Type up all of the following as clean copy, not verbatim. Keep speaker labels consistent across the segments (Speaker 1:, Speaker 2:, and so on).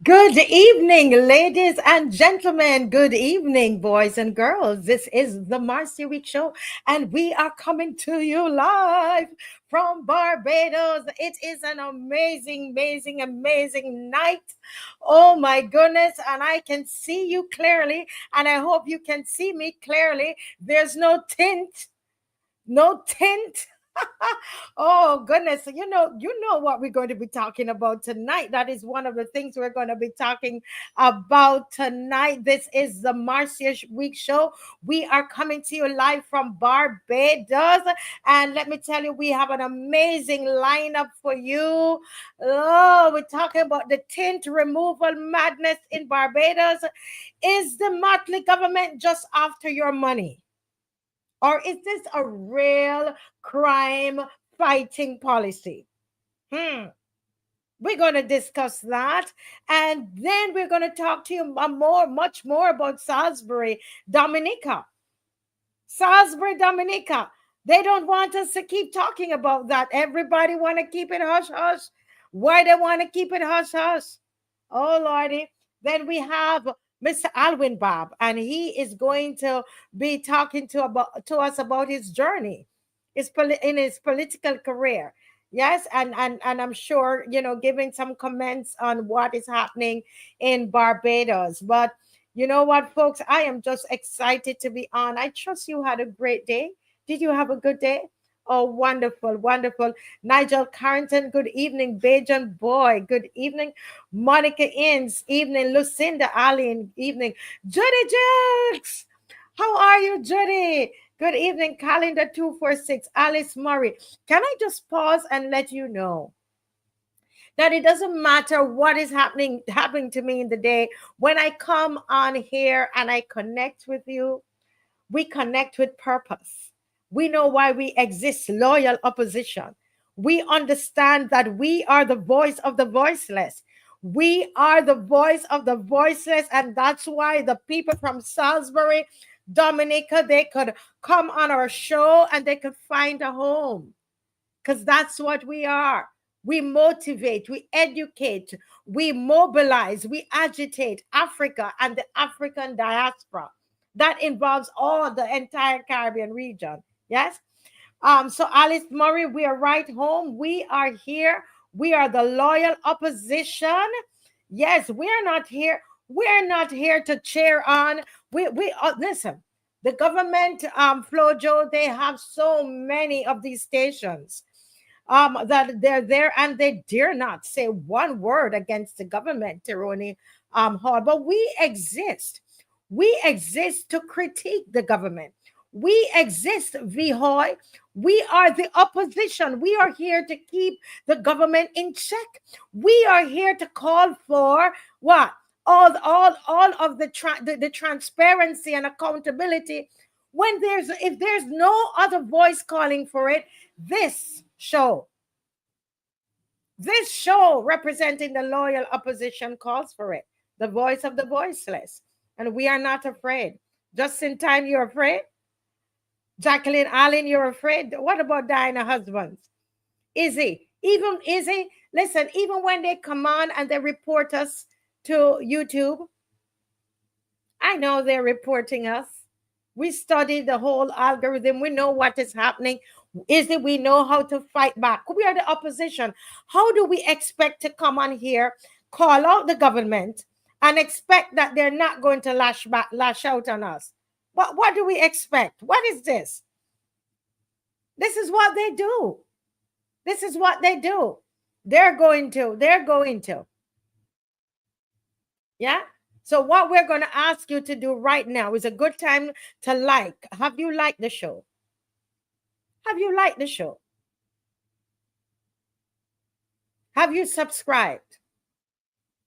Speaker 1: Good evening, ladies and gentlemen. Good evening, boys and girls. This is the Massy Week Show, and we are coming to you live from Barbados. It is an amazing night. Oh my goodness, and I can see you clearly, and I hope you can see me clearly. There's no tint, no tint. Oh goodness, you know what we're going to be talking about tonight. That is one of the things we're going to be talking about tonight. This is the Marcia Week Show. We are coming to you live from Barbados, and let me tell you, we have an amazing lineup for you. Oh, we're talking about the tint removal madness in Barbados. Is the Motley government just after your money? Or is this a real crime fighting policy? We're going to discuss that. And then we're going to talk to you much more about Salisbury, Dominica. Salisbury, Dominica. They don't want us to keep talking about that. Everybody want to keep it hush hush. Why they want to keep it hush hush? Oh, Lordy. Then we have Mr. ALWYN BABB, and he is going to be talking to us about his journey, in his political career. Yes, and I'm sure, giving some comments on what is happening in Barbados. But you know what, folks? I am just excited to be on. I trust you had a great day. Did you have a good day? Oh, wonderful, wonderful. Nigel Carrington, good evening. Bajan Boy, good evening. Monica Inns, evening. Lucinda Allen, evening. Judy Jukes, how are you, Judy? Good evening. Calendar 246, Alice Murray. Can I just pause and let you know that it doesn't matter what is happening to me in the day? When I come on here and I connect with you, we connect with purpose. We know why we exist, loyal opposition. We understand that we are the voice of the voiceless. We are the voice of the voiceless, and that's why the people from Salisbury, Dominica, they could come on our show and they could find a home, because that's what we are. We motivate, we educate, we mobilize, we agitate Africa and the African diaspora. That involves all the entire Caribbean region. Yes. So Alice Murray, we are right home. We are here. We are the loyal opposition. Yes, we're not here. We're not here to cheer on. We listen. The government, Flojo, they have so many of these stations that they're there, and they dare not say one word against the government, Tironi Hall. But we exist. We exist to critique the government. We exist, Vihoy. We are the opposition. We are here to keep the government in check. We are here to call for what? All of the transparency and accountability. If there's no other voice calling for it, this show representing the loyal opposition calls for it. The voice of the voiceless. And we are not afraid. Just in time, you're afraid? Jacqueline Allen, you're afraid? What about Diana husbands? Izzy, listen, even when they come on and they report us to YouTube, I know they're reporting us. We study the whole algorithm. We know what is happening. We know how to fight back. We are the opposition. How do we expect to come on here, call out the government, and expect that they're not going to lash out on us? What do we expect? What is this? This is what they do. This is what they do. They're going to. Yeah? So what we're going to ask you to do right now is a good time to like. Have you liked the show? Have you liked the show? Have you subscribed?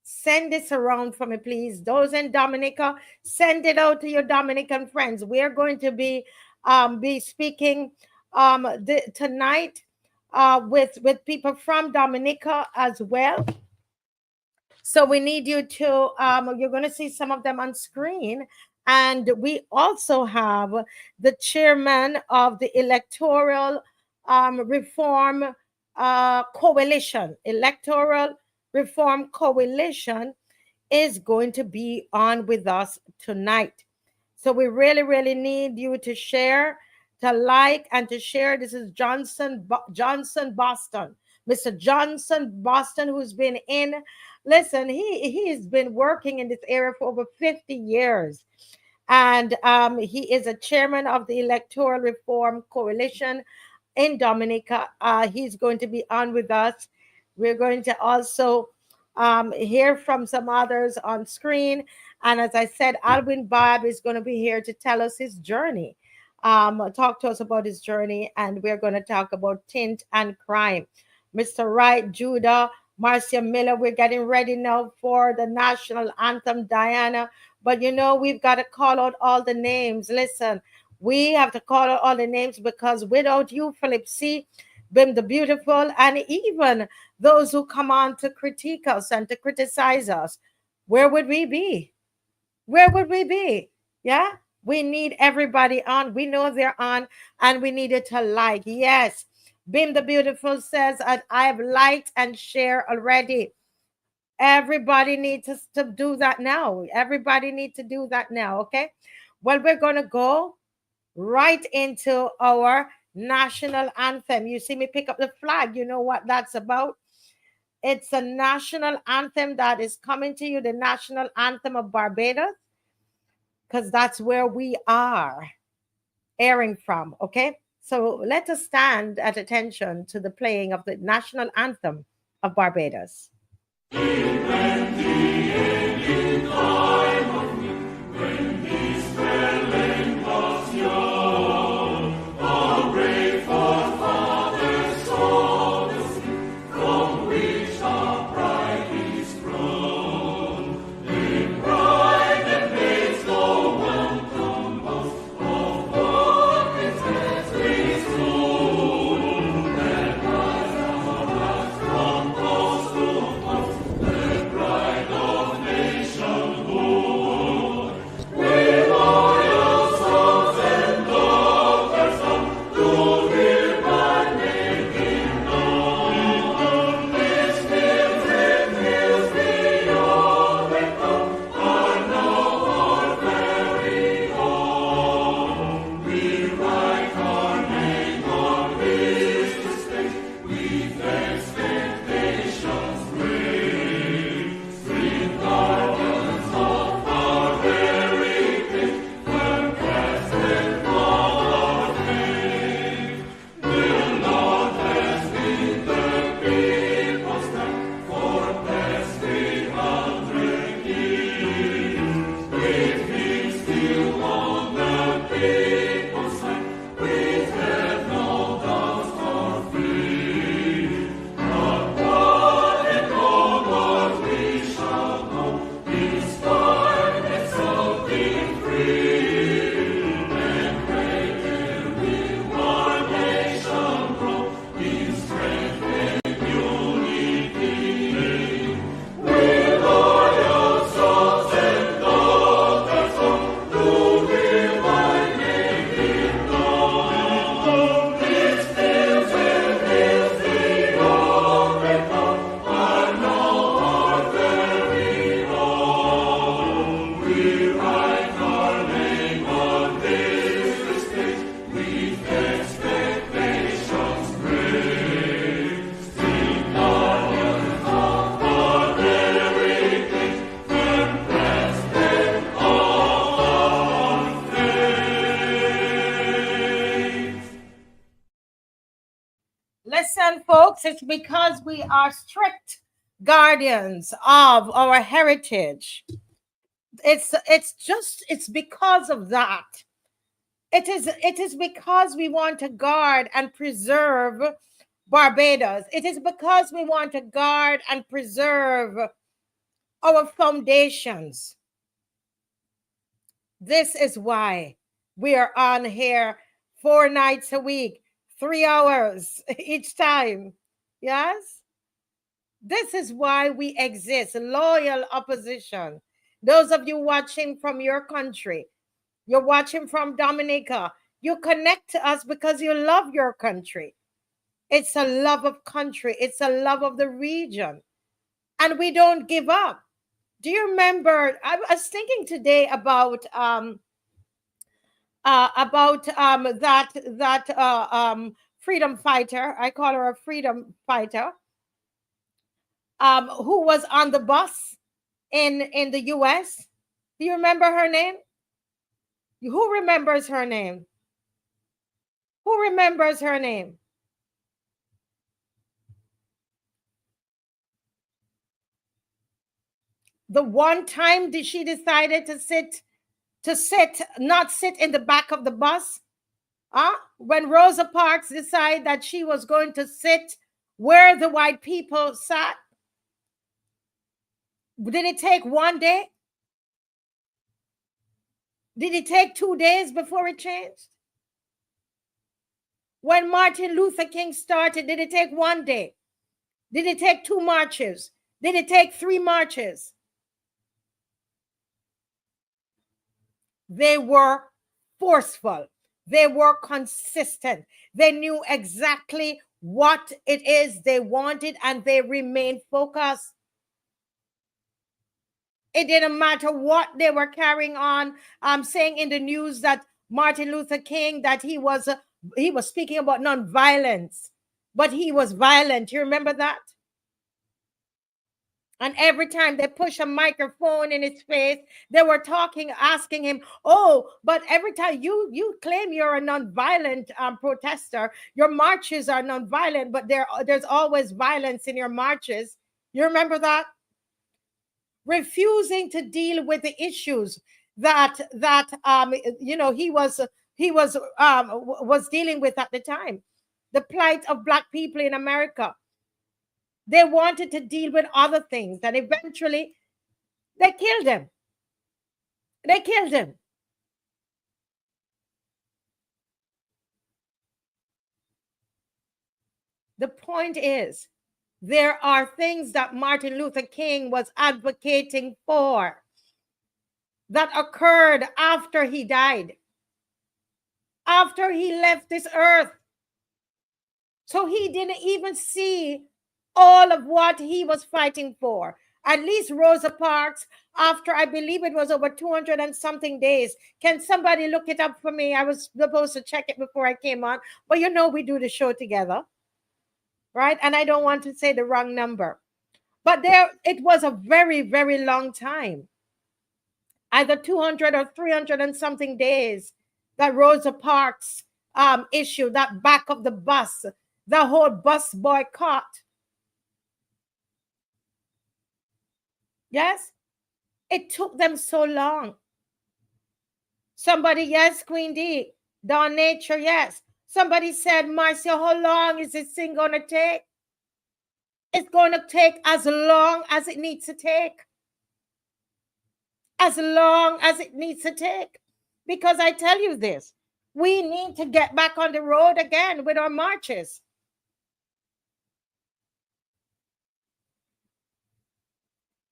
Speaker 1: Send this around for me, please. Those in Dominica, send it out to your Dominican friends. We're going to be speaking tonight with people from Dominica as well. So we need you to, you're going to see some of them on screen. And we also have the chairman of the Electoral Reform Coalition, Electoral Reform Coalition is going to be on with us tonight. So we really, really need you to share, to like, and to share. This is Johnson Boston. Mr. Johnson Boston, who's been in, listen, he's been working in this area for over 50 years. And he is a chairman of the Electoral Reform Coalition in Dominica. He's going to be on with us. We're going to also hear from some others on screen. And as I said, ALWYN BABB is going to be here to tell us his journey, talk to us about his journey. And we're going to talk about tint and crime. Mr. Wright, Judah, Marcia Miller, we're getting ready now for the national anthem, Diana. But you know, we've got to call out all the names. Listen, we have to call out all the names because without you, Philip C., Bim the Beautiful, and even those who come on to critique us and to criticize us, where would we be? Where would we be? Yeah, we need everybody on. We know they're on, and we needed to like. Yes, Bim the Beautiful says, I've liked and share already. Everybody needs to do that now. Everybody needs to do that now. Okay. Well, we're going to go right into our national anthem. You see me pick up the flag. You know what that's about? It's a national anthem that is coming to you, the national anthem of Barbados, because that's where we are airing from. Okay. So let us stand at attention to the playing of the national anthem of Barbados. Listen, folks, it's because we are strict guardians of our heritage. It's because of that. It is because we want to guard and preserve Barbados. It is because we want to guard and preserve our foundations. This is why we are on here 4 nights a week, 3 hours each time. Yes? This is why we exist, loyal opposition. Those of you watching from your country, you're watching from Dominica, you connect to us because you love your country. It's a love of country. It's a love of the region. and we don't give up. Do you remember? I was thinking today about that freedom fighter. I call her a freedom fighter. Who was on the bus in the U.S. Do you remember her name? Who remembers her name? Who remembers her name? The one time did she decided not sit in the back of the bus? When Rosa Parks decided that she was going to sit where the white people sat, did it take one day? Did it take 2 days before it changed? When Martin Luther King started, did it take 1 day? Did it take 2 marches? Did it take 3 marches? They were forceful. They were consistent. They knew exactly what it is they wanted, and they remained focused. It didn't matter what they were carrying on. I'm saying in the news that Martin Luther King, that he was speaking about nonviolence, but he was violent. You remember that? And every time they push a microphone in his face, they were asking him, oh, but every time you claim you're a nonviolent protester, your marches are nonviolent, but there's always violence in your marches. You remember that? Refusing to deal with the issues that he was dealing with at the time, the plight of Black people in America. They wanted to deal with other things, and eventually they killed him. They killed him. The point is, there are things that Martin Luther King was advocating for that occurred after he died, after he left this earth. So he didn't even see all of what he was fighting for. At least Rosa Parks, after I believe it was over 200 and something days. Can somebody look it up for me? I was supposed to check it before I came on, but we do the show together, right? And I don't want to say the wrong number. But it was a very, very long time. Either 200 or 300 and something days that Rosa Parks issue, that back of the bus, the whole bus boycott. Yes, it took them so long. Somebody, yes, Queen D, Dawn Nature, yes. Somebody said, Marcia, how long is this thing going to take? It's going to take as long as it needs to take. As long as it needs to take. Because I tell you this, we need to get back on the road again with our marches.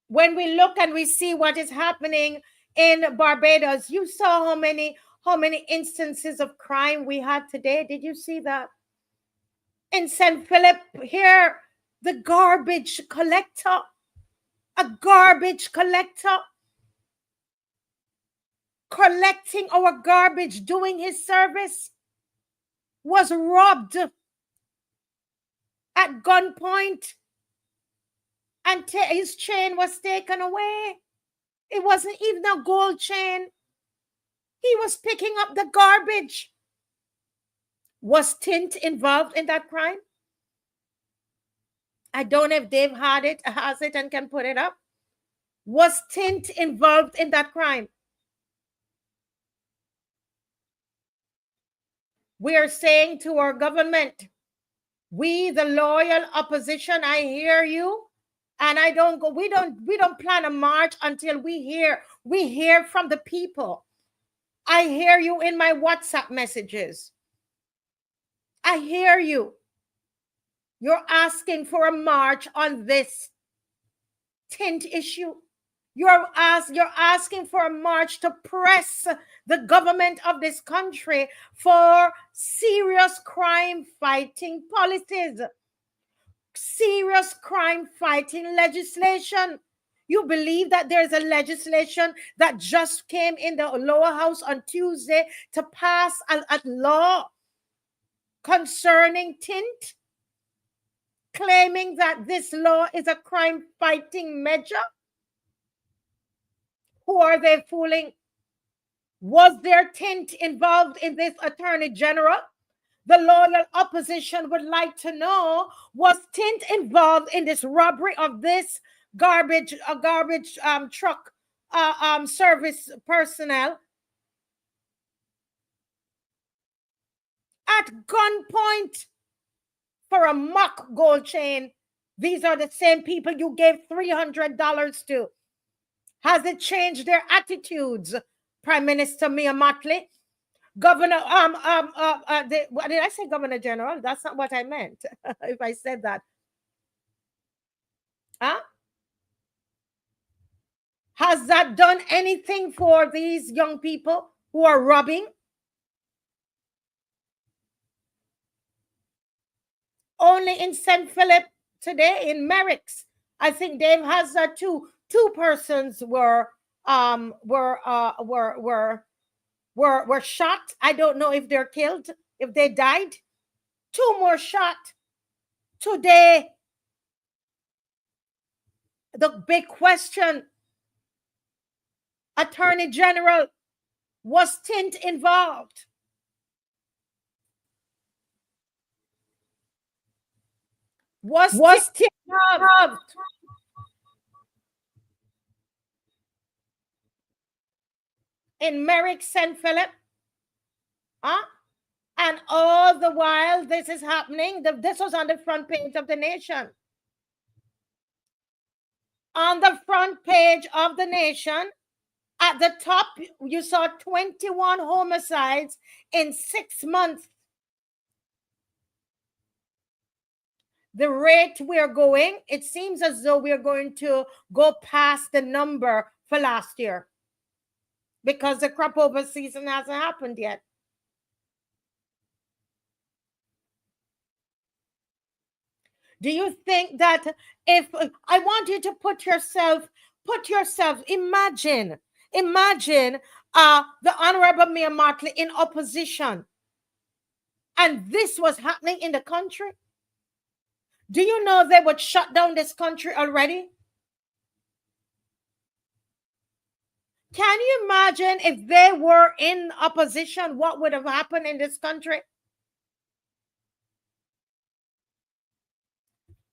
Speaker 1: When we look and we see what is happening in Barbados, you saw how many instances of crime we had today. Did you see that? In St. Philip here, the garbage collector, a garbage collector, collecting our garbage, doing his service, was robbed at gunpoint, and his chain was taken away. It wasn't even a gold chain. He was picking up the garbage. Was Tint involved in that crime? I don't know if Dave has it and can put it up. Was Tint involved in that crime? We are saying to our government, we, the loyal opposition, I hear you. And we don't plan a march until we hear from the people. I hear you in my WhatsApp messages. I hear you. You're asking for a march on this Tint issue. You're asking for a march to press the government of this country for serious crime fighting policies. serious crime fighting legislation. You believe that there's a legislation that just came in the lower house on Tuesday to pass a law concerning tint, claiming that this law is a crime fighting measure? Who are they fooling? Was there tint involved in this, Attorney General? The loyal opposition would like to know, was tint involved in this robbery of this garbage truck service personnel at gunpoint for a mock gold chain? These are the same people you gave $300 to. Has it changed their attitudes, Prime Minister Mia Mottley? Governor, did I say Governor General? That's not what I meant. If I said that. Huh? Has that done anything for these young people who are robbing? Only in St. Philip today, in Merrick's, I think Dave has that too. Two persons were shot. I don't know if they're killed, if they died. Two more shot today. The big question, Attorney General, was tint involved? Was tint involved? In Merrick, St. Philip? Huh? And all the while this is happening, this was on the front page of the Nation. On the front page of the Nation, at the top, you saw 21 homicides in 6 months. The rate we're going, it seems as though we're going to go past the number for last year, because the crop over season hasn't happened yet. Do you think that if I want you to put yourself, imagine the Honorable Mia Mottley in opposition, and this was happening in the country? Do you know they would shut down this country already? Can you imagine if they were in opposition, what would have happened in this country?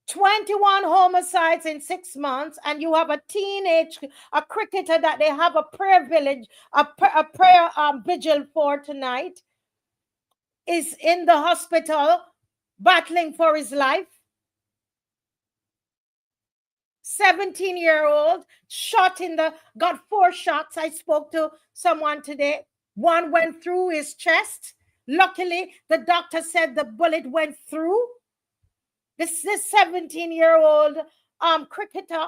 Speaker 1: 21 homicides in 6 months, and you have a cricketer that they have a prayer vigil for tonight, is in the hospital battling for his life. 17-year-old shot got 4 shots. I spoke to someone today. One went through his chest. Luckily, the doctor said the bullet went through. This 17-year-old cricketer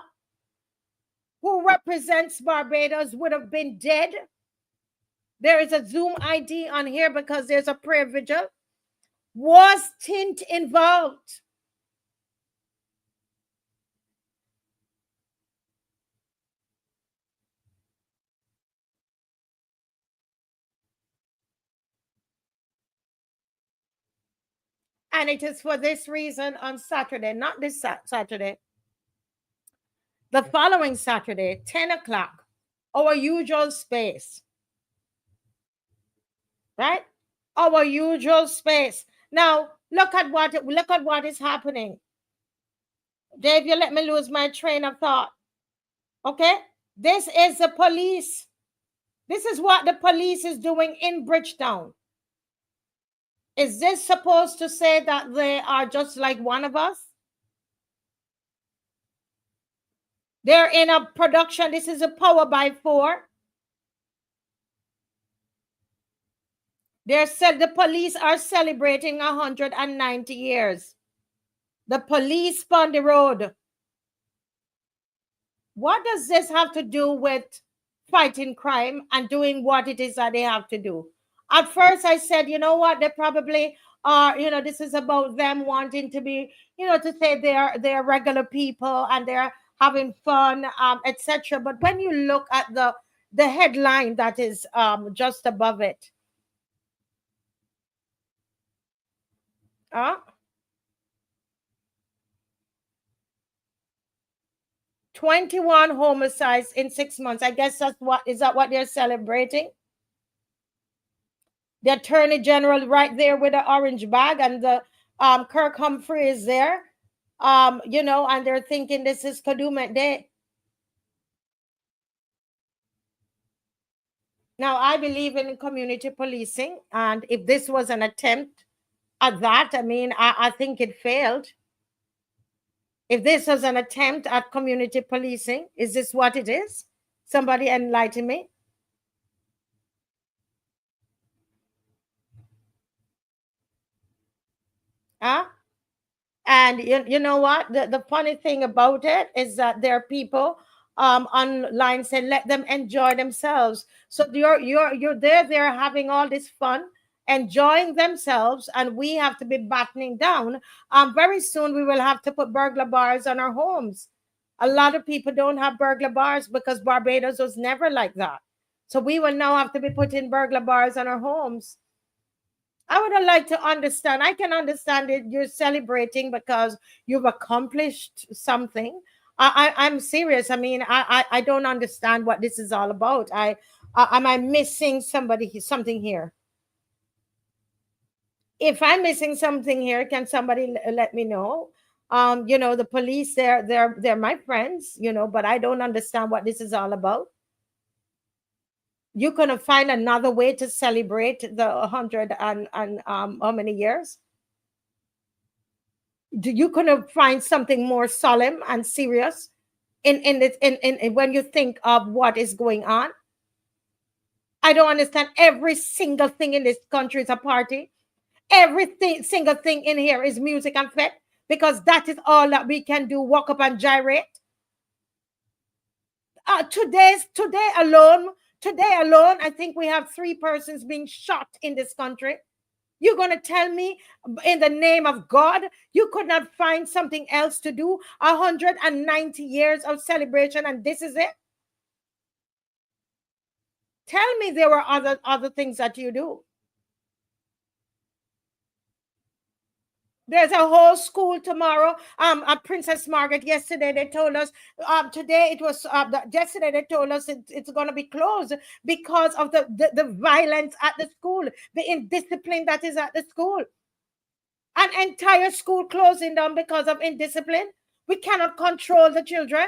Speaker 1: who represents Barbados would have been dead. There is a Zoom ID on here because there's a prayer vigil. Was tint involved? And it is for this reason on Saturday, not this Saturday, the following Saturday, 10 o'clock, our usual space, right? Our usual space. Now, look at what is happening. Dave, you let me lose my train of thought. Okay? This is the police. This is what the police is doing in Bridgetown. Is this supposed to say that they are just like one of us? They're in a production. This is a Power by 4. The police are celebrating 190 years. The police on the road. What does this have to do with fighting crime and doing what it is that they have to do? At first, I said, you know what? They probably this is about them wanting to be, to say they're regular people and they're having fun, etc. But when you look at the headline that is just above it, 21 homicides in 6 months. I guess that what they're celebrating? The attorney general right there with the orange bag, and the Kirk Humphrey is there, and they're thinking this is Kadooment Day. Now, I believe in community policing, and if this was an attempt at that, I mean, I think it failed. If this was an attempt at community policing, is this what it is? Somebody enlighten me. And you know what? The funny thing about it is that there are people online saying let them enjoy themselves. So you're there, they're having all this fun, enjoying themselves, and we have to be battening down. Very soon we will have to put burglar bars on our homes. A lot of people don't have burglar bars because Barbados was never like that. So we will now have to be putting burglar bars on our homes. I would have liked to understand. I can understand it. You're celebrating because you've accomplished something. I'm serious. I mean, I don't understand what this is all about. Am I missing something here? If I'm missing something here, can somebody let me know? The police, they're my friends, but I don't understand what this is all about. You couldn't find another way to celebrate the 100 and how many years? You couldn't find something more solemn and serious in when you think of what is going on? I don't understand. Every single thing in this country is a party. Everything single thing in here is music and fete, because that is all that we can do. Walk up and gyrate. Today alone, I think we have 3 persons being shot in this country. You're going to tell me, in the name of God, you could not find something else to do? 190 years of celebration, and this is it? Tell me there were other things that you do. There's a whole school tomorrow. At Princess Margaret, yesterday they told us. Today it was. Yesterday they told us it's going to be closed because of the violence at the school, the indiscipline that is at the school. An entire school closing down because of indiscipline. We cannot control the children,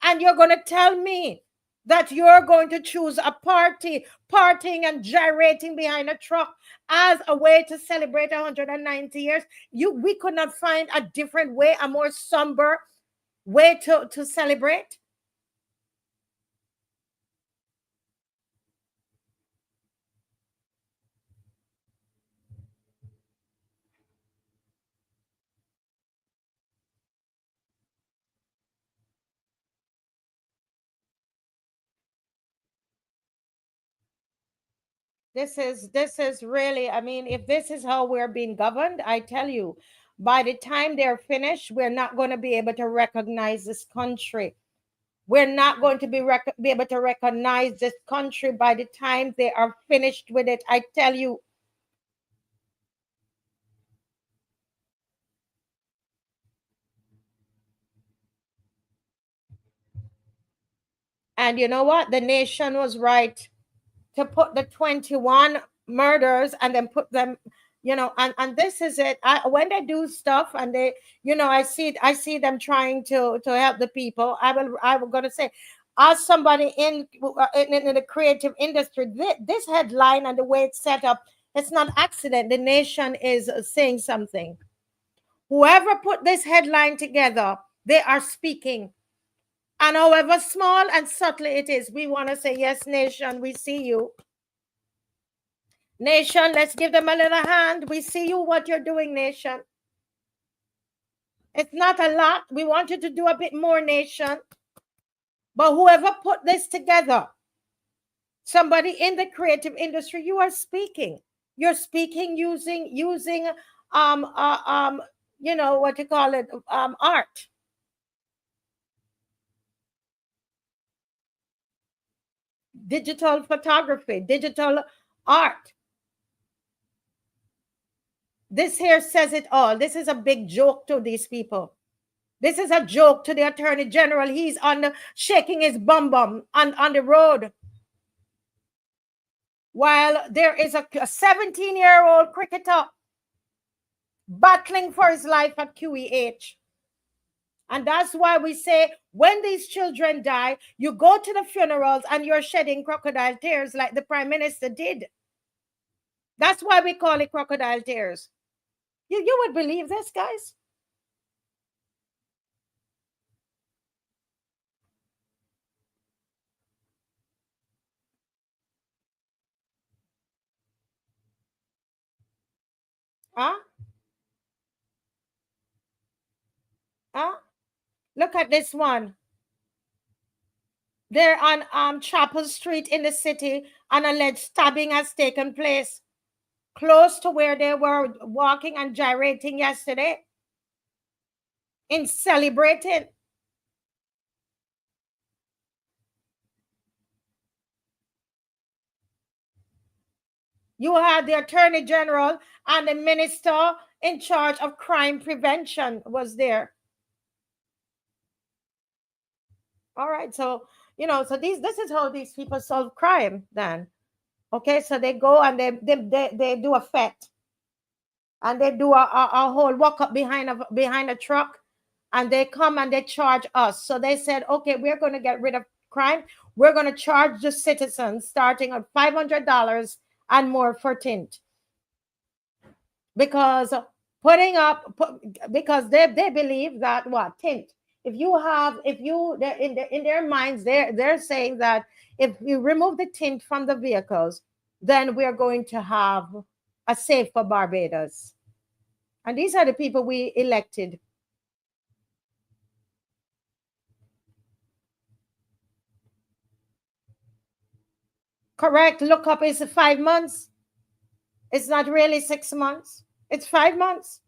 Speaker 1: and you're going to tell me that you're going to choose a partying and gyrating behind a truck as a way to celebrate 190 years. We could not find a different way, a more somber way to celebrate. This is really, I mean, if this is how we're being governed, I tell you, by the time they're finished, we're not going to be able to recognize this country. We're not going to be able to recognize this country by the time they are finished with it. I tell you. And you know what? The nation was right to put the 21 murders and then put them, and this is it. When they do stuff and they, I see them trying to help the people. I'm going to say, as somebody in the creative industry, this headline and the way it's set up, it's not accident. The nation is saying something. Whoever put this headline together, they are speaking. And however small and subtle it is, we want to say, yes, nation, we see you. Nation, let's give them a little hand. We see you, what you're doing, nation. It's not a lot. We want you to do a bit more, nation. But whoever put this together, somebody in the creative industry, you are speaking. You're speaking using you know what you call it, art. Digital photography, digital art. This here says it all. This is a big joke to these people. This is a joke to the Attorney General. He's shaking his bum on the road, while there is a 17-year-old cricketer battling for his life at QEH. And that's why we say, when these children die, you go to the funerals and you're shedding crocodile tears like the Prime Minister did. That's why we call it crocodile tears. You would believe this, guys? Huh? Huh? Look at this one. They're on Chapel Street in the city. An alleged stabbing has taken place close to where they were walking and gyrating yesterday in celebrating. You had the Attorney General and the Minister in charge of crime prevention was there. All right, so so this is how these people solve crime then. Okay, so they go and they do a fete, and they do a whole walk up behind a truck, and they come and they charge us. So they said, okay, we're going to get rid of crime. We're going to charge the citizens starting at $500 and more for tint, because because they believe that what tint. In their minds, they're saying that if we remove the tint from the vehicles, then we're going to have a safer Barbados. And these are the people we elected. Correct. Look up is 5 months. It's not really 6 months. It's 5 months.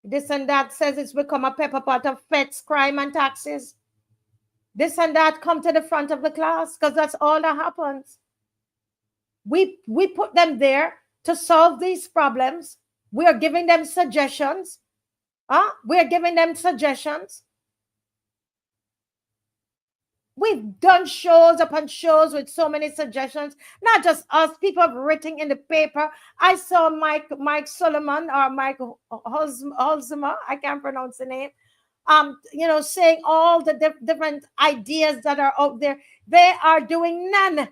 Speaker 1: This and that says it's become a pepper pot of feds, crime, and taxes. This and that come to the front of the class because that's all that happens. We put them there to solve these problems. We are giving them suggestions. We are giving them suggestions. We've done shows upon shows with so many suggestions. Not just us. People have written in the paper. I saw Mike Solomon or Mike Holzema. I can't pronounce the name. Saying all the different ideas that are out there. They are doing none.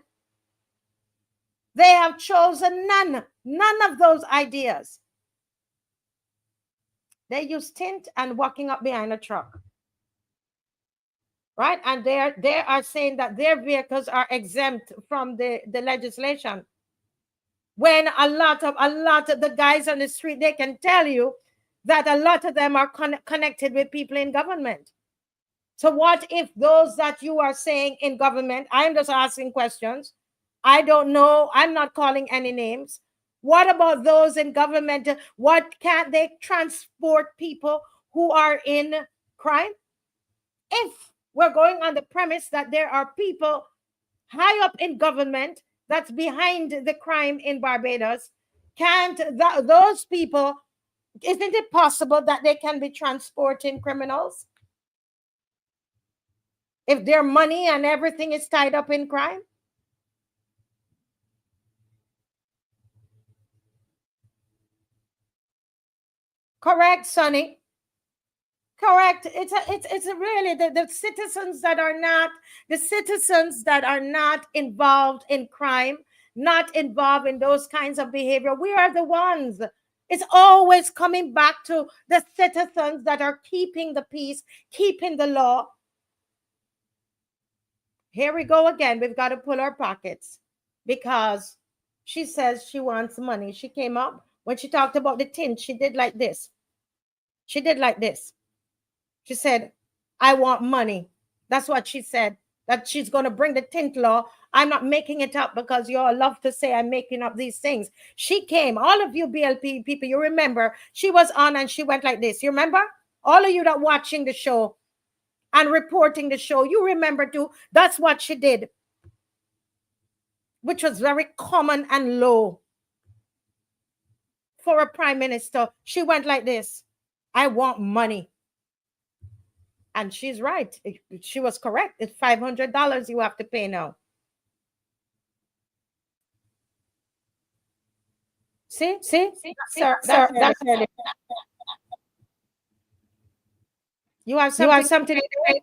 Speaker 1: They have chosen none of those ideas. They use tint and walking up behind a truck. Right? And they are saying that their vehicles are exempt from the legislation. When a lot of the guys on the street, they can tell you that a lot of them are connected with people in government. So what if those that you are saying in government, I'm just asking questions. I don't know. I'm not calling any names. What about those in government? What can't they transport people who are in crime? If we're going on the premise that there are people high up in government that's behind the crime in Barbados, can't those people, isn't it possible that they can be transporting criminals if their money and everything is tied up in crime? Correct, Sonny. Correct. It's really the citizens that are not involved in crime, not involved in those kinds of behavior. We are the ones. It's always coming back to the citizens that are keeping the peace, keeping the law. Here we go again. We've got to pull our pockets because she says she wants money. She came up when she talked about the tint. She did like this. She did like this. She said, I want money. That's what she said. that she's going to bring the tint law. I'm not making it up because you all love to say I'm making up these things. She came, all of you BLP people, you remember, she was on and she went like this. You remember? All of you that watching the show and reporting the show, you remember too, that's what she did, which was very common and low for a prime minister. She went like this: I want money. And she's right. She was correct. It's $500 you have to pay now. See, sir, that's it. You have something to say?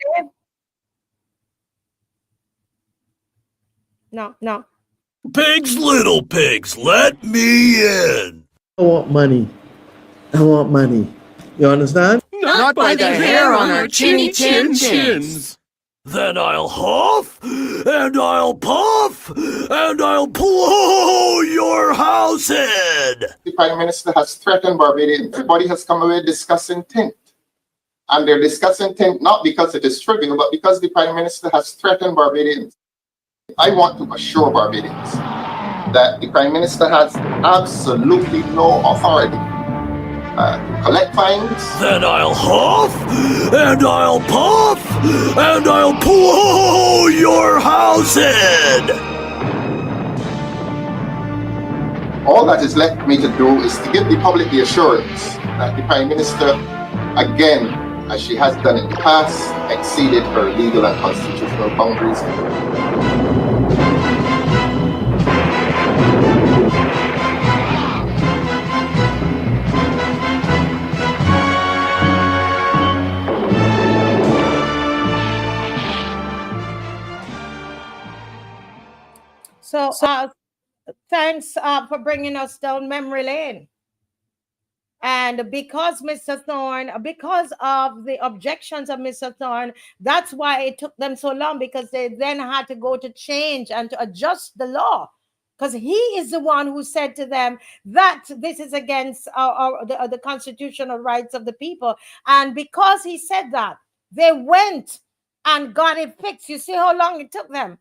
Speaker 1: No.
Speaker 2: Pigs, little pigs, let me in.
Speaker 3: I want money. You understand?
Speaker 4: Not by the hair on our chinny chins.
Speaker 2: Then I'll huff, and I'll puff, and I'll blow your house in.
Speaker 5: The Prime Minister has threatened Barbadians. Everybody has come away discussing Tint. And they're discussing Tint not because it is trivial, but because the Prime Minister has threatened Barbadians. I want to assure Barbadians that the Prime Minister has absolutely no authority to collect fines.
Speaker 2: Then I'll huff, and I'll puff, and I'll blow your house in.
Speaker 5: All that is left for me to do is to give the public the assurance that the Prime Minister, again, as she has done in the past, exceeded her legal and constitutional boundaries.
Speaker 1: So thanks for bringing us down memory lane. And because Mr. Thorne, because of the objections of Mr. Thorne, that's why it took them so long, because they then had to go to change and to adjust the law. Because he is the one who said to them that this is against the constitutional rights of the people. And because he said that, they went and got it fixed. You see how long it took them?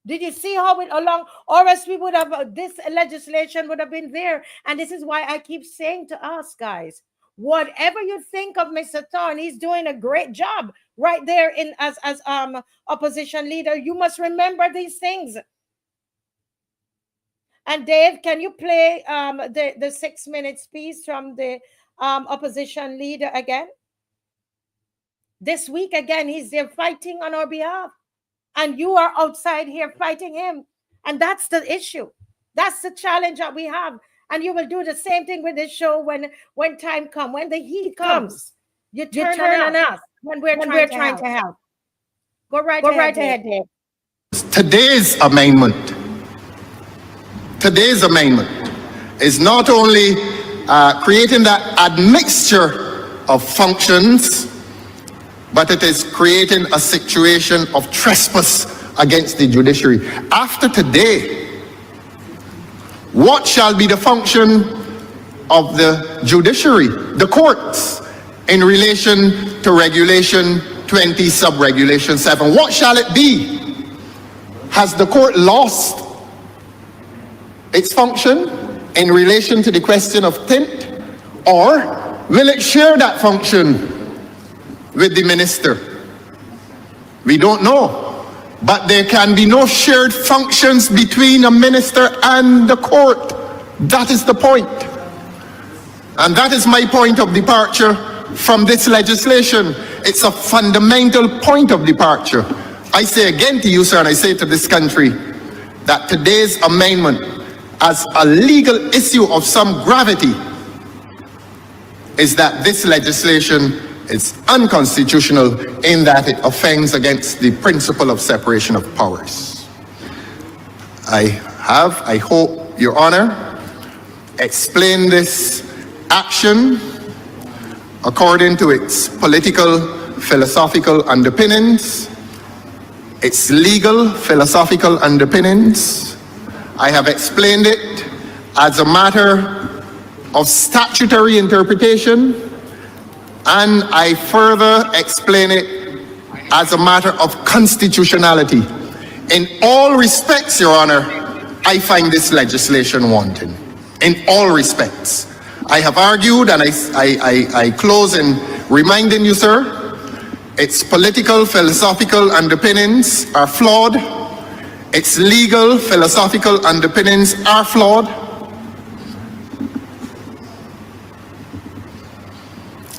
Speaker 1: Did you see how long, or else we would have, this legislation would have been there. And this is why I keep saying to us, guys, whatever you think of Mr. Thorne, he's doing a great job right there in as opposition leader. You must remember these things. And Dave, can you play the 6 minutes piece from the opposition leader again? This week again, he's there fighting on our behalf. And you are outside here fighting him. And that's the issue. That's the challenge that we have. And you will do the same thing with this show when time comes. When the heat comes, you turn on us when we're trying to help. Go right ahead, Dave.
Speaker 5: Today's amendment is not only creating that admixture of functions, but it is creating a situation of trespass against the judiciary. After today, what shall be the function of the judiciary, the courts, in relation to Regulation 20, Sub-Regulation 7? What shall it be? Has the court lost its function in relation to the question of Tint, or will it share that function with the minister? We don't know, but there can be no shared functions between a minister and the court. That is the point. And that is my point of departure from this legislation. It's a fundamental point of departure. I say again to you, sir, and I say to this country, that today's amendment, as a legal issue of some gravity, is that this legislation is unconstitutional in that it offends against the principle of separation of powers. I hope, Your Honor, explained this action according to its political, philosophical underpinnings, its legal, philosophical underpinnings. I have explained it as a matter of statutory interpretation, and I further explain it as a matter of constitutionality. In all respects, Your Honor, I find this legislation wanting. In all respects. I have argued, and I close in reminding you, sir, its political, philosophical underpinnings are flawed. Its legal, philosophical underpinnings are flawed.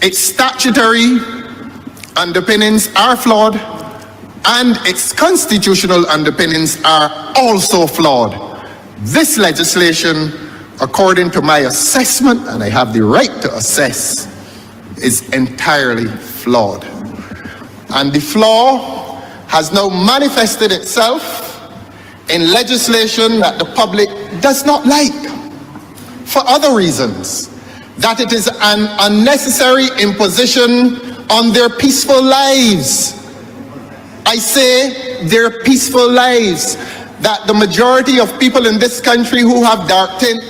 Speaker 5: Its statutory underpinnings are flawed, and its constitutional underpinnings are also flawed. This legislation, according to my assessment, and I have the right to assess, is entirely flawed. And the flaw has now manifested itself in legislation that the public does not like for other reasons. That it is an unnecessary imposition on their peaceful lives. I say their peaceful lives, that the majority of people in this country who have dark tint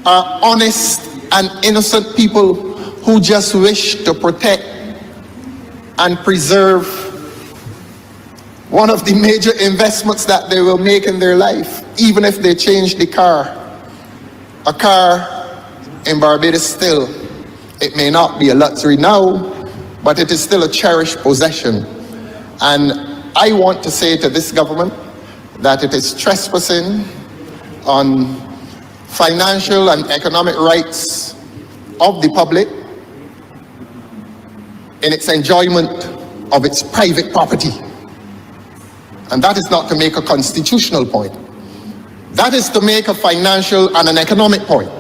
Speaker 5: are honest and innocent people who just wish to protect and preserve one of the major investments that they will make in their life, even if they change the car. A car in Barbados still, it may not be a luxury now, but it is still a cherished possession. And I want to say to this government that it is trespassing on financial and economic rights of the public in its enjoyment of its private property. And that is not to make a constitutional point. That is to make a financial and an economic point.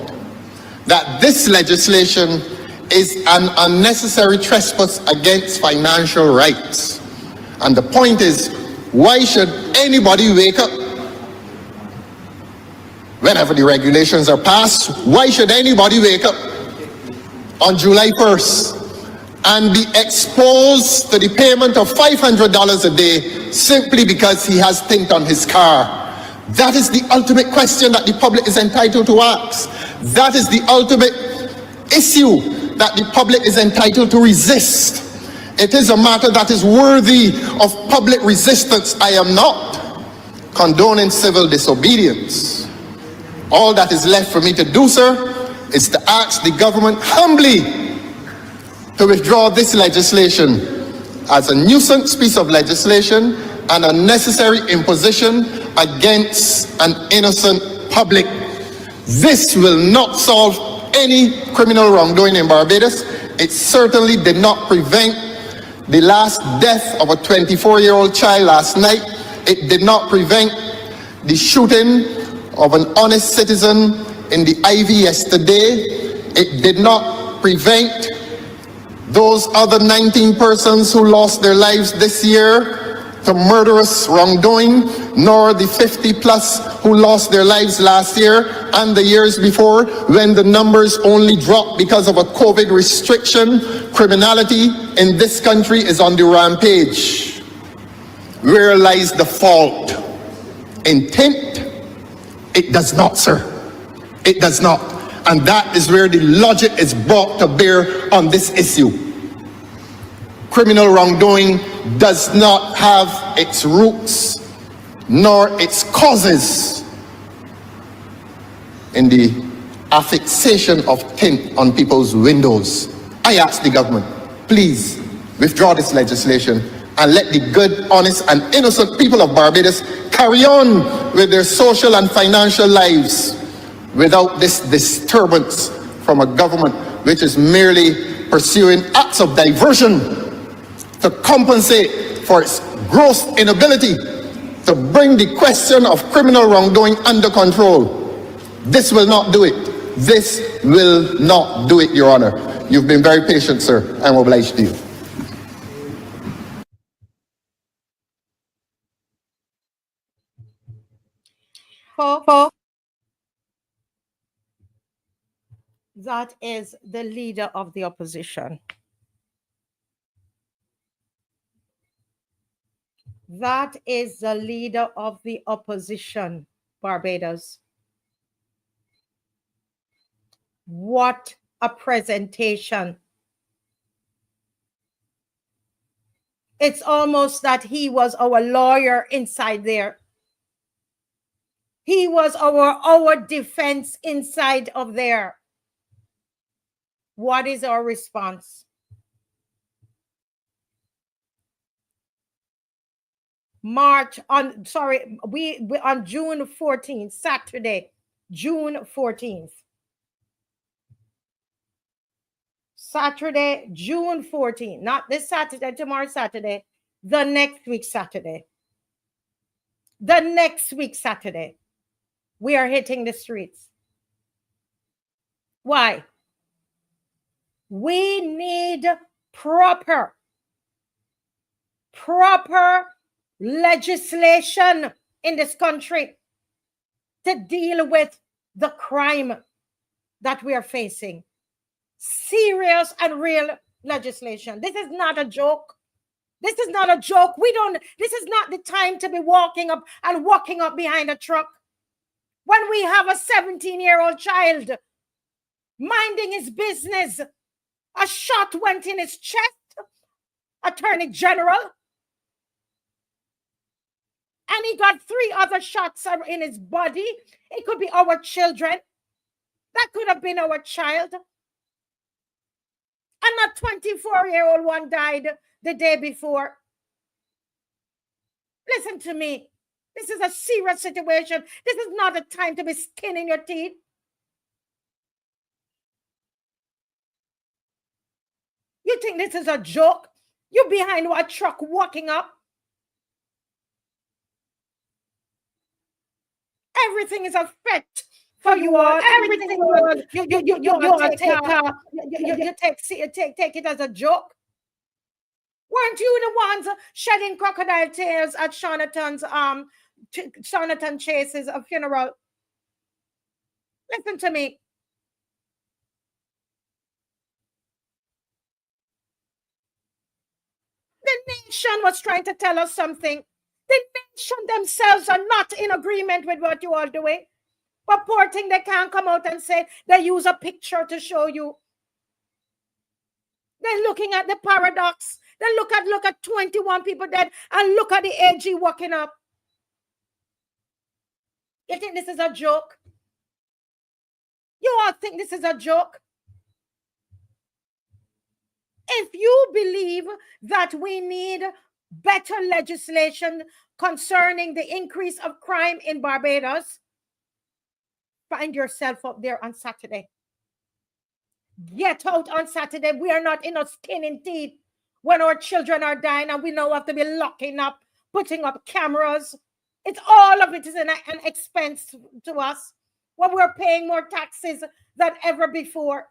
Speaker 5: That this legislation is an unnecessary trespass against financial rights. And the point is, why should anybody wake up whenever the regulations are passed? Why should anybody wake up on July 1st and be exposed to the payment of $500 a day simply because he has tint on his car? That is the ultimate question that the public is entitled to ask. That is the ultimate issue that the public is entitled to resist. It is a matter that is worthy of public resistance. I am not condoning civil disobedience. All that is left for me to do, sir, is to ask the government humbly to withdraw this legislation as a nuisance piece of legislation and a necessary imposition against an innocent public. This will not solve any criminal wrongdoing in Barbados. It certainly did not prevent the last death of a 24-year-old child last night. It did not prevent the shooting of an honest citizen in the Ivy yesterday. It did not prevent those other 19 persons who lost their lives this year to murderous wrongdoing, nor the 50 plus who lost their lives last year and the years before, when the numbers only dropped because of a COVID restriction. Criminality in this country is on the rampage. Where lies the fault? In tint? It does not, sir. It does not. And that is where the logic is brought to bear on this issue. Criminal wrongdoing does not have its roots nor its causes in the affixation of tint on people's windows. I ask the government, please withdraw this legislation and let the good, honest, and innocent people of Barbados carry on with their social and financial lives without this disturbance from a government which is merely pursuing acts of diversion to compensate for its gross inability to bring the question of criminal wrongdoing under control. This will not do it. This will not do it, Your Honor. You've been very patient, sir. I'm obliged to you.
Speaker 1: That is the leader of the opposition. That is the leader of the opposition, Barbados. What a presentation. It's almost that he was our lawyer inside there. He was our defense inside of there. What is our response? On June 14th, Saturday, June 14th. Saturday, June 14th, not this Saturday, tomorrow Saturday, the next week Saturday. The next week Saturday, we are hitting the streets. Why? We need proper legislation in this country to deal with the crime that we are facing. Serious and real legislation. This is not a joke. This is not a joke. This is not the time to be walking up behind a truck. When we have a 17-year-old child minding his business, a shot went in his chest, Attorney General, and he got 3 other shots in his body. It could be our children. That could have been our child. And a 24-year-old one died the day before. Listen to me. This is a serious situation. This is not a time to be skinning your teeth. You think this is a joke? You're behind a truck walking up. Everything is a threat for you all. Everything you take it as a joke. Weren't you the ones shedding crocodile tears at Shonathan Chase's funeral? Listen to me. The nation was trying to tell us something. The nation themselves are not in agreement with what you are doing. But poor thing, they can't come out and say they use a picture to show you. They're looking at the paradox. They look at 21 people dead and look at the AG walking up. You think this is a joke? You all think this is a joke? If you believe that we need better legislation concerning the increase of crime in Barbados, find yourself up there on Saturday. Get out on Saturday. We are not in a skin and teeth when our children are dying and we now have to be locking up, putting up cameras. It's all of it is an expense to us when we're paying more taxes than ever before.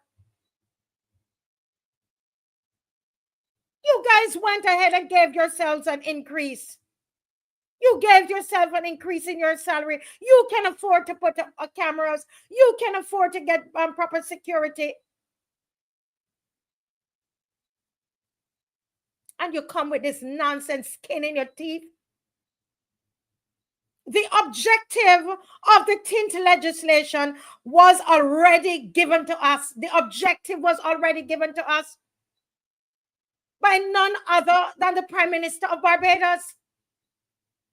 Speaker 1: You guys went ahead and gave yourselves an increase. You gave yourself an increase in your salary. You can afford to put up cameras. You can afford to get proper security. And you come with this nonsense skin in your teeth. The objective of the Tint legislation was already given to us. The objective was already given to us by none other than the Prime Minister of Barbados.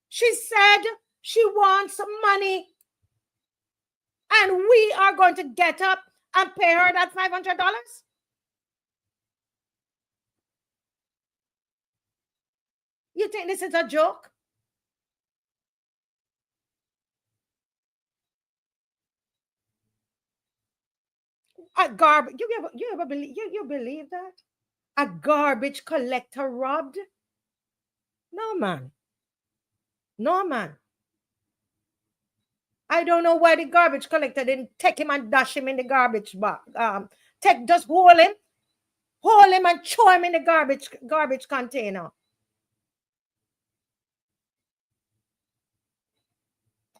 Speaker 1: She said she wants money. And we are going to get up and pay her that $500? You think this is a joke? A garbage. You ever believe you believe that? A garbage collector robbed? No, man. No, man. I don't know why the garbage collector didn't take him and dash him in the garbage box. Just hold him and throw him in the garbage container.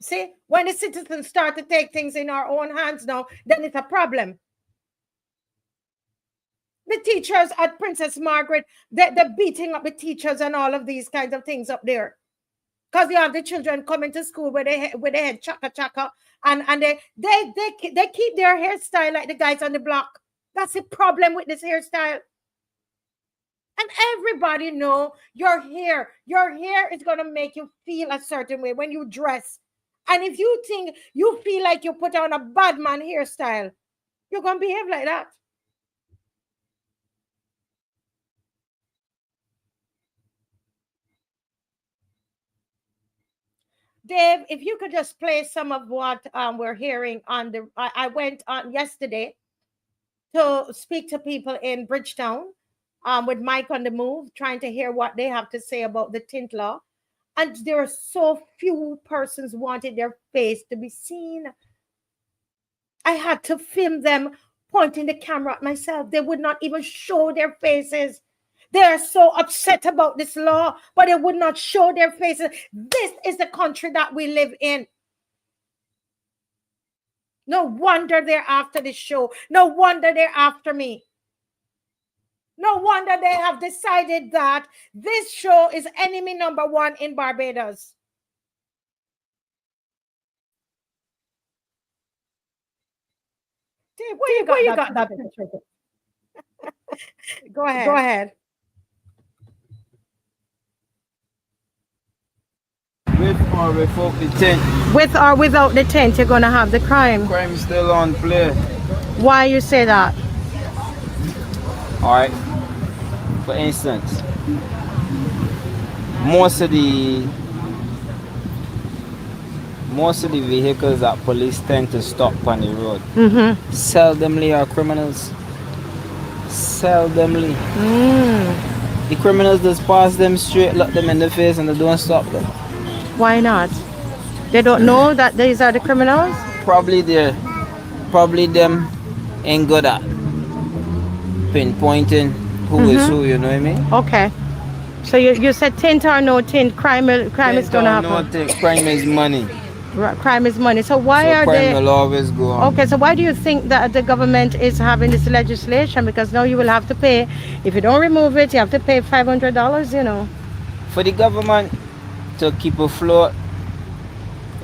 Speaker 1: See, when the citizens start to take things in our own hands now, then it's a problem. The teachers at Princess Margaret, they're beating up the teachers and all of these kinds of things up there. Because you have the children coming to school with their head chaka, and they keep their hairstyle like the guys on the block. That's the problem with this hairstyle. And everybody know your hair is going to make you feel a certain way when you dress. And if you think you feel like you put on a bad man hairstyle, you're going to behave like that. Dave, if you could just play some of what we're hearing on the, I went on yesterday to speak to people in Bridgetown with Mike on the Move, trying to hear what they have to say about the tint law. And there are so few persons wanted their face to be seen. I had to film them pointing the camera at myself. They would not even show their faces. They are so upset about this law, but they would not show their faces. This is the country that we live in. No wonder they're after this show. No wonder they're after me. No wonder they have decided that this show is enemy number one in Barbados. Dave, where you got that picture? Go ahead. Go ahead.
Speaker 3: With or without the tint.
Speaker 1: With or without the tint, you're going to have the crime.
Speaker 3: Crime is still on play.
Speaker 1: Why you say that?
Speaker 3: Alright. For instance, most of the vehicles that police tend to stop on the road, seldomly are criminals. Seldomly. The criminals just pass them straight, look them in the face, and they don't stop them.
Speaker 1: Why not? They don't know that these are the criminals?
Speaker 3: Probably them ain't good at pinpointing who is who, you know what I mean?
Speaker 1: Okay. So you said tint or no tint, crime is going to happen?
Speaker 3: No tint, crime is money.
Speaker 1: Crime is money. So why are
Speaker 3: crime
Speaker 1: they...
Speaker 3: will always go on.
Speaker 1: Okay, so why do you think that the government is having this legislation? Because now you will have to pay, if you don't remove it, you have to pay $500, you know.
Speaker 3: For the government to keep afloat,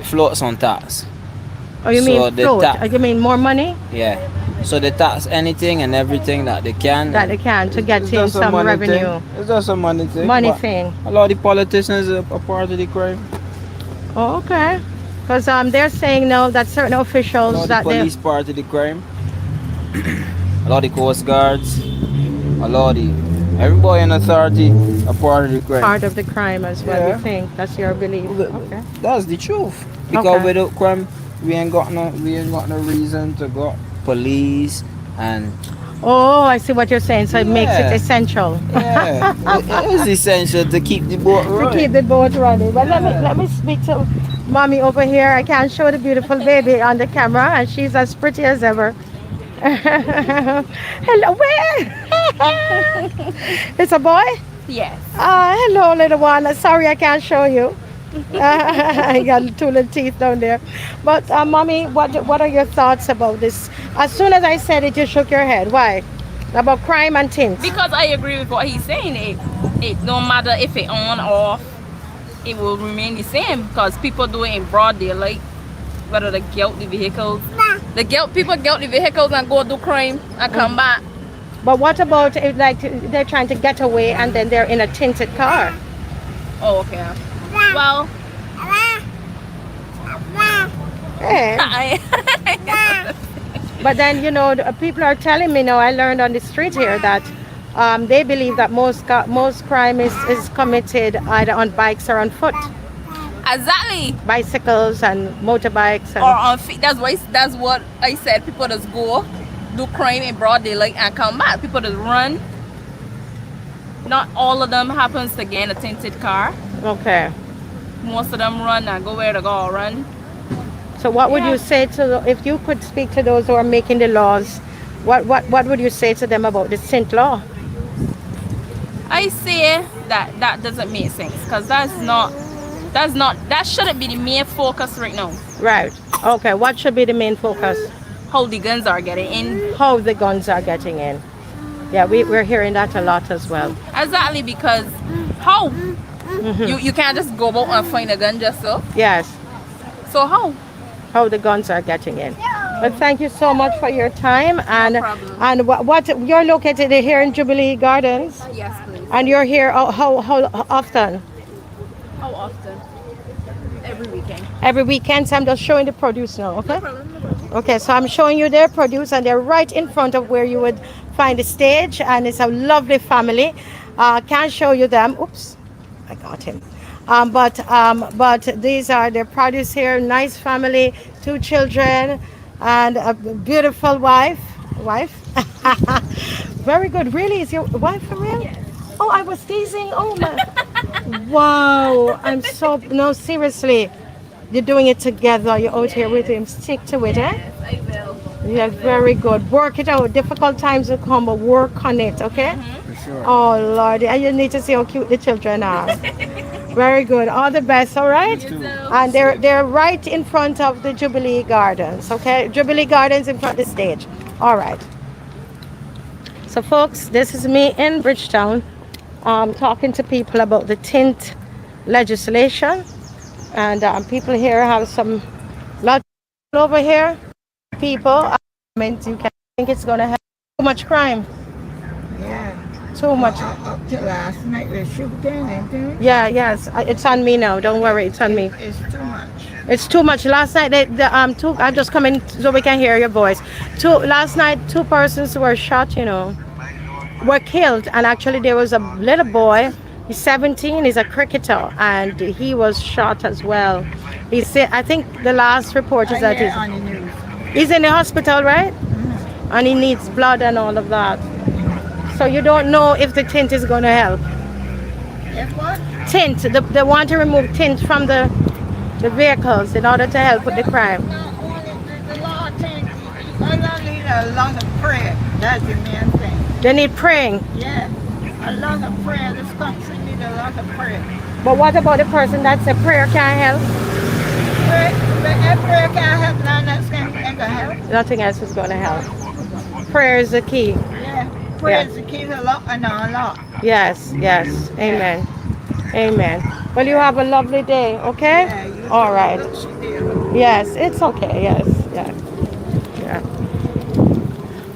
Speaker 3: floats on tax.
Speaker 1: Oh, you mean float? You mean more money?
Speaker 3: Yeah. So they tax anything and everything that they can.
Speaker 1: That they can to get in some revenue.
Speaker 3: Thing. It's just a money thing.
Speaker 1: Money thing.
Speaker 3: A lot of the politicians are a part of the crime.
Speaker 1: Oh, okay. Because they're saying now that certain officials
Speaker 3: a lot
Speaker 1: that
Speaker 3: of the police part of the crime. A lot of the coast guards. A lot of the everybody in authority a part of the crime.
Speaker 1: Part of the crime as well. You think that's your belief? Okay.
Speaker 3: That's the truth. Because without crime, we ain't got no reason to go police and.
Speaker 1: Oh, I see what you're saying. So it makes it essential.
Speaker 3: Yeah, it is essential to keep the boat running.
Speaker 1: To keep the boat running. But let me speak to mommy over here. I can't show the beautiful baby on the camera, and she's as pretty as ever. Hello, where? It's a boy?
Speaker 6: Yes.
Speaker 1: Hello, little one. Sorry, I can't show you. I got two little teeth down there. But mommy, what are your thoughts about this? As soon as I said it, you shook your head. Why? About crime and tint?
Speaker 6: Because I agree with what he's saying. It no matter if it on or off, it will remain the same because people do it in broad daylight. Whether they guilt the vehicles, people guilt the vehicles and go do crime and come back.
Speaker 1: But what about if like they're trying to get away and then they're in a tinted car?
Speaker 6: Oh, okay. Well,
Speaker 1: hey. But then, you know, people are telling me now, I learned on the street here that they believe that most crime is committed either on bikes or on foot.
Speaker 6: Exactly.
Speaker 1: Bicycles and motorbikes. And
Speaker 6: or on feet. That's what I said. People just go, do crime in broad daylight and come back. People just run. Not all of them happens to get in a tinted car.
Speaker 1: Okay.
Speaker 6: Most of them run and go where they go run.
Speaker 1: So what would you say to, if you could speak to those who are making the laws, what would you say to them about the tint law?
Speaker 6: I say that doesn't make sense because that shouldn't be the main focus right now.
Speaker 1: Right. Okay. What should be the main focus?
Speaker 6: How the guns are getting in.
Speaker 1: How the guns are getting in. Yeah, we're hearing that a lot as well.
Speaker 6: Exactly, because how? You can't just go out and find a gun just so?
Speaker 1: Yes.
Speaker 6: So how?
Speaker 1: How the guns are getting in. But thank you so much for your time. And
Speaker 6: No problem.
Speaker 1: and what you're located here in Jubilee Gardens?
Speaker 6: Yes, please.
Speaker 1: And you're here how often?
Speaker 6: How often? Every weekend.
Speaker 1: Every weekend. So I'm just showing the produce now, okay?
Speaker 6: No problem, no problem.
Speaker 1: Okay, so I'm showing you their produce, and they're right in front of where you would find the stage, and it's a lovely family. Can't show you them. Oops, I got him. But these are their produce here. Nice family, 2 children, and a beautiful wife. Very good. Really, is your wife for real?
Speaker 6: Yes.
Speaker 1: Oh, I was teasing. Oh my. Wow, I'm so no seriously. You're doing it together. You're out here with him. Stick to it, eh?
Speaker 6: Yes, I will.
Speaker 1: Yeah, very good. Work it out. Difficult times will come, but work on it, okay?
Speaker 3: For sure.
Speaker 1: Oh, Lord. And you need to see how cute the children are. Very good. All the best, all right? And they're right in front of the Jubilee Gardens, okay? Jubilee Gardens in front of the stage. All right. So, folks, this is me in Bridgetown talking to people about the tint legislation. And people here have some lot over here. People, I mean, you can think it's going to have too much crime.
Speaker 7: Yeah.
Speaker 1: Too much.
Speaker 7: Up to last night, they shoot them, ain't they?
Speaker 1: Yeah, yes. It's on me now. Don't worry. It's on me.
Speaker 7: It's too much.
Speaker 1: It's too much. Last night, I'm just coming so we can hear your voice. Last night, 2 persons were shot, were killed. And actually, there was a little boy. He's 17. He's a cricketer, and he was shot as well. I think the last report is that
Speaker 7: on the news.
Speaker 1: he's in the hospital, right? And he needs blood and all of that. So you don't know if the tint is going to help.
Speaker 7: If what?
Speaker 1: Tint. They want to remove tint from the vehicles in order to help with the crime.
Speaker 7: No, only the law thing. I don't need a lot of prayer. That's the main thing.
Speaker 1: They need praying.
Speaker 7: Yeah. A lot of prayer. This country needs a lot of prayer.
Speaker 1: But what about the person that said prayer can't help?
Speaker 7: Prayer can't help. None else can help.
Speaker 1: Nothing else is going to help. Prayer is the key.
Speaker 7: Yeah. Prayer is the key to lock and unlock.
Speaker 1: Yes, yes. Amen. Amen. Well, you have a lovely day, okay?
Speaker 7: Yeah,
Speaker 1: all right. Yes, it's okay. Yes, yeah. Yeah.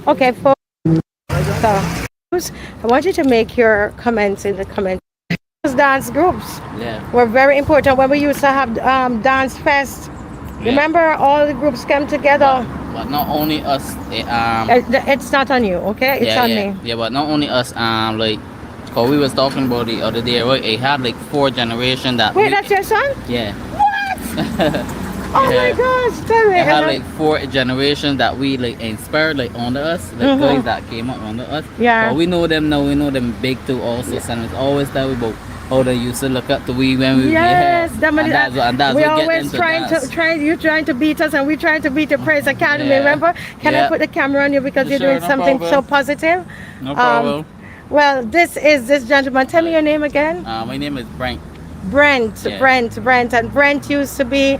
Speaker 1: Okay, folks. So, I want you to make your comments in the comments. Those dance groups were very important when we used to have dance fest. Remember, all the groups came together.
Speaker 3: But not only us.
Speaker 1: It's not on you, okay? It's on me.
Speaker 3: Yeah, but not only us. Cause we was talking about the other day, right? It had like 4 generations that.
Speaker 1: Wait, that's your son?
Speaker 3: Yeah.
Speaker 1: What? Oh my gosh, tell me.
Speaker 3: It had like 4 generations that we like inspired like under us, like guys that came up under us.
Speaker 1: Yeah.
Speaker 3: But we know them now. We know them big too also. Yeah. And it's always tell we about how they used to look up to we when we
Speaker 1: yes,
Speaker 3: that's
Speaker 1: we
Speaker 3: what
Speaker 1: always you trying to beat us, and we trying to beat the Praise Academy. Remember? Can I put the camera on you because you're doing something so positive?
Speaker 3: No problem.
Speaker 1: Well, this is this gentleman. Tell me your name again.
Speaker 3: My name is Brent.
Speaker 1: Brent, and Brent used to be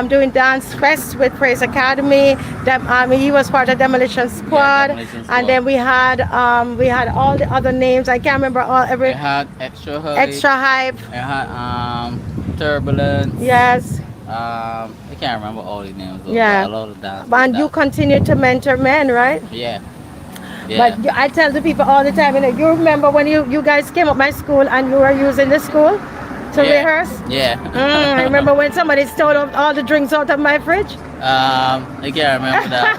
Speaker 1: doing dance fest with Praise Academy. He was part of Demolition Squad, and then we had all the other names. I can't remember every.
Speaker 3: We had Extra Hype. We had Turbulence.
Speaker 1: Yes.
Speaker 3: I can't remember all the names. Though,
Speaker 1: yeah.
Speaker 3: A lot of dance.
Speaker 1: And you continue to mentor men, right?
Speaker 3: Yeah. Yeah.
Speaker 1: But I tell the people all the time, you remember when you guys came up my school and you were using the school to rehearse?
Speaker 3: Yeah.
Speaker 1: I remember when somebody stole all the drinks out of my fridge?
Speaker 3: I can't remember that.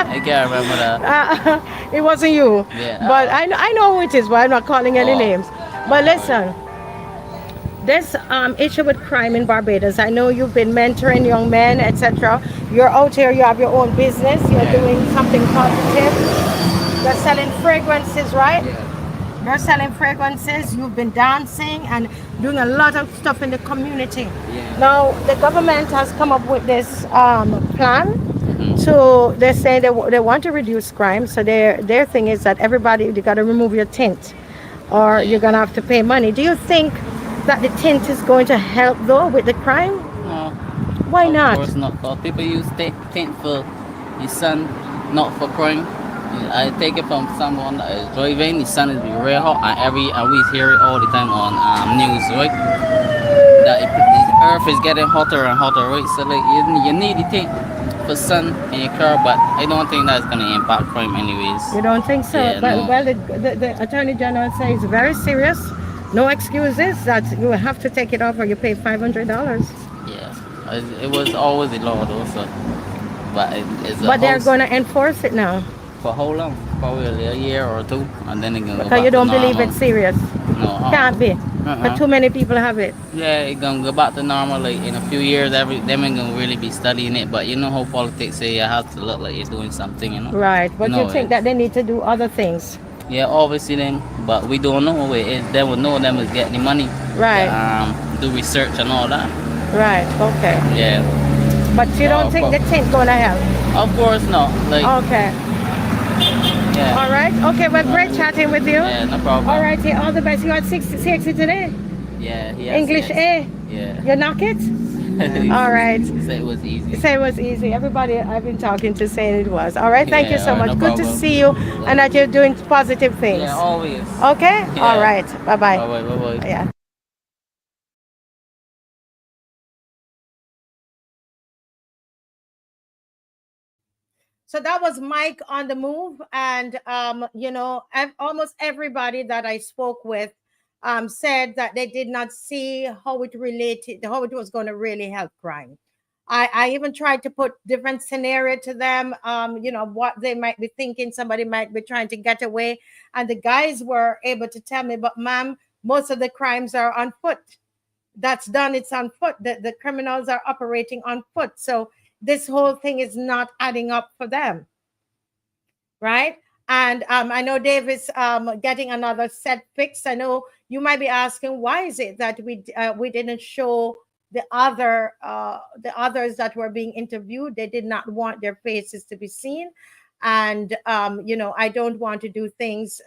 Speaker 3: I can't remember that.
Speaker 1: It wasn't you.
Speaker 3: Yeah.
Speaker 1: But I know who it is, but I'm not calling any names. But listen, this issue with crime in Barbados, I know you've been mentoring young men, etc. You're out here, you have your own business, you're doing something positive. You're selling fragrances, right? Yeah. You're selling fragrances, you've been dancing and doing a lot of stuff in the community. Yeah. Now, the government has come up with this plan. So they're saying they want to reduce crime. So their thing is that everybody, you got to remove your tint or you're going to have to pay money. Do you think that the tint is going to help though with the crime?
Speaker 3: No.
Speaker 1: Why not?
Speaker 3: Of course not. Because people use tint for his son, not for crime. I take it from someone that is driving. His sun is real hot, and we hear it all the time on news, right? That the earth is getting hotter and hotter, right? So like you need the tint for sun in your car, but I don't think that's gonna impact crime anyways.
Speaker 1: You don't think so?
Speaker 3: Yeah,
Speaker 1: But
Speaker 3: no.
Speaker 1: well, the Attorney General says very serious. No excuses. That you have to take it off or you pay $500.
Speaker 3: Yeah, it was always a law though, so. But it's a
Speaker 1: But they're
Speaker 3: house
Speaker 1: going to enforce it now
Speaker 3: for how long? Probably a year or two, and then it gonna go
Speaker 1: because
Speaker 3: back
Speaker 1: you don't
Speaker 3: to
Speaker 1: believe
Speaker 3: normal.
Speaker 1: it's serious.
Speaker 3: No,
Speaker 1: Can't be.
Speaker 3: Uh-uh.
Speaker 1: But too many people have it.
Speaker 3: Yeah, it's gonna go back to normal. Like in a few years, them ain't gonna really be studying it. But you know how politics say you have to look like you're doing something, you know.
Speaker 1: Right. But
Speaker 3: No,
Speaker 1: you think that they need to do other things.
Speaker 3: Yeah, obviously them, but we don't know who it is. They would know them is getting the money.
Speaker 1: Right.
Speaker 3: Do research and all that.
Speaker 1: Right. Okay.
Speaker 3: Yeah.
Speaker 1: But you don't think the tint going to help?
Speaker 3: Of course not. Like.
Speaker 1: Okay.
Speaker 3: Yeah.
Speaker 1: All right. Okay. Well, great chatting with you.
Speaker 3: Yeah, no problem.
Speaker 1: All right. All the best. You had 60 today.
Speaker 3: Yeah.
Speaker 1: English A.
Speaker 3: Yeah.
Speaker 1: You knock it. All right.
Speaker 3: Say it was easy.
Speaker 1: Say it was easy. Everybody I've been talking to saying it was. All right. Thank you so
Speaker 3: all right,
Speaker 1: much.
Speaker 3: no
Speaker 1: Good to
Speaker 3: problem.
Speaker 1: see you and that you're doing positive things.
Speaker 3: Yeah, always.
Speaker 1: Okay.
Speaker 3: Yeah.
Speaker 1: All right. Bye bye.
Speaker 3: Bye bye.
Speaker 1: Yeah. So that was Mike on the move, and you know, almost everybody that I spoke with said that they did not see how it related, how it was going to really help crime. I even tried to put different scenario to them, you know, what they might be thinking. Somebody might be trying to get away, and the guys were able to tell me, but ma'am, most of the crimes are on foot. That's done. It's on foot. The criminals are operating on foot. So this whole thing is not adding up for them, right? And I know Dave is getting another set fixed. I know you might be asking, why is it that we didn't show the others that were being interviewed? They did not want their faces to be seen, and you know, I don't want to do things,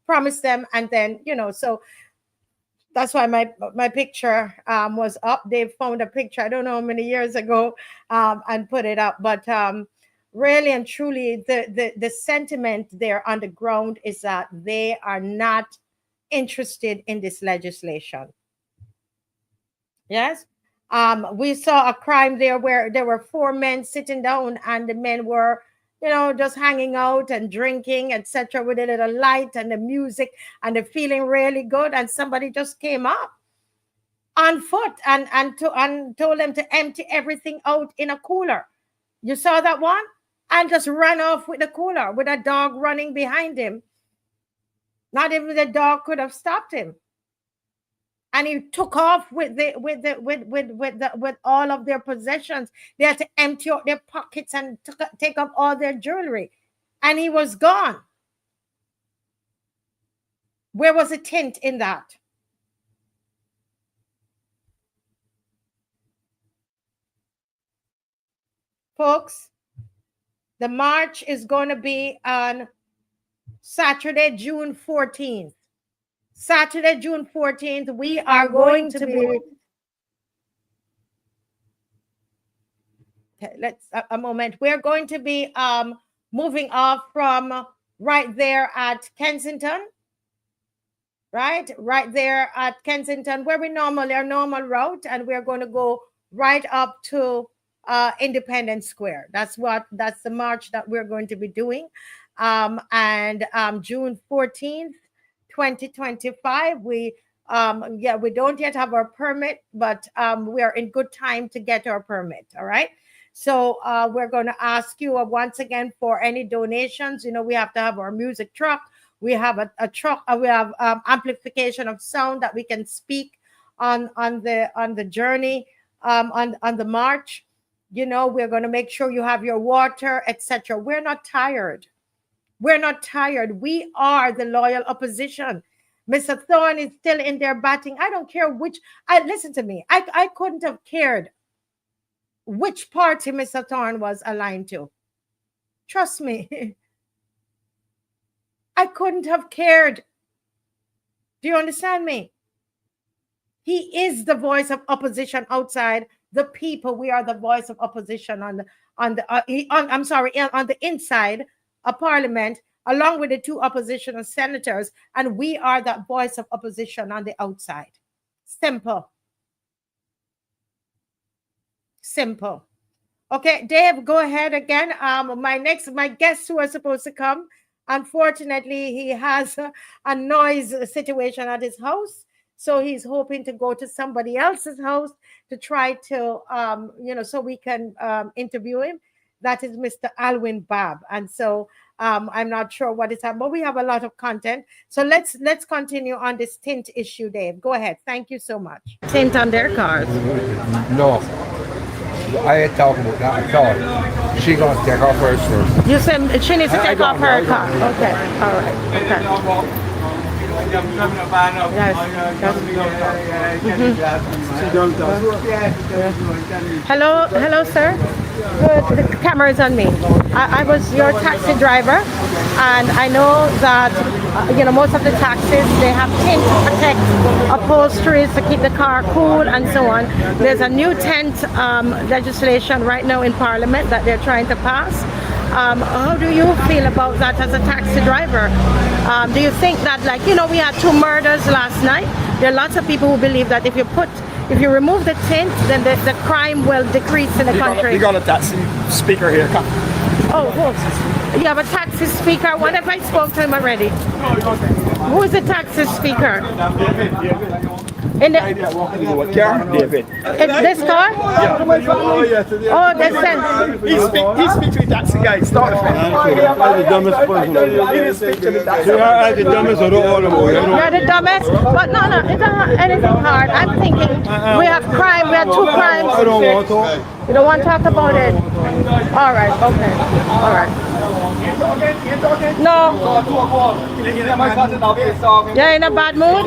Speaker 1: promise them, and then you know, so that's why my picture was up. They found a picture, I don't know how many years ago, and put it up. But really and truly, the sentiment there on the ground is that they are not interested in this legislation. Yes. We saw a crime there where there were 4 men sitting down, and the men were, you know, just hanging out and drinking, etc., with a little light and the music, and they're feeling really good. And somebody just came up on foot and told them to empty everything out in a cooler. You saw that one? And just ran off with the cooler with a dog running behind him. Not even the dog could have stopped him. And he took off with all of their possessions. They had to empty out their pockets and take up all their jewelry, and he was gone. Where was the tint in that? Folks, the march is going to be on Saturday, June 14th. Saturday, June 14th, we are going to be... Okay, let's a moment. We're going to be moving off from right there at Kensington, right there at Kensington, where we normally our normal route, and we're going to go right up to Independence Square. That's the march that we're going to be doing, and June 14th, 2025. We don't yet have our permit, but we are in good time to get our permit. All right. So we're going to ask you once again for any donations. You know, we have to have our music truck. We have a truck. We have amplification of sound that we can speak on the journey, on the march. You know, we're going to make sure you have your water, etc. We're not tired. We're not tired. We are the loyal opposition. Mr. Thorne is still in there batting. I don't care which. Listen to me. I couldn't have cared which party Mr. Thorne was aligned to. Trust me. I couldn't have cared. Do you understand me? He is the voice of opposition outside the people. We are the voice of opposition on the inside of Parliament, along with the 2 oppositional senators, and we are that voice of opposition on the outside. Simple. Simple. Okay, Dave, go ahead again. My guest who was supposed to come, unfortunately, he has a noise situation at his house, so he's hoping to go to somebody else's house to try to, so we can interview him. That is Mr. ALWYN BABB, and so I'm not sure what is happening, but we have a lot of content. So let's continue on this tint issue, Dave. Go ahead. Thank you so much. Tint on their cars.
Speaker 8: No. I ain't talking about that at all. She gonna take off hers first.
Speaker 1: You said she needs to take off her car. Okay, all right. Okay. Hello, sir. Good. The camera is on me. I was your taxi driver, and I know that most of the taxis, they have tint to protect upholsteries to keep the car cool and so on. There's a new tint legislation right now in Parliament that they're trying to pass. How do you feel about that as a taxi driver? Do you think that, we had 2 murders last night? There are lots of people who believe that if you remove the tint, then the crime will decrease in the country.
Speaker 9: You got a taxi speaker here. Come.
Speaker 1: Oh, you have a taxi speaker? What if I spoke to him already? Who is the taxi speaker? In the
Speaker 9: car? David.
Speaker 1: This car?
Speaker 9: Yeah.
Speaker 1: Oh, they sent.
Speaker 9: He speaks to the taxi guy. Start with
Speaker 10: I'm the dumbest person.
Speaker 9: You're
Speaker 10: the dumbest of all of them.
Speaker 1: You're the dumbest? But no, it's not anything hard. I'm thinking we have crime. We have 2 crimes.
Speaker 10: I don't want to.
Speaker 1: You don't want to talk about it? All right. Okay. All right. No. You're in a bad mood?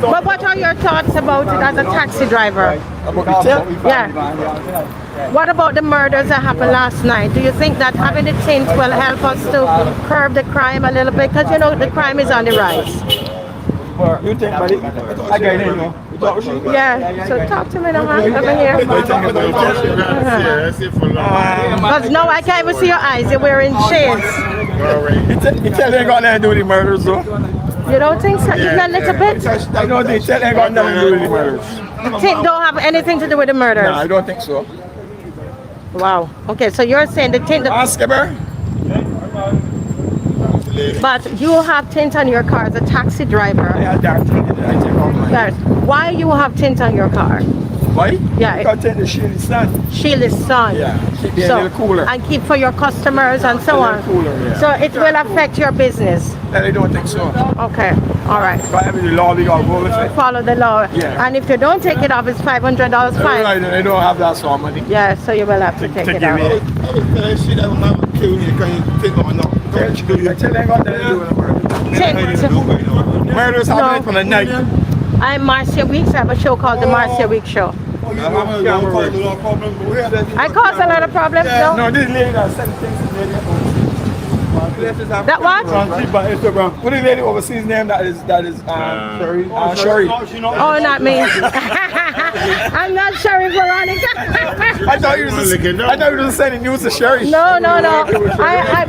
Speaker 1: But what are your thoughts about it as a taxi driver? Yeah. What about the murders that happened last night? Do you think that having the tint will help us to curb the crime a little bit? Because the crime is on the rise.
Speaker 9: You think, buddy? I got it, you know.
Speaker 1: Yeah, so talk to me now, over here. Because now I can't even see your eyes, you're wearing shades.
Speaker 9: You tell they ain't got nothing to do with the murders, though.
Speaker 1: You don't think so? Even a little bit?
Speaker 9: I know they tell they ain't got nothing to do with the murders.
Speaker 1: Tint don't have anything to do with the murders?
Speaker 9: No, I don't think so.
Speaker 1: Wow. Okay, so you're saying the tint...
Speaker 9: Ask her.
Speaker 1: But you have tint on your car as a taxi driver.
Speaker 9: Yeah, dark tint. I take off mine.
Speaker 1: Yes. Why you have tint on your car?
Speaker 9: Why?
Speaker 1: Yeah.
Speaker 9: Because tint is shield the sun.
Speaker 1: Shield the sun.
Speaker 9: Yeah. Keep it a little cooler.
Speaker 1: And keep for your customers and so on.
Speaker 9: Cooler, yeah.
Speaker 1: So it will affect your business.
Speaker 9: No, they don't think so.
Speaker 1: Okay. All right.
Speaker 9: But the law, we got to go with it.
Speaker 1: Follow the law.
Speaker 9: Yeah.
Speaker 1: And if you don't take it off, it's $500 fine.
Speaker 9: Right, they don't have that sort of money.
Speaker 1: Yeah, so you will have to take it off.
Speaker 9: Murders happening from the night.
Speaker 1: I'm Marcia Weeks. I have a show called The Marcia Weeks Show. I caused a lot of problems, no?
Speaker 9: No, this lady that sent
Speaker 1: That what?
Speaker 9: What is the lady overseas name that is Sherry?
Speaker 1: Oh, not me. I'm not Sherry Veronica.
Speaker 9: I thought you were just sending news to Sherry.
Speaker 1: No. I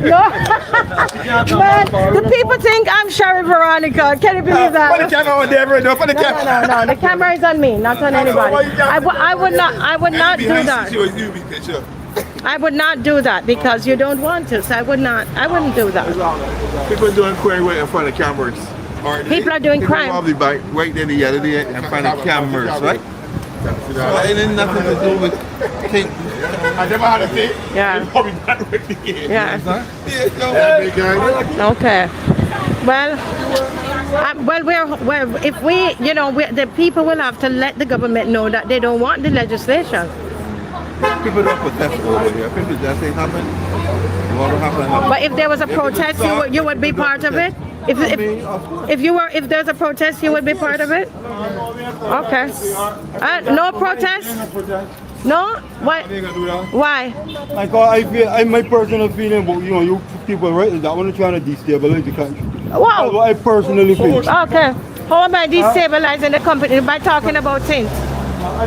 Speaker 1: no. Man, the people think I'm Sherry Veronica. Can you believe that?
Speaker 9: Put the camera on there, no. Put the camera.
Speaker 1: No. The camera is on me, not on anybody. I would not do that. I would not do that because you don't want to. So I wouldn't do that.
Speaker 10: People doing crime right in front of cameras.
Speaker 1: People are doing crime.
Speaker 10: Right there the other day in front of cameras, right? So it ain't nothing to do with Tint.
Speaker 9: I never had a thing.
Speaker 1: Yeah.
Speaker 9: Probably not with the
Speaker 1: Yeah.
Speaker 10: Yeah.
Speaker 1: Okay. Well, if the people will have to let the government know that they don't want the legislation.
Speaker 10: People don't protest over here. People just ain't happen.
Speaker 1: But if there was a protest, you would be part of it. If there's a protest, you would be part of it. Okay. No protest. No? Why? Why?
Speaker 10: Like my personal feeling about you people right is that one trying to destabilize the country.
Speaker 1: Wow.
Speaker 10: That's what I personally feel.
Speaker 1: Okay. How am I destabilizing the company by talking about Tint?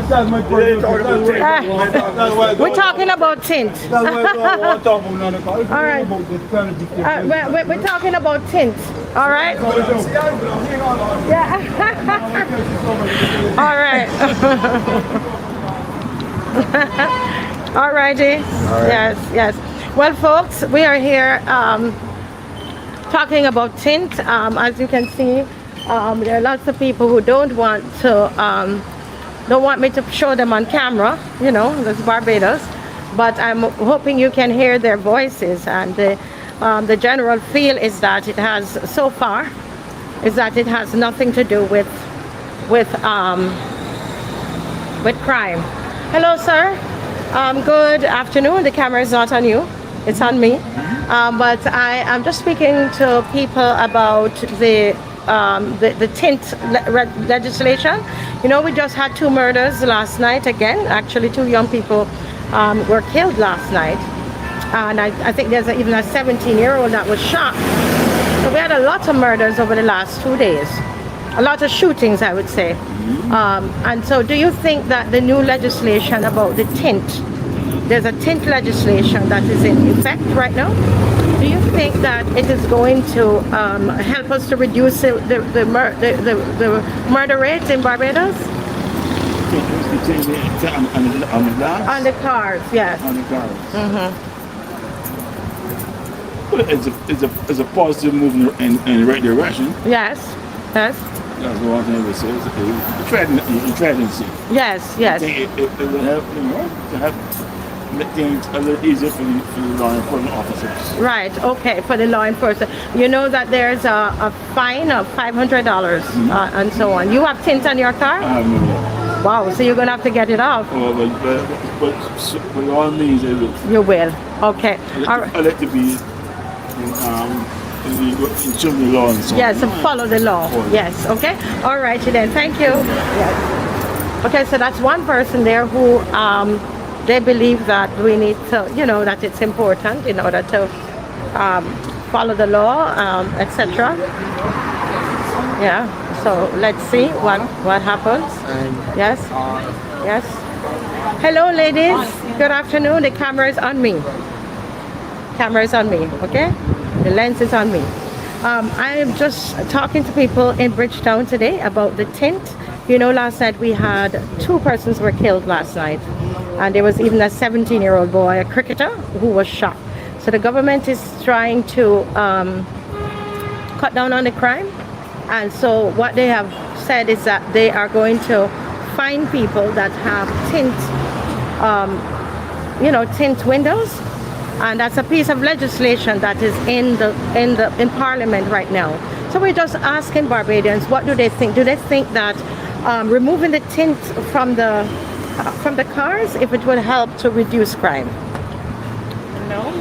Speaker 10: That's my personal feeling.
Speaker 1: We're talking about Tint.
Speaker 10: That's why I want to talk about another car.
Speaker 1: All right. We're talking about Tint. All right. Yeah. All right. All righty. Yes, yes. Well, folks, we are here talking about tint. As you can see, there are lots of people who don't want me to show them on camera. You know, that's Barbados. But I'm hoping you can hear their voices, and the general feel is that it has, so far, is that it has nothing to do with crime. Hello, sir. Good afternoon. The camera is not on you; it's on me. But I'm just speaking to people about the tint legislation. You know, we just had 2 murders last night again. Actually, 2 young people were killed last night, and I think there's even a 17-year-old that was shot. So we had a lot of murders over the last 2 days, a lot of shootings, I would say. And so do you think that the new legislation about the tint, there's a tint legislation that is in effect right now, do you think that it is going to help us to reduce the murder rate in Barbados? On the cars, yes.
Speaker 9: On the cars.
Speaker 1: Mm-hmm.
Speaker 9: Well, it's a positive movement in the right direction.
Speaker 1: Yes, yes.
Speaker 9: That's the one thing we say. It's tradition.
Speaker 1: Yes, yes.
Speaker 9: I think it will help, you know, to help make things a little easier for the law enforcement officers.
Speaker 1: Right, okay, for the law enforcement. You know that there's a fine of $500 and so on. You have tint on your car?
Speaker 9: I have no idea.
Speaker 1: Wow, so you're going to have to get it off.
Speaker 9: Well, but by all means, I will.
Speaker 1: You will, okay. All right.
Speaker 9: I like to be in the law and so on.
Speaker 1: Yes, follow the law. Yes, okay. All right, then, thank you. Yes. Okay, so that's one person there who they believe that we need to, you know, that it's important in order to follow the law, etc. Yeah. So let's see what happens. Yes. Yes. Hello, ladies. Good afternoon. The camera is on me. Camera is on me. Okay. The lens is on me. I am just talking to people in Bridgetown today about the tint. You know, last night we had 2 persons were killed last night, and there was even a 17-year-old boy, a cricketer, who was shot. So the government is trying to cut down on the crime. And so what they have said is that they are going to fine people that have tint, you know, tint windows, and that's a piece of legislation that is in Parliament right now. So we're just asking Barbadians, what do they think? Do they think that removing the tint from the cars, if it will help to reduce crime?
Speaker 11: No.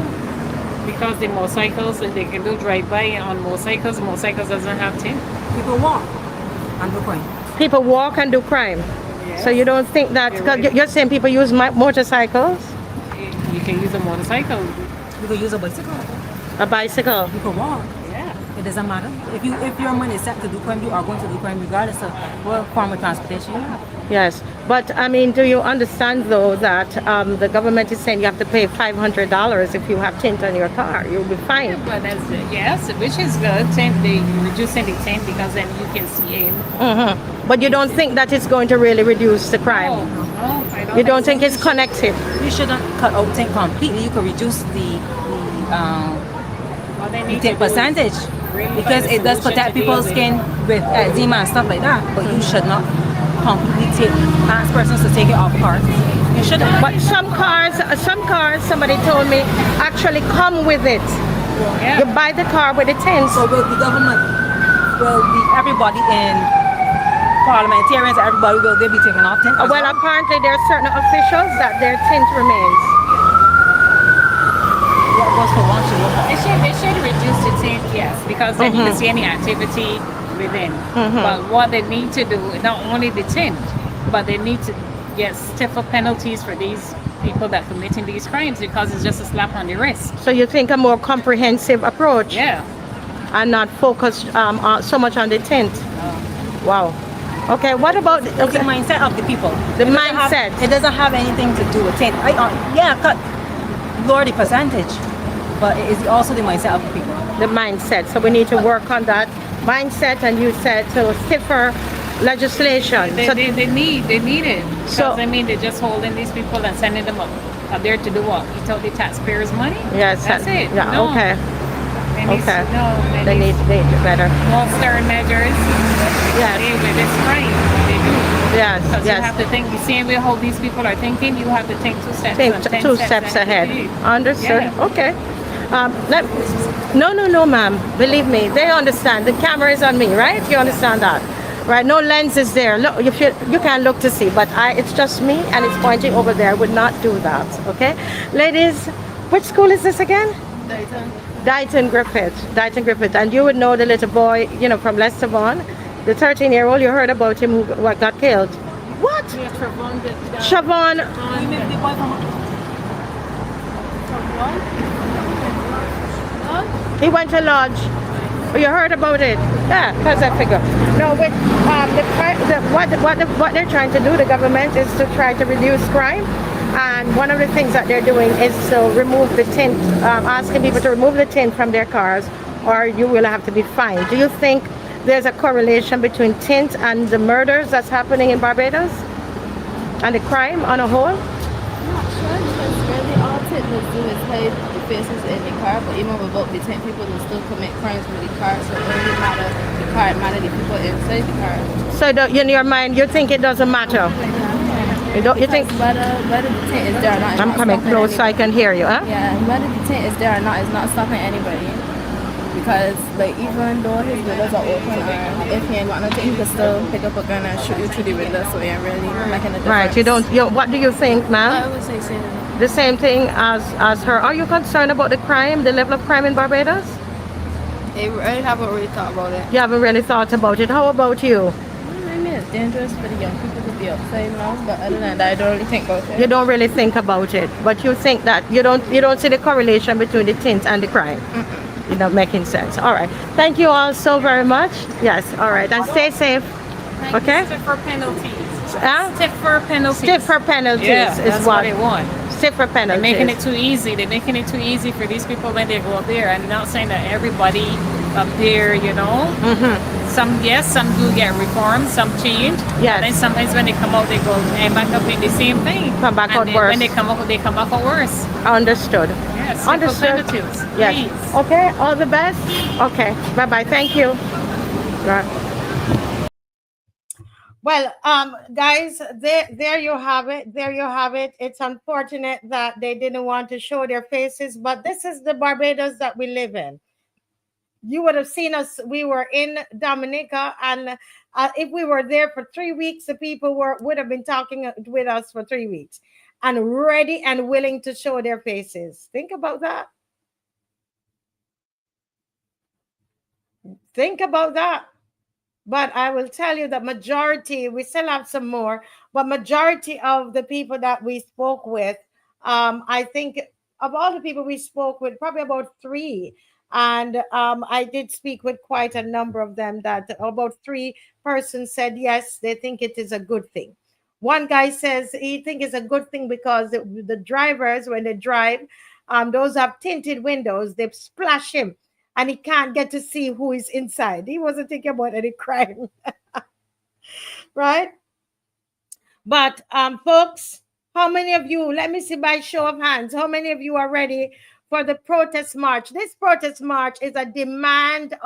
Speaker 11: Because the motorcycles, they can do drive-by on motorcycles. Motorcycles doesn't have tint.
Speaker 12: People walk and do crime.
Speaker 1: People walk and do crime. Yes. So you don't think that, because you're saying people use motorcycles?
Speaker 11: You can use a motorcycle.
Speaker 12: You can use a bicycle.
Speaker 1: A bicycle?
Speaker 12: You can walk.
Speaker 11: Yeah.
Speaker 12: It doesn't matter. If your money is set to do crime, you are going to do crime regardless of what form of transportation you have.
Speaker 1: Yes, but I mean, do you understand though that the government is saying you have to pay $500 if you have tint on your car? You'll be fine.
Speaker 11: Yeah, but that's yes, which is good. Tint, they reducing the tint because then you can see in.
Speaker 1: But you don't think that it's going to really reduce the crime?
Speaker 11: No, I don't.
Speaker 1: You don't think it's connected?
Speaker 12: You shouldn't cut out tint completely. You could reduce the tint percentage because it does protect people's skin with eczema and stuff like that. But you should not completely ask persons to take it off cars. You shouldn't.
Speaker 1: But some cars, somebody told me, actually come with it. Yeah. You buy the car with the tint.
Speaker 12: So will the government, will everybody in parliamentarians, everybody, will they be taking off tint?
Speaker 1: Well, apparently there are certain officials that their tint remains.
Speaker 12: What was for one should look at?
Speaker 11: They should reduce the tint, yes, because then you can see any activity within. But what they need to do, not only the tint, but they need to get stiffer penalties for these people that committing these crimes because it's just a slap on the wrist.
Speaker 1: So you think a more comprehensive approach?
Speaker 11: Yeah.
Speaker 1: And not focused so much on the tint? Wow. Okay, what about
Speaker 12: the mindset of the people?
Speaker 1: The mindset.
Speaker 12: It doesn't have anything to do with tint. Lower the percentage, but it is also the mindset of the people.
Speaker 1: The mindset. So we need to work on that mindset, and you said to stiffer legislation.
Speaker 11: They need it.
Speaker 1: So
Speaker 11: I mean, they're just holding these people and sending them up are there to do what? Eat out the taxpayers' money?
Speaker 1: Yes.
Speaker 11: That's it.
Speaker 1: Yeah.
Speaker 11: No.
Speaker 1: Okay.
Speaker 11: Okay. No,
Speaker 1: They need better.
Speaker 11: more stern measures.
Speaker 1: Yes.
Speaker 11: With this crime, they do.
Speaker 1: Yes.
Speaker 11: Because
Speaker 1: Yes.
Speaker 11: you have to think the same way how these people are thinking. You have to think 2 steps.
Speaker 1: Think
Speaker 11: and 10
Speaker 1: two steps ahead. Understood.
Speaker 11: Yeah.
Speaker 1: Okay. No, ma'am. Believe me, they understand. The camera is on me, right? You understand that, right? No lens is there. Look, you can look to see, but it's just me, and it's pointing over there. I would not do that. Okay, ladies, which school is this again? Dighton Griffith, and you would know the little boy, you know, from Leicester Vaughan, the 13-year-old. You heard about him who got killed. What?
Speaker 11: Yeah,
Speaker 1: Siobhan. He went to lodge. You heard about it? Yeah, because I figure. No, with what they're trying to do, the government, is to try to reduce crime. And one of the things that they're doing is to remove the tint, asking people to remove the tint from their cars, or you will have to be fined. Do you think there's a correlation between tint and the murders that's happening in Barbados? And the crime on a whole?
Speaker 13: I'm not sure, because really all tint does do is hide the faces in the car, but even without the tint, people will still commit crimes with the car, so it doesn't really matter the car, it matters the people inside the car.
Speaker 1: So in your mind, you think it doesn't matter? You think
Speaker 13: whether the tint is there or not,
Speaker 1: I'm coming close so I can hear you, huh?
Speaker 13: Yeah, whether the tint is there or not is not stopping anybody. Because like even though his windows are open, or if he ain't got nothing, he could still pick up a gun and shoot you through the window, so it ain't really making a difference.
Speaker 1: Right, what do you think, ma'am?
Speaker 13: I would say same.
Speaker 1: The same thing as her. Are you concerned about the crime, the level of crime in Barbados?
Speaker 13: I haven't really thought about it.
Speaker 1: You haven't really thought about it. How about you?
Speaker 13: I mean, it's dangerous for the young people to be outside now, but other than that, I don't really think about it.
Speaker 1: You don't really think about it, but you think that you don't see the correlation between the tint and the crime. You know, making sense. All right. Thank you all so very much. Yes. All right. And stay safe. Okay.
Speaker 11: Stiffer penalties.
Speaker 1: Stiffer penalties. Stiffer penalties
Speaker 11: Yeah,
Speaker 1: is
Speaker 11: that's
Speaker 1: what
Speaker 11: they want.
Speaker 1: Stiffer penalties.
Speaker 11: They're making it too easy. They're making it too easy for these people when they go up there. And not saying that everybody up there, you know. Some do get reformed, some change.
Speaker 1: Yes.
Speaker 11: And then sometimes when they come out, they go and back up in the same thing.
Speaker 1: Come back out worse.
Speaker 11: When they come up for worse.
Speaker 1: Understood.
Speaker 11: Yes.
Speaker 1: Understood. Yes.
Speaker 11: Please.
Speaker 1: Okay. All the best. Okay. Bye bye. Thank you. Well, guys, there you have it. There you have it. It's unfortunate that they didn't want to show their faces, but this is the Barbados that we live in. You would have seen us. We were in Dominica, and if we were there for 3 weeks, the people would have been talking with us for 3 weeks and ready and willing to show their faces. Think about that. Think about that. But I will tell you that majority, we still have some more, but majority of the people that we spoke with, I think of all the people we spoke with, probably about 3. And I did speak with quite a number of them, that about 3 persons said, yes, they think it is a good thing. One guy says he thinks it's a good thing because the drivers, when they drive, those have tinted windows, they splash him and he can't get to see who is inside. He wasn't thinking about any crime. Right? But folks, how many of you, let me see by show of hands, how many of you are ready for the protest march? This protest march is a demand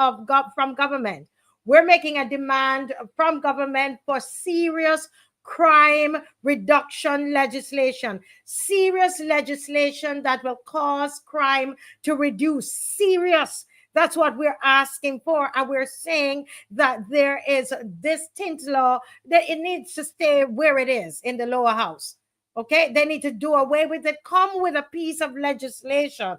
Speaker 1: from government. We're making a demand from government for serious crime reduction legislation. Serious legislation that will cause crime to reduce. Serious. That's what we're asking for. And we're saying that there is this tint law, that it needs to stay where it is in the lower house. Okay, they need to do away with it. Come with a piece of legislation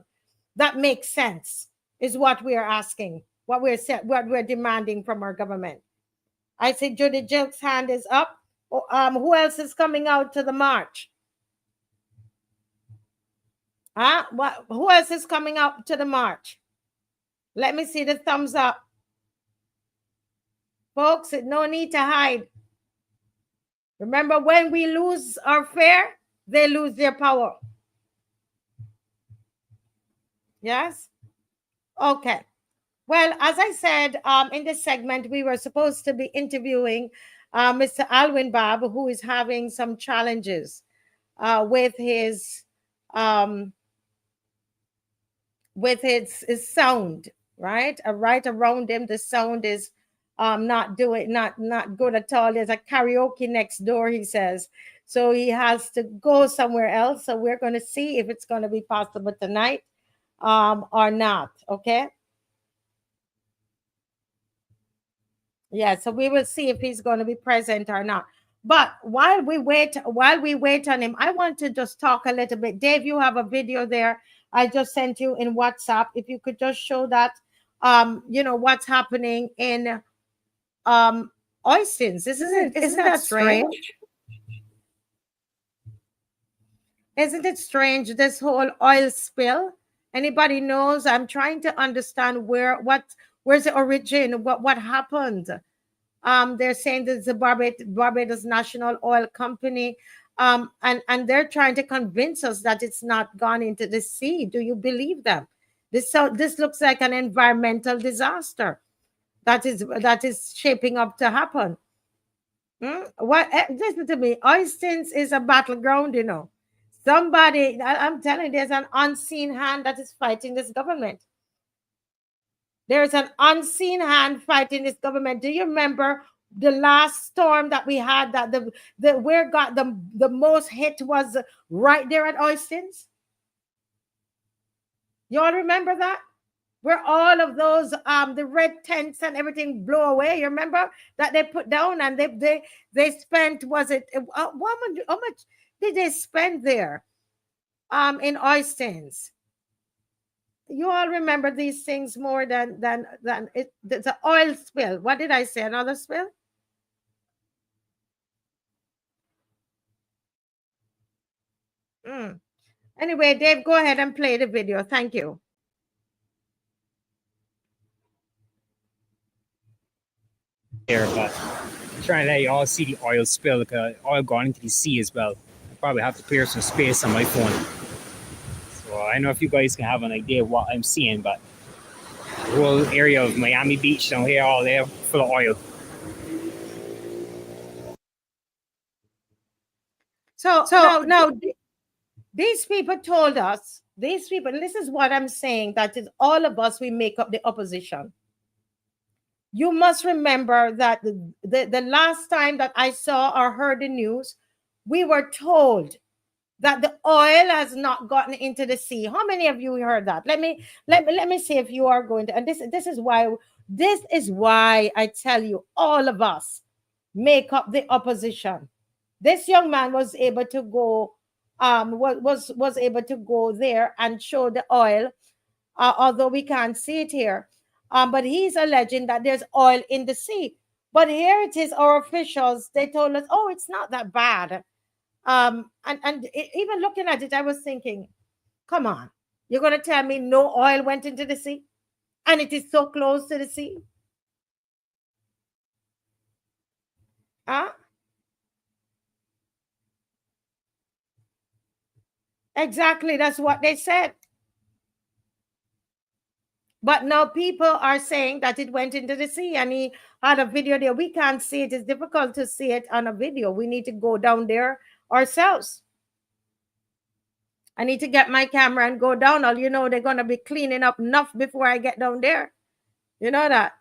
Speaker 1: that makes sense, is what we are asking, what we're demanding from our government. I see Judy Jilk's hand is up. Who else is coming out to the march? Who else is coming out to the march? Let me see the thumbs up. Folks, no need to hide. Remember, when we lose our fare, they lose their power. Yes? Okay. Well, as I said, in this segment, we were supposed to be interviewing Mr. ALWYN BABB, who is having some challenges with his um, with his sound, right? Right around him, the sound is not good at all. There's a karaoke next door, he says. So he has to go somewhere else. So we're going to see if it's going to be possible tonight or not. Okay. Yeah, so we will see if he's going to be present or not. But while we wait on him, I want to just talk a little bit. Dave, you have a video there. I just sent you in WhatsApp. If you could just show that, what's happening in Oystins. Isn't that strange? Isn't it strange, this whole oil spill? Anybody knows? I'm trying to understand where's the origin? What happened? They're saying that the Barbados National Oil Company, and they're trying to convince us that it's not gone into the sea. Do you believe them? This looks like an environmental disaster that is shaping up to happen. Listen to me. Oystins is a battleground, Somebody, I'm telling you, there's an unseen hand that is fighting this government. There's an unseen hand fighting this government. Do you remember the last storm that we had, that where got the most hit was right there at Oystins? You all remember that? Where all of those the red tents and everything blew away. You remember that they put down, and they spent, was it how much did they spend there in Oystins? You all remember these things more than it. The oil spill. What did I say? Another spill? Anyway, Dave, go ahead and play the video. Thank you.
Speaker 14: Here, but I'm trying to let you all see the oil spill, because oil gone into the sea as well. I probably have to clear some space on my phone. So I don't know if you guys can have an idea of what I'm seeing, but the whole area of Miami Beach down here, all there full of oil.
Speaker 1: So now these people told us, this is what I'm saying, that is all of us, we make up the opposition. You must remember that the last time that I saw or heard the news, we were told that the oil has not gotten into the sea. How many of you heard that? Let me see if you are going to. And this is why I tell you, all of us make up the opposition. This young man was able to go, was able to go there and show the oil, although we can't see it here. But he's alleging that there's oil in the sea. But here it is, our officials, they told us, oh, it's not that bad. Even looking at it, I was thinking, come on, you're going to tell me no oil went into the sea? And it is so close to the sea? Exactly, that's what they said. But now people are saying that it went into the sea, and he had a video there. We can't see it. It's difficult to see it on a video. We need to go down there ourselves. I need to get my camera and go down. All they're going to be cleaning up enough before I get down there. You know that?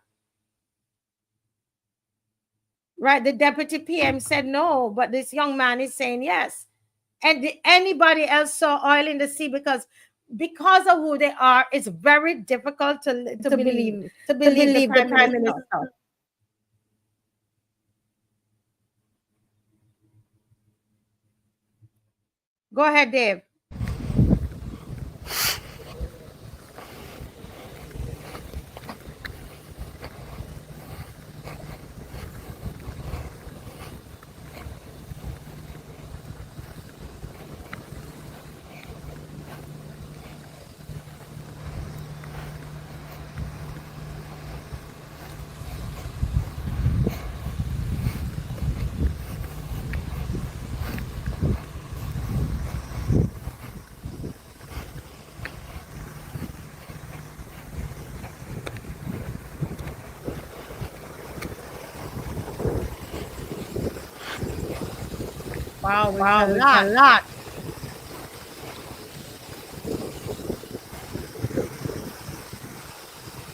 Speaker 1: Right? The deputy PM said no, but this young man is saying yes. And anybody else saw oil in the sea? Because of who they are, it's very difficult to believe the Prime Minister. Go ahead, Dave. Wow, it's a lot.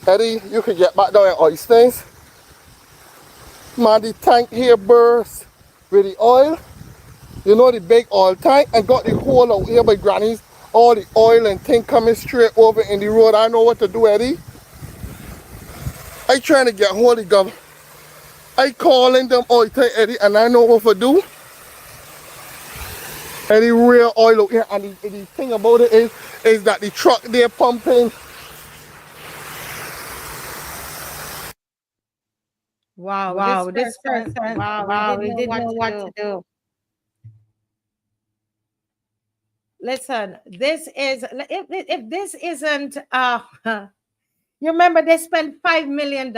Speaker 5: Eddie, you could get back down in oysters. Man, the tank here burst with the oil. You know the big oil tank, and got the hole out here by grannies. All the oil and thing coming straight over in the road. I know what to do, Eddie. I trying to get hold of Gov'T. I calling them oil tank, Eddie, and I know what to do. And the real oil out here, and the thing about it is that the truck they're pumping.
Speaker 1: Wow, this person, we didn't know what to do. Listen, this is, if this isn't, you remember they spent $5 million,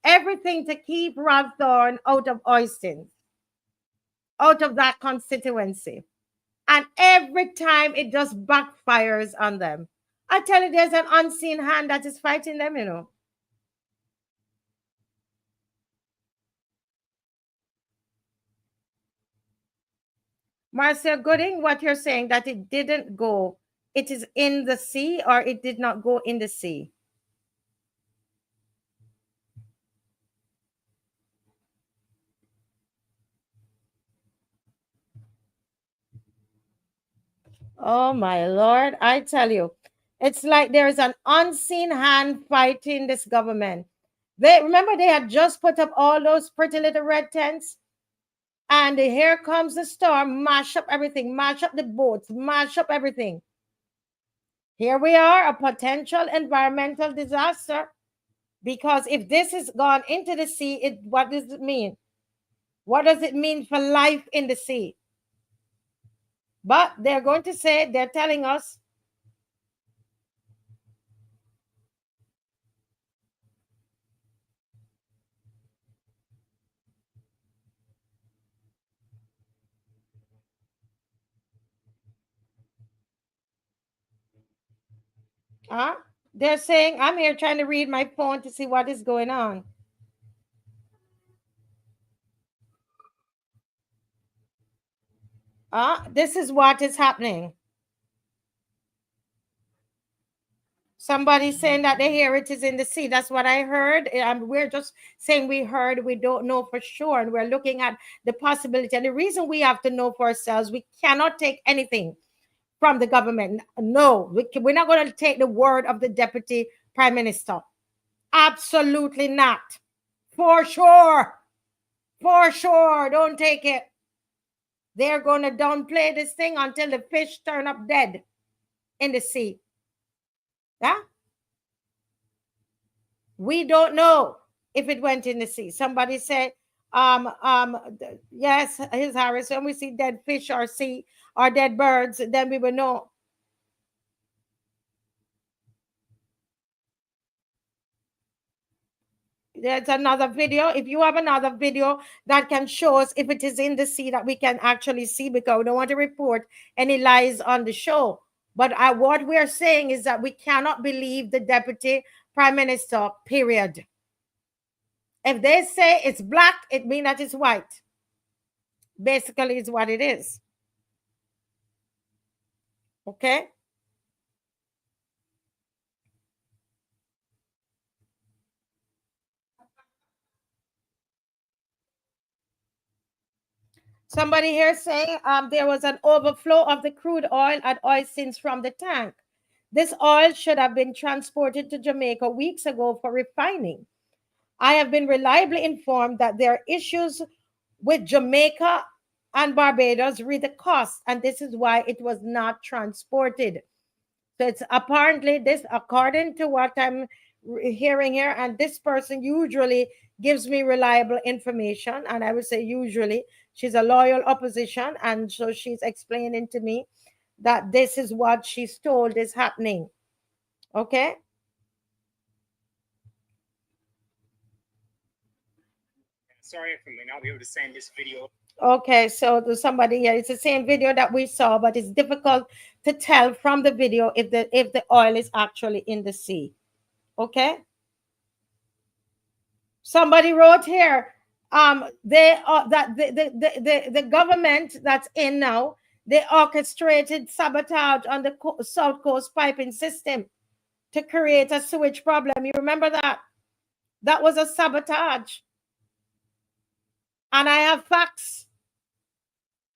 Speaker 1: everything to keep Rod Thorne out of Oyston, out of that constituency. And every time it just backfires on them. I tell you, there's an unseen hand that is fighting them, you know. Marcia Gooding, what you're saying, that it didn't go, it is in the sea, or it did not go in the sea? Oh my Lord, I tell you, it's like there's an unseen hand fighting this government. They remember they had just put up all those pretty little red tents, and here comes the storm, mash up everything, mash up the boats, mash up everything. Here we are, a potential environmental disaster. Because if this is gone into the sea, what does it mean? What does it mean for life in the sea? But they're going to say, they're telling us, they're saying, I'm here trying to read my phone to see what is going on. This is what is happening. Somebody's saying that they hear it is in the sea. That's what I heard. We're just saying we heard. We don't know for sure. And we're looking at the possibility. And the reason we have to know for ourselves, we cannot take anything from the government. No, we're not going to take the word of the deputy prime minister. Absolutely not. For sure. For sure. Don't take it. They're going to downplay this thing until the fish turn up dead in the sea. Yeah? We don't know if it went in the sea. Somebody said, yes, his Harris, when we see dead fish or sea or dead birds, then we will know. There's another video. If you have another video that can show us if it is in the sea that we can actually see, because we don't want to report any lies on the show. But what we're saying is that we cannot believe the deputy prime minister, period. If they say it's black, it means that it's white. Basically, is what it is. Okay? Somebody here saying there was an overflow of the crude oil at Oyston from the tank. This oil should have been transported to Jamaica weeks ago for refining. I have been reliably informed that there are issues with Jamaica and Barbados with the cost, and this is why it was not transported. So it's apparently this, according to what I'm hearing here, and this person usually gives me reliable information, and I would say usually she's a loyal opposition, and so she's explaining to me that this is what she's told is happening. Okay?
Speaker 14: Sorry if I may not be able to send this video.
Speaker 1: Okay, so there's somebody here. It's the same video that we saw, but it's difficult to tell from the video if the oil is actually in the sea. Okay? Somebody wrote here, the government that's in now, they orchestrated sabotage on the South Coast piping system. to create a sewage problem. You remember that? That was a sabotage. And I have facts.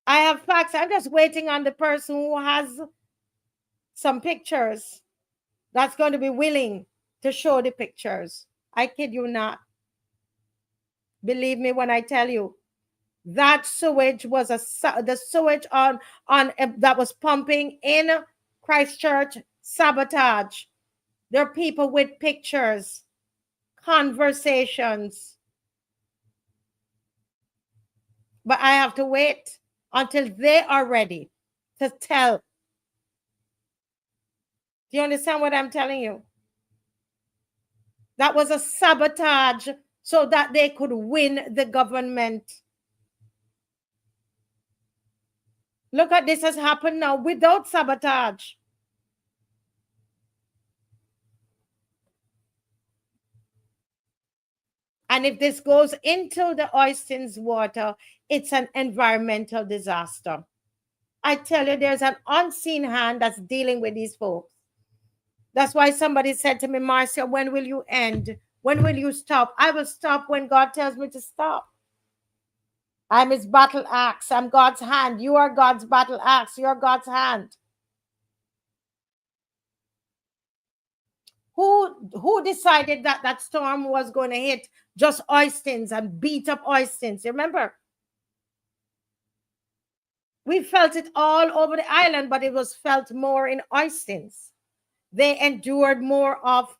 Speaker 1: I have facts. I'm just waiting on the person who has some pictures that's going to be willing to show the pictures. I kid you not. Believe me when I tell you, that sewage was the sewage on that was pumping in Christchurch, sabotage. There are people with pictures, conversations. But I have to wait until they are ready to tell. Do you understand what I'm telling you? That was a sabotage so that they could win the government. Look at this has happened now without sabotage. And if this goes into the Oystins water, it's an environmental disaster. I tell you, there's an unseen hand that's dealing with these folks. That's why somebody said to me, Marcia, when will you end? When will you stop? I will stop when God tells me to stop. I'm his battle axe. I'm God's hand. You are God's battle axe. You're God's hand. Who decided that that storm was going to hit just Oystins and beat up Oystins? Remember? We felt it all over the island, but it was felt more in Oystins. They endured more of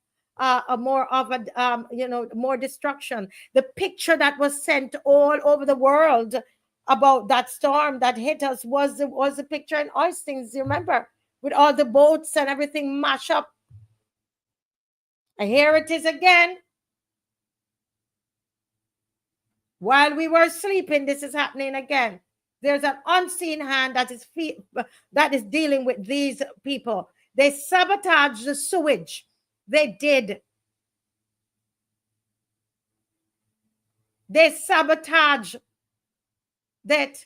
Speaker 1: more destruction. The picture that was sent all over the world about that storm that hit us was the picture in Oystins. You remember, with all the boats and everything mashed up. And here it is again. While we were sleeping, this is happening again. There's an unseen hand that is dealing with these people. They sabotaged the sewage. They did. They sabotage that.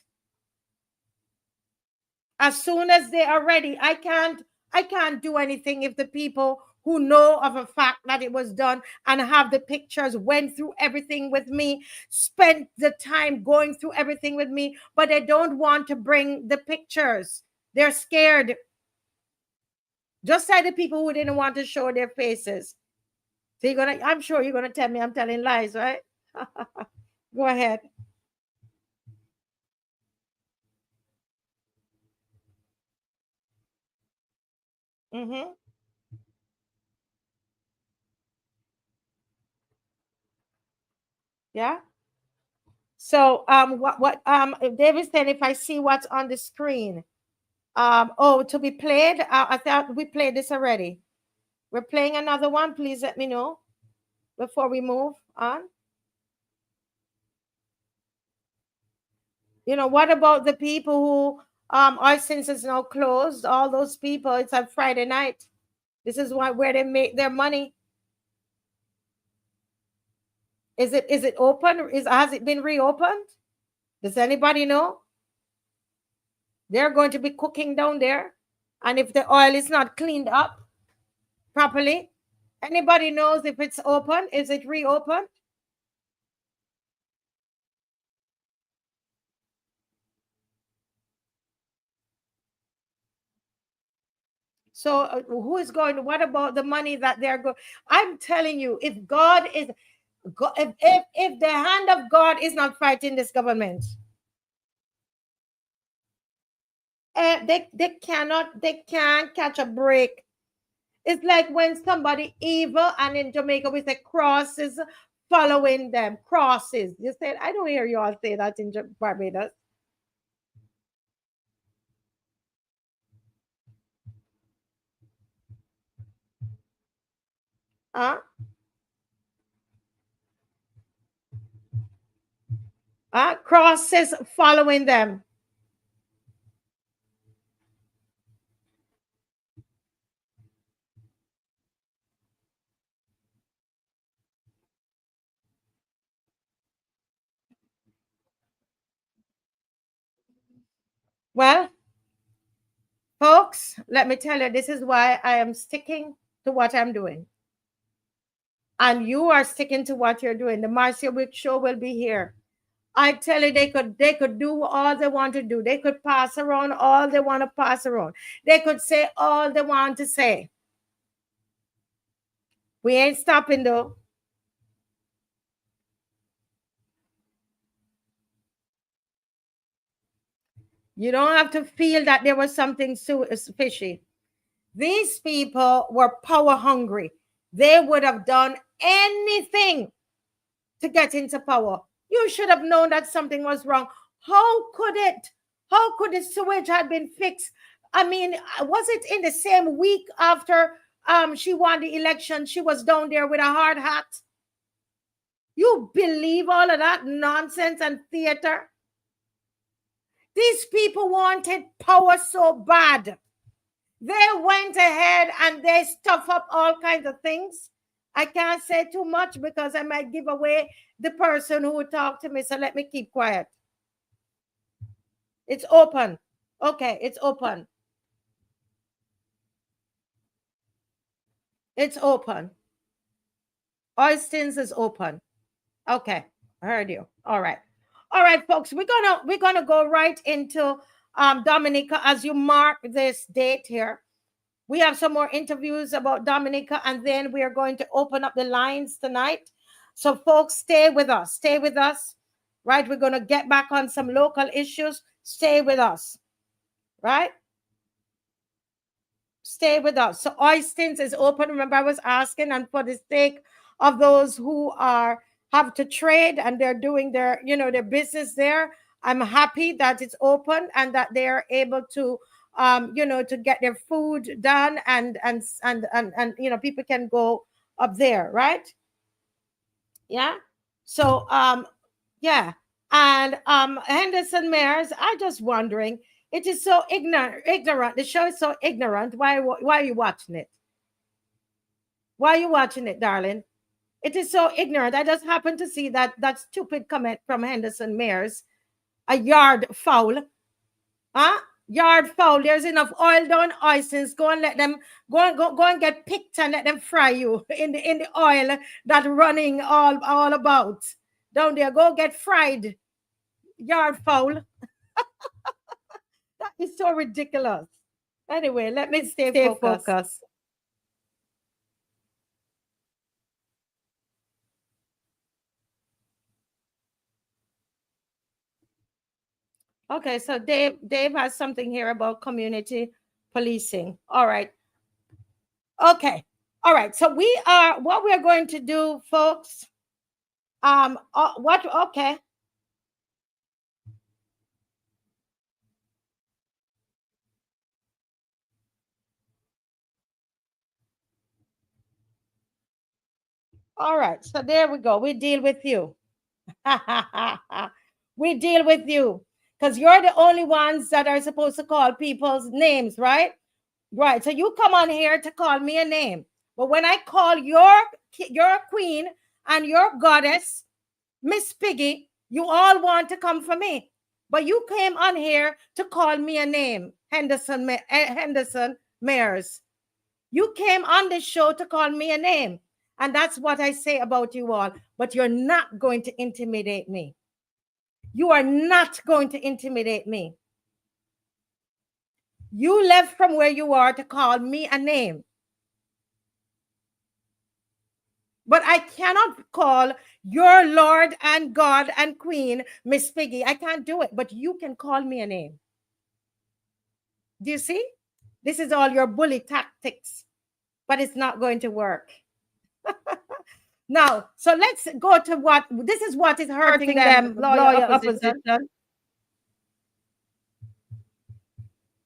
Speaker 1: As soon as they are ready, I can't do anything if the people who know of a fact that it was done and have the pictures, went through everything with me, spent the time going through everything with me, but they don't want to bring the pictures. They're scared. Just like the people who didn't want to show their faces. So I'm sure you're gonna tell me I'm telling lies, right? Go ahead. Mm-hmm. Yeah. So David said, if I see what's on the screen, to be played. I thought we played this already. We're playing another one. Please let me know before we move on. You know, what about the people who Oystins is now closed? All those people, it's on Friday night. This is where they make their money. Is it open? Has it been reopened? Does anybody know? They're going to be cooking down there. And if the oil is not cleaned up properly, anybody knows if it's open? Is it reopened? So who is going? What about the money that they're going? I'm telling you, if God is, if the hand of God is not fighting this government, they can't catch a break. It's like when somebody evil, and in Jamaica we say crosses following them. Crosses. You said, I don't hear you all say that in Barbados. Crosses following them. Well, folks, let me tell you, this is why I am sticking to what I'm doing. And you are sticking to what you're doing. The Marcia Wick show will be here. I tell you, they could do all they want to do. They could pass around all they want to pass around. They could say all they want to say. We ain't stopping though. You don't have to feel that there was something fishy. These people were power hungry. They would have done anything to get into power. You should have known that something was wrong. How could it? How could the sewage had been fixed? I mean, was it in the same week after she won the election, she was down there with a hard hat? You believe all of that nonsense and theater? These people wanted power so bad. They went ahead and they stuff up all kinds of things. I can't say too much because I might give away the person who would talk to me. So let me keep quiet. It's open. Okay, it's open. It's open. Oystins is open. Okay, I heard you. All right. All right, folks, we're gonna go right into Dominica as you mark this date here. We have some more interviews about Dominica, and then we are going to open up the lines tonight. So, folks, stay with us. Stay with us, right? We're going to get back on some local issues. Stay with us, right? Stay with us. So, Oystins is open. Remember, I was asking, and for the sake of those who have to trade and they're doing their, their business there, I'm happy that it's open and that they're able to to get their food done and people can go up there, right? Yeah. So yeah. And Henderson Mayors, I'm just wondering, it is so ignorant. The show is so ignorant. Why are you watching it? Why are you watching it, darling? It is so ignorant. I just happened to see that stupid comment from Henderson Mayors, a yard foul. Huh? Yard foul. There's enough oil down oysters. Go and let them go and get picked and let them fry you in the oil that's running all about down there. Go get fried. Yard foul. That is so ridiculous. Anyway, let me stay focused. Okay, so Dave has something here about community policing. All right. Okay. All right. So what we are going to do, folks. Okay. All right. So there we go. We deal with you. We deal with you. Because you're the only ones that are supposed to call people's names, right? Right. So you come on here to call me a name. But when I call your queen and your goddess, Miss Piggy, you all want to come for me. But you came on here to call me a name, Henderson Mayors. You came on this show to call me a name. And that's what I say about you all. But you're not going to intimidate me. You are not going to intimidate me. You left from where you are to call me a name. But I cannot call your Lord and God and Queen, Miss Piggy. I can't do it, but you can call me a name. Do you see? This is all your bully tactics, but it's not going to work. Now, so let's go to this is what is hurting them, lawyer opposition.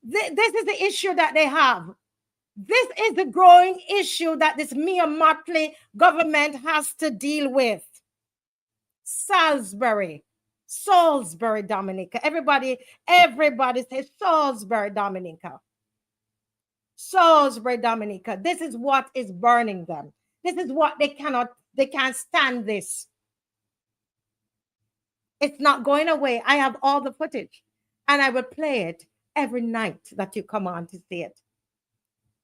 Speaker 1: This is the issue that they have. This is the growing issue that this Mia Mottley government has to deal with. Salisbury, Dominica. Everybody says Salisbury, Dominica. Salisbury, Dominica. This is what is burning them. This is what they can't stand this. It's not going away. I have all the footage and I will play it every night that you come on to see it.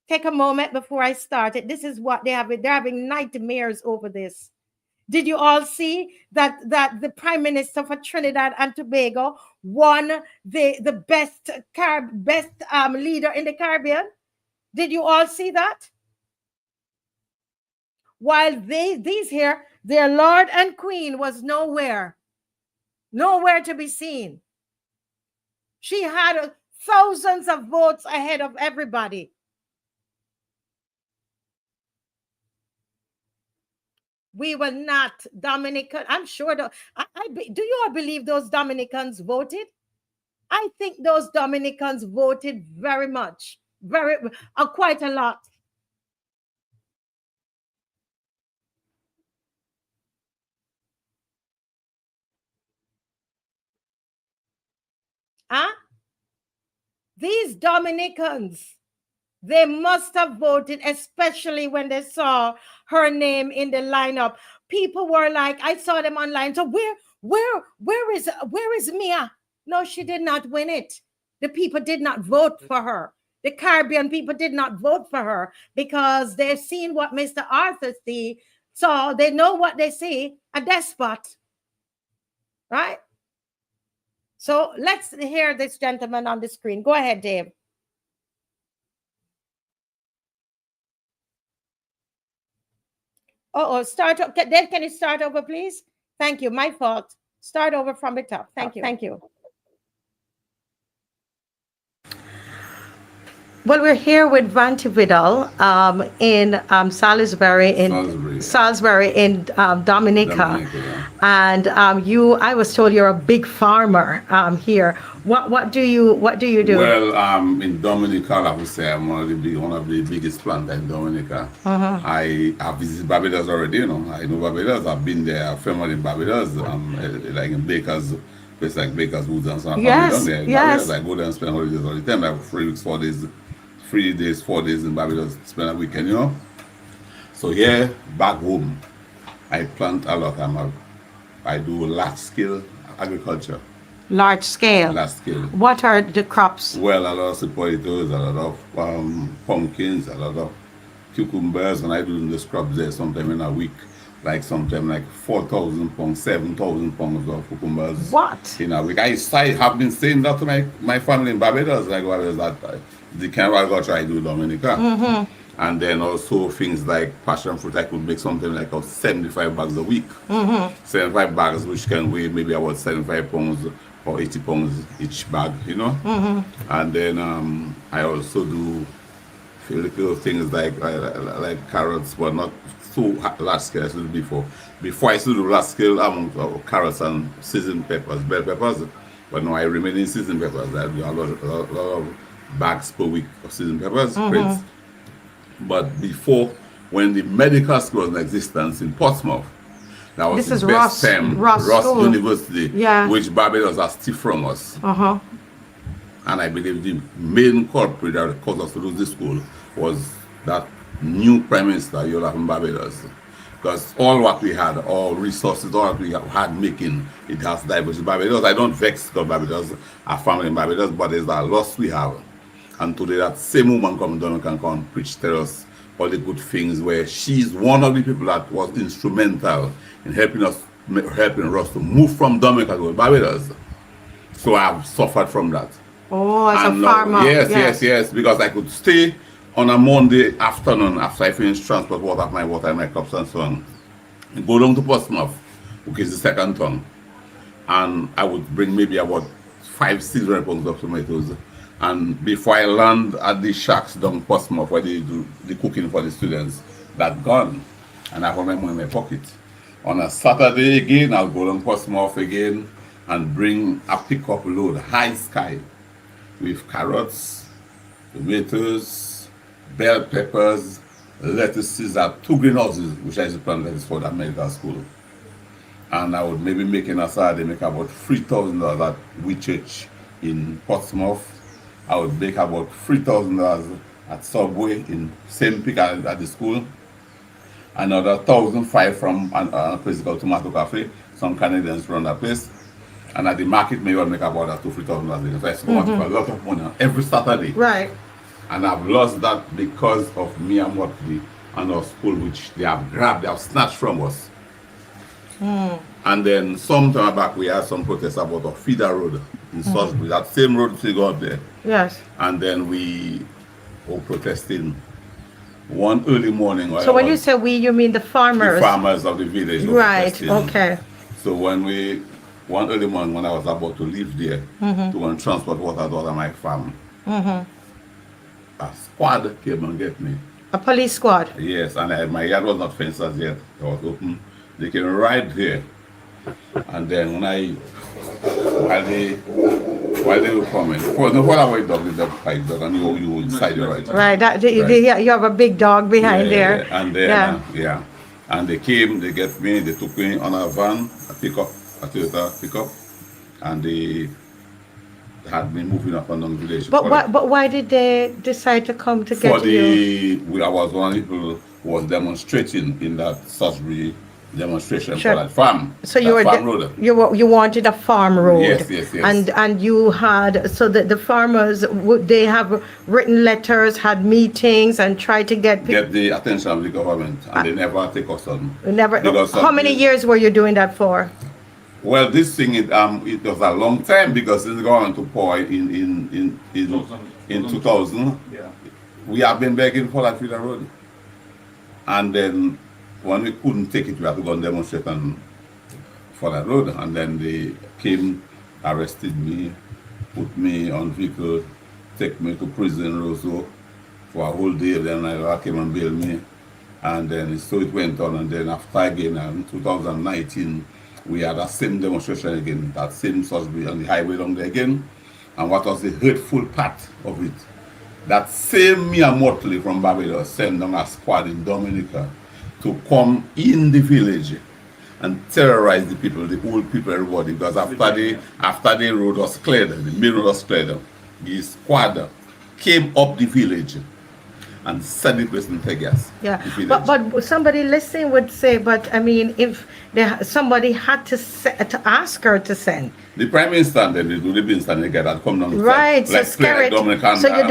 Speaker 1: take a moment before I start it. This is what they're having nightmares over this. Did you all see that the Prime Minister for Trinidad and Tobago won the best leader in the Caribbean? Did you all see that? While these here, their Lord and Queen was nowhere to be seen. She had thousands of votes ahead of everybody. We were not Dominican. I'm sure. Do you all believe those Dominicans voted? I think those Dominicans voted very much, quite a lot. Huh? These Dominicans, they must have voted, especially when they saw her name in the lineup. People were like, I saw them online. So where is Mia? No, she did not win it. The people did not vote for her. The Caribbean people did not vote for her because they've seen what Mr. Arthur see. So they know what they see, a despot. Right? So let's hear this gentleman on the screen. Go ahead, Dave. Start. Dave, can you start over, please? Thank you. My fault. Start over from the top. Thank you. Thank you. Well, we're here with Vanti Vidal in Salisbury, in Dominica. Yeah. And I was told you're a big farmer here. What do you do?
Speaker 15: Well, in Dominica, I would say I'm one of the biggest planters in Dominica. I have visited Barbados already. I know Barbados. I've been there. I'm family in Barbados. Like in Baker's. Place like Baker's Woods and so on.
Speaker 1: Yes.
Speaker 15: Barbados, I go there and spend holidays all the time. I have 3 weeks, 4 days. 3 days, 4 days in Barbados, spend a weekend, So here, back home, I plant a lot. I do large scale agriculture.
Speaker 1: Large scale?
Speaker 15: Large scale.
Speaker 1: What are the crops?
Speaker 15: Well, a lot of sweet potatoes, a lot of pumpkins, a lot of cucumbers, and I do the crops there sometime in a week. Like sometimes like 4,000 pounds, 7,000 pounds of cucumbers.
Speaker 1: What?
Speaker 15: In a week. I have been saying that to my family in Barbados. Like that the kind of agriculture I do in Dominica. And then also things like passion fruit, I could make something like 75 bags a week. 75 bags, which can weigh maybe about 75 pounds or 80 pounds each bag, And then I also do little things like carrots, but not so large scale as I did before. Before I used to do large scale amount of carrots and seasoned peppers, bell peppers. But now I remain in seasoned peppers. I do a lot of bags per week of seasoned peppers. But before, when the medical school was in existence in Portsmouth, that was the best time, Ross University, which Barbados has still from us. And I believe the main culprit that caused us to lose this school was that new Prime Minister, Yola from Barbados. Because all what we had, all resources, all that we had making, it has diverged. Barbados, I don't vex because Barbados, our family in Barbados, but there's a loss we have. And today that same woman come down and can come and preach, tell us all the good things, where she's one of the people that was instrumental in helping us to move from Dominica to Barbados. So I have suffered from that.
Speaker 1: Oh, as a farmer.
Speaker 15: Yes, because I could stay on a Monday afternoon after I finished transport water and my crops and so on, and go down to Portsmouth, which is the second town, and I would bring maybe about 500-600 pounds of tomatoes. And before I land at the shacks down Portsmouth where they do the cooking for the students, that gone, and I have my money in my pocket. On a Saturday again, I'll go down Portsmouth again and bring a pickup load, high sky, with carrots, tomatoes, bell peppers, lettuces, at 2 greenhouses, which I planted for that medical school. And I would maybe make in a Saturday, make about $3,000 at We Church in Portsmouth. I would make about $3,000 at Subway in same pick at the school. Another $1,500 from a place called Tomato Cafe. Some Canadians run that place. And at the market, maybe I'll make about $2,000-3,000. So I spend a lot of money every Saturday.
Speaker 1: Right.
Speaker 15: And I've lost that because of Mia Motley and our school, which they have grabbed, they have snatched from us. And then some time back, we had some protests about a feeder road in Salisbury, that same road we got there.
Speaker 1: Yes.
Speaker 15: And then we were protesting one early morning.
Speaker 1: So when you say we, you mean the farmers?
Speaker 15: The farmers of the village.
Speaker 1: Right, okay.
Speaker 15: So one early morning when I was about to leave there to go and transport water out of my farm, a squad came and get me.
Speaker 1: A police squad?
Speaker 15: Yes, and my yard was not fenced as yet. It was open. They came right there. And then while they were coming, what about the fight dog, and you inside your right.
Speaker 1: Right, you have a big dog behind there.
Speaker 15: Yeah. And then, and they came, they get me, they took me on a van, a Toyota pickup, and they had me moving up and down the village.
Speaker 1: But why did they decide to come to get you?
Speaker 15: I was one of the people who was demonstrating in that Salisbury demonstration for that farm.
Speaker 1: So
Speaker 15: you
Speaker 1: wanted a farm road.
Speaker 15: Yes.
Speaker 1: And you had, so that the farmers, they have written letters, had meetings, and tried to get
Speaker 15: the attention of the government, and they never take us on.
Speaker 1: How many years were you doing that for?
Speaker 15: Well, this thing it was a long time, because it's going to pour in 2000. Yeah. We have been begging for that feeder road, and then when we couldn't take it, we had to go and demonstrate for that road. And then they came, arrested me, put me on vehicle, take me to prison Roseau for a whole day. Then I came and bailed me. And then so it went on. And then after again, in 2019, we had that same demonstration again, that same Salisbury on the highway down there again. And what was the hurtful part of it? That same Mia Motley from Barbados sent down a squad in Dominica to come in the village and terrorize the people, the old people, everybody. Because after the road was cleared, the main road was cleared, the squad came up the village and set the place in Tegas.
Speaker 1: Yeah, but somebody listening would say, but I mean, if somebody had to ask her to send.
Speaker 15: The Prime Minister, then they do the minister and they get that come down.
Speaker 1: Right, so scare it. So you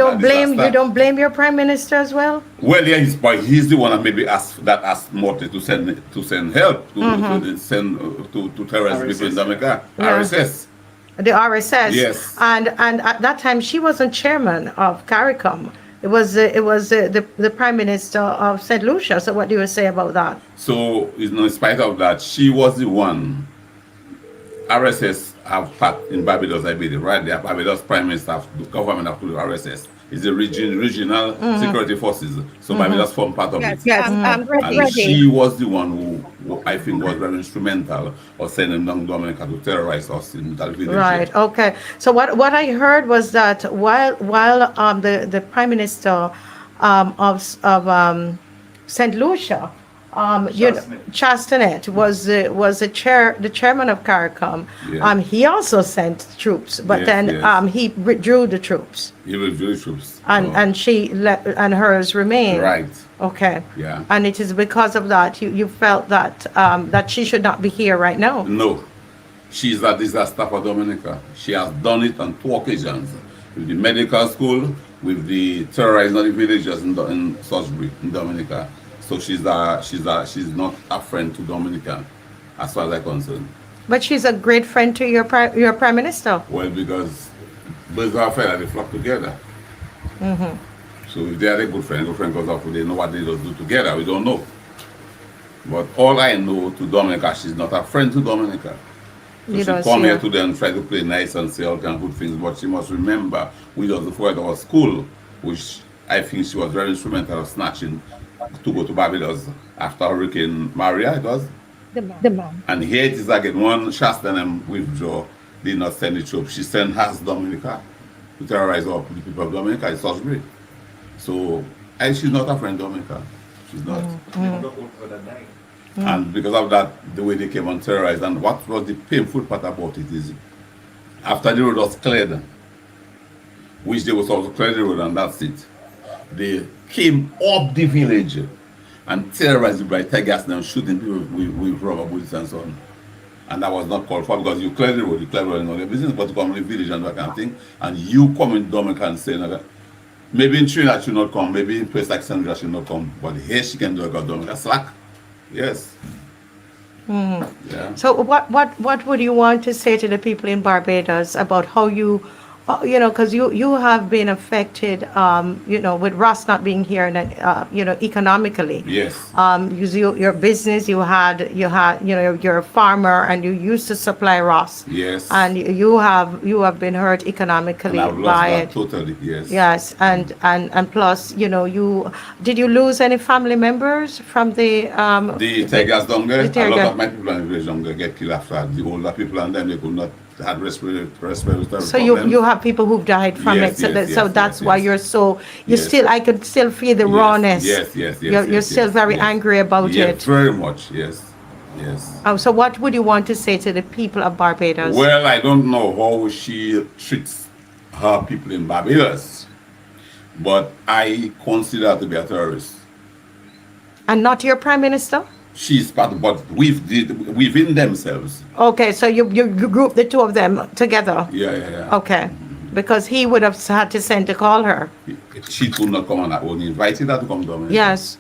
Speaker 1: don't blame your Prime Minister as well?
Speaker 15: Well, yeah, he's the one that maybe asked Motley to send help to terrorist people in Dominica. RSS.
Speaker 1: The RSS.
Speaker 15: Yes.
Speaker 1: And at that time she wasn't chairman of CARICOM. It was the Prime Minister of St. Lucia. So what do you say about that?
Speaker 15: So, in spite of that, she was the one. RSS have part in Barbados, I believe, right? The Barbados Prime Minister, the government have to do RSS. It's the regional security forces. So Barbados formed part of it.
Speaker 1: Yes,
Speaker 15: and she was the one who I think was very instrumental of sending down Dominica to terrorize us in that village.
Speaker 1: Right. Okay. So what I heard was that while the Prime Minister of St. Lucia, Chastanet was the chairman of CARICOM. Yeah. He also sent troops, but he withdrew the troops.
Speaker 15: He withdrew the troops,
Speaker 1: and she and hers remained.
Speaker 15: Right.
Speaker 1: Okay.
Speaker 15: Yeah.
Speaker 1: And it is because of that you felt that that she should not be here right now.
Speaker 15: No, she's a disaster for Dominica. She has done it on 2 occasions with the medical school, with the terrorizing of the villagers in Salisbury, in Dominica. So she's not a friend to Dominica, as far as I'm concerned.
Speaker 1: But she's a great friend to your Prime Minister.
Speaker 15: Well, because both are friends, they flock together. So if they are a good friend goes off, they know what they do together. We don't know. But all I know to Dominica, she's not a friend to Dominica. So she come here to them, try to play nice and say all kind of good things. But she must remember, we just before at our school, which I think she was very instrumental of snatching to go to Barbados after Hurricane Maria, it was?
Speaker 1: The man.
Speaker 15: And here it is again, one Chastanet withdraw, did not send the troops. She sent has Dominica to terrorize all the people of Dominica in Salisbury. So, she's not a friend of Dominica. She's not. And because of that, the way they came and terrorized, and what was the painful part about it is, after the road was cleared, which they was also cleared the road and that's it, they came up the village and terrorized it by tear gas and shooting people with rubber bullets and so on. And that was not called for, because you clear the road, and all the business, but to come to the village and that kind of thing, and you come in Dominica and say, Maybe in Trinidad she not come, maybe in place like Sandra she not come, but here she can do a god Dominica slack. Yes. Yeah.
Speaker 1: So what would you want to say to the people in Barbados about how you, because you have been affected, with Ross not being here, and economically.
Speaker 15: Yes.
Speaker 1: Your business, you're a farmer and you used to supply Ross.
Speaker 15: Yes.
Speaker 1: And you have been hurt economically
Speaker 15: And I've lost
Speaker 1: by
Speaker 15: that
Speaker 1: it.
Speaker 15: totally. Yes.
Speaker 1: Yes, and plus, did you lose any family members from the
Speaker 15: tear gas down there?
Speaker 1: tear
Speaker 15: A lot
Speaker 1: gas.
Speaker 15: of my people in the village down there get killed after the older people, and then they could not had respiratory
Speaker 1: So you have people who've died from
Speaker 15: Yes,
Speaker 1: it. So,
Speaker 15: yes,
Speaker 1: so
Speaker 15: yes,
Speaker 1: that's
Speaker 15: yes,
Speaker 1: why
Speaker 15: yes.
Speaker 1: you're so
Speaker 15: Yes.
Speaker 1: I could still feel the rawness.
Speaker 15: Yes.
Speaker 1: You're still very angry about
Speaker 15: Yes,
Speaker 1: it.
Speaker 15: very much. Yes. Yes.
Speaker 1: So what would you want to say to the people of Barbados?
Speaker 15: Well, I don't know how she treats her people in Barbados, but I consider her to be a terrorist.
Speaker 1: And not your prime minister?
Speaker 15: She's part, but within themselves.
Speaker 1: Okay, so you group the two of them together.
Speaker 15: Yeah.
Speaker 1: Okay, because he would have had to send to call her.
Speaker 15: She could not come on her own. Invited her to come down.
Speaker 1: Yes.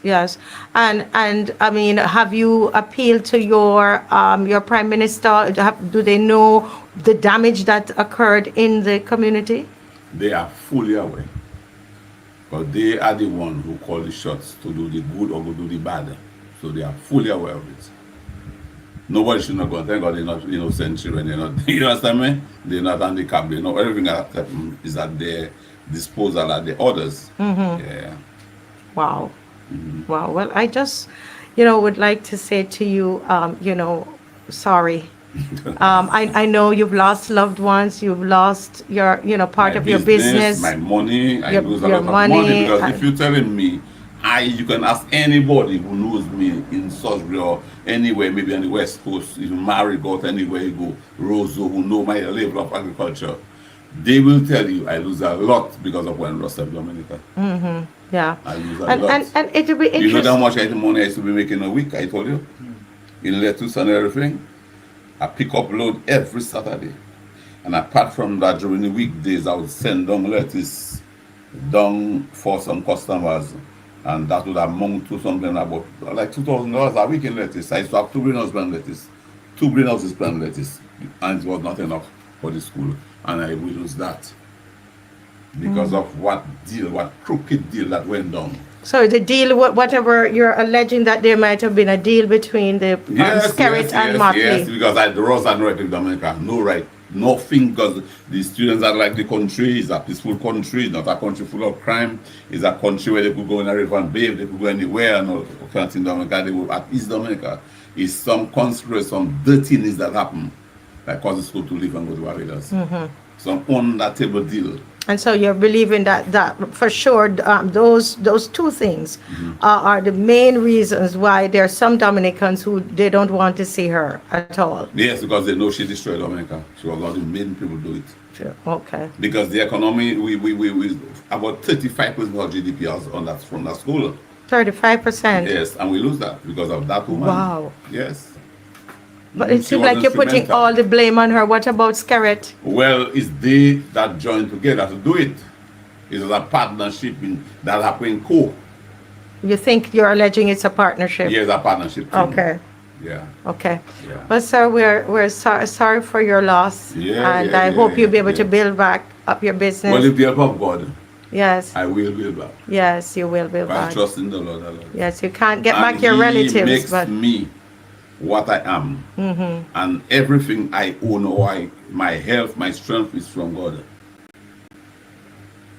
Speaker 1: And I mean, have you appealed to your prime minister? Do they know the damage that occurred in the community?
Speaker 15: They are fully aware. But they are the one who call the shots to do the good or to do the bad. So they are fully aware of it. Nobody should not go. Thank God they're not innocent children. They're not, you understand me? They're not handicapped. They know everything that happens is at their disposal at the others.
Speaker 1: Mm-hmm.
Speaker 15: Yeah.
Speaker 1: Wow. Mm-hmm. Wow. Well, I just, would like to say to you, sorry. I know you've lost loved ones. You've lost your, part of your business.
Speaker 15: My money. I lose a lot of
Speaker 1: money,
Speaker 15: money because if you're telling me, you can ask anybody who knows me in Salisbury or anywhere, maybe on the West Coast, even Marigot, anywhere you go, Roseau, who know my level of agriculture, they will tell you I lose a lot because of when Ross left Dominica.
Speaker 1: Mm-hmm. Yeah.
Speaker 15: I lose a lot.
Speaker 1: And it will be interesting.
Speaker 15: You know how much money I used to be making a week, I told you? In lettuce and everything. I pick up load every Saturday. And apart from that, during the weekdays, I would send down lettuce down for some customers. And that would amount to something about like $2,000 a week in lettuce. I used to have 2 greenhouses plant lettuce. 2 greenhouses plant lettuce. And it was not enough for the school. And I will lose that. Because of what crooked deal that went down.
Speaker 1: So the deal, whatever you're alleging that there might have been a deal between the Skerrit and Motley.
Speaker 15: Yes, because the Ross had no right in Dominica. No right. Nothing, because the students are like the country. It's a peaceful country. It's not a country full of crime. It's a country where they could go in a river and bathe. They could go anywhere and all kinds in Dominica. They were at East Dominica. It's some conspiracy, some dirtiness that happened that caused the school to leave and go to Barbados.
Speaker 1: Mm-hmm.
Speaker 15: Some on-that-table deal.
Speaker 1: And so you're believing that for sure, those two things are the main reasons why there are some Dominicans who they don't want to see her at all.
Speaker 15: Yes, because they know she destroyed Dominica. She was one of the main people do it.
Speaker 1: Sure. Okay.
Speaker 15: Because the economy, we about 35% of our GDP from that school.
Speaker 1: 35%.
Speaker 15: Yes, and we lose that because of that woman.
Speaker 1: Wow.
Speaker 15: Yes.
Speaker 1: But it seems like you're putting all the blame on her. What about Skerrit?
Speaker 15: Well, it's they that joined together to do it. It was a partnership that happened in co.
Speaker 1: You think you're alleging it's a partnership?
Speaker 15: Yes, a partnership.
Speaker 1: Okay.
Speaker 15: Yeah.
Speaker 1: Okay.
Speaker 15: Yeah.
Speaker 1: Well, sir, we're sorry for your loss.
Speaker 15: Yeah.
Speaker 1: And I hope you'll be able to build back up your business.
Speaker 15: Well, if the help of God,
Speaker 1: yes,
Speaker 15: I will build back.
Speaker 1: Yes, you will build back.
Speaker 15: I trust in the Lord.
Speaker 1: Yes, you can't get
Speaker 15: and
Speaker 1: back your relatives,
Speaker 15: He makes
Speaker 1: but
Speaker 15: me what I am, and everything I own or my health, my strength is from God.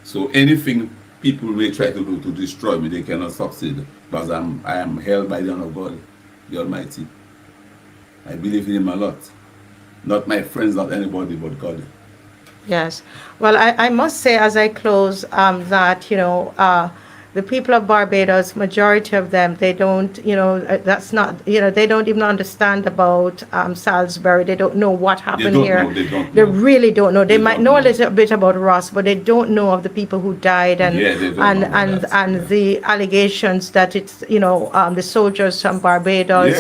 Speaker 15: So anything people may try to do to destroy me, they cannot succeed because I am held by the hand of God, the Almighty. I believe in Him a lot. Not my friends, not anybody, but God.
Speaker 1: yes. Well, I must say as I close that the people of Barbados, majority of them, they don't, that's not, they don't even understand about Salisbury. They don't know what happened here. They really don't know. They might know a little bit about Ross, but they don't know of the people who died and the allegations that it's, the soldiers from Barbados,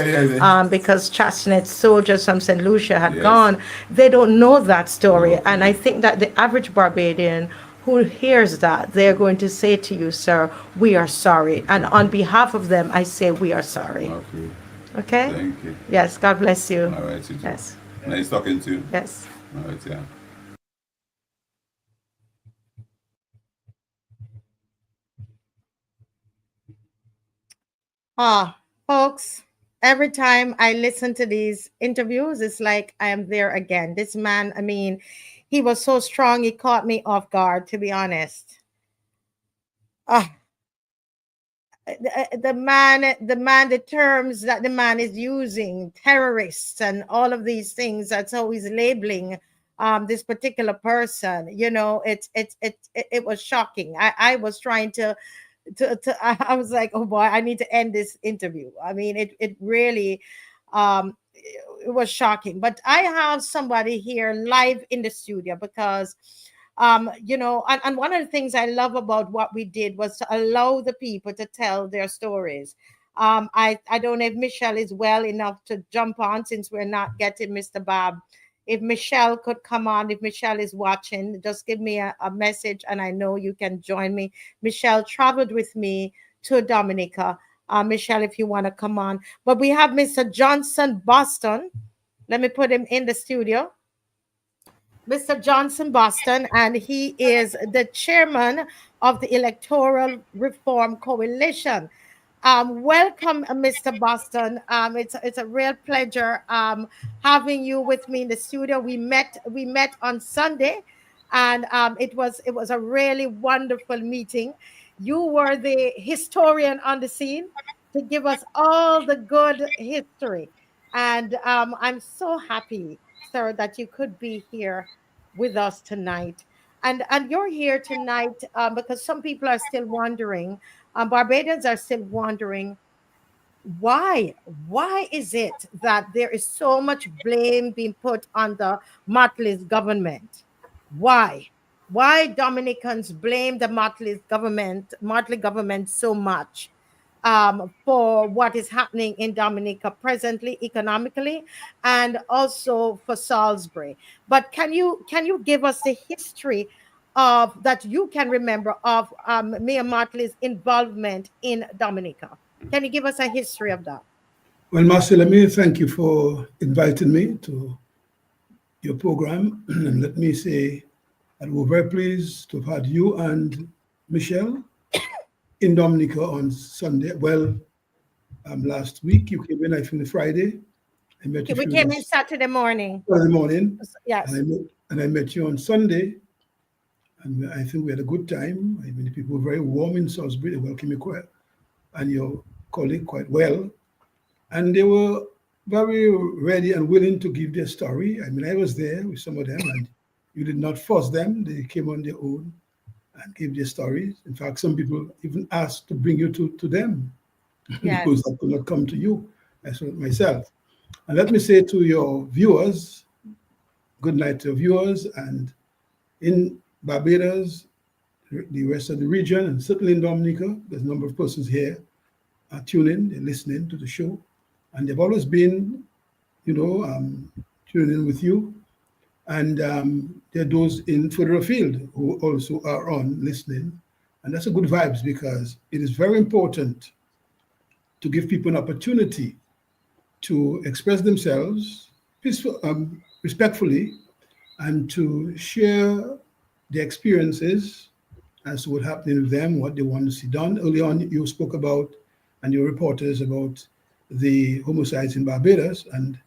Speaker 1: because Chasnet's soldiers from St. Lucia had gone. They don't know that story. And I think that the average Barbadian who hears that, they're going to say to you, sir, we are sorry. And on behalf of them, I say we are sorry.
Speaker 15: Okay.
Speaker 1: Okay?
Speaker 15: Thank you.
Speaker 1: Yes, God bless you.
Speaker 15: All right, you too.
Speaker 1: Yes.
Speaker 15: Nice talking to you.
Speaker 1: Yes.
Speaker 15: All right, yeah.
Speaker 1: Folks, every time I listen to these interviews, it's like I am there again. This man, I mean, he was so strong, he caught me off guard, to be honest. The terms that the man is using, terrorists and all of these things, that's how he's labeling this particular person. You know, it was shocking. I was trying to I was like, oh boy, I need to end this interview. I mean, it really it was shocking. But I have somebody here live in the studio because you know, and one of the things I love about what we did was to allow the people to tell their stories. I don't know if Michelle is well enough to jump on, since we're not getting Mr. BABB. If Michelle could come on, if Michelle is watching, just give me a message and I know you can join me. Michelle traveled with me to Dominica. Michelle, if you want to come on. But we have Mr. Johnson Boston. Let me put him in the studio. Mr. Johnson Boston, and he is the chairman of the Electoral Reform Coalition. Welcome, Mr. Boston. It's a real pleasure having you with me in the studio. We met on Sunday, and it was a really wonderful meeting. You were the historian on the scene to give us all the good history, and I'm so happy, sir, that you could be here with us tonight. And you're here tonight because some people are still wondering, Barbadians are still wondering, why is it that there is so much blame being put on the Motley's government? Why Dominicans blame the Motley government so much for what is happening in Dominica presently, economically, and also for Salisbury? But can you give us the history of that you can remember of Mia Motley's involvement in Dominica? Can you give us a history of that?
Speaker 16: Well, Massy, let me thank you for inviting me to your program. And let me say that we're very pleased to have had you and Michelle in Dominica on Sunday. Well, last week you came in, I think, Friday. I met you.
Speaker 1: We came in Saturday morning.
Speaker 16: Saturday morning.
Speaker 1: Yes.
Speaker 16: And I met you on Sunday. And I think we had a good time. I mean, the people were very warm in Salisbury. They welcomed me quite, and your colleague quite well. And they were very ready and willing to give their story. I mean, I was there with some of them, and you did not force them. They came on their own and gave their stories. In fact, some people even asked to bring you to them, yes, because I could not come to you, as well myself. And let me say to your viewers, good night to your viewers, and in Barbados, the rest of the region, and certainly in Dominica, there's a number of persons here are tuning, they're listening to the show, and they've always been, tuning in with you. And there are those in further afield who also are on listening. And that's a good vibes, because it is very important to give people an opportunity to express themselves respectfully, and to share their experiences as to what's happening with them, what they want to see done. Early on, you spoke about, and your reporters, about the homicides in Barbados, and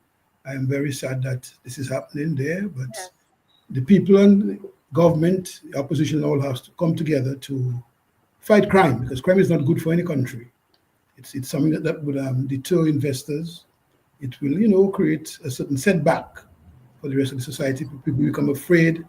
Speaker 16: I am very sad that this is happening there, but yes, the people and government, the opposition, all has to come together to fight crime, because crime is not good for any country. It's something that would deter investors. It will, create a certain setback for the rest of the society. People become afraid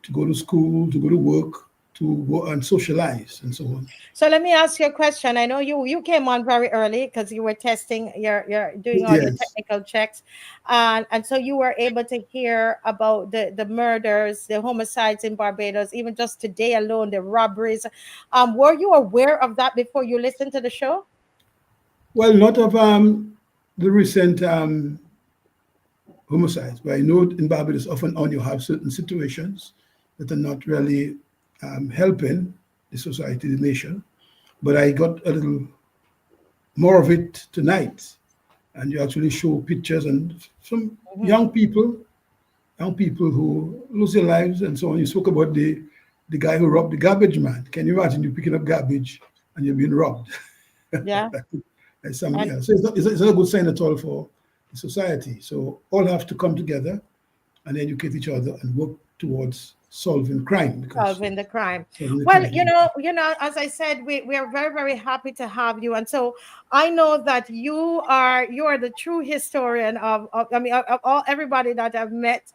Speaker 16: to go to school, to go to work, to go and socialize, and so on.
Speaker 1: So let me ask you a question. I know you came on very early because you were testing, you're doing all your technical checks, and so you were able to hear about the murders, the homicides in Barbados, even just today alone, the robberies. Were you aware of that before you listened to the show?
Speaker 16: Well, not of the recent homicides, but I know in Barbados often on you have certain situations that are not really helping the society, the nation. But I got a little more of it tonight, and you actually show pictures and some young people who lose their lives and so on. You spoke about the guy who robbed the garbage man. Can you imagine you picking up garbage and you're being robbed?
Speaker 1: Yeah.
Speaker 16: That's something else. So it's not a good sign at all for the society. So all have to come together and educate each other and work towards solving crime.
Speaker 1: Solving the crime. Well, you know, as I said, we are very, very happy to have you. And so I know that you are the true historian of all everybody that I've met.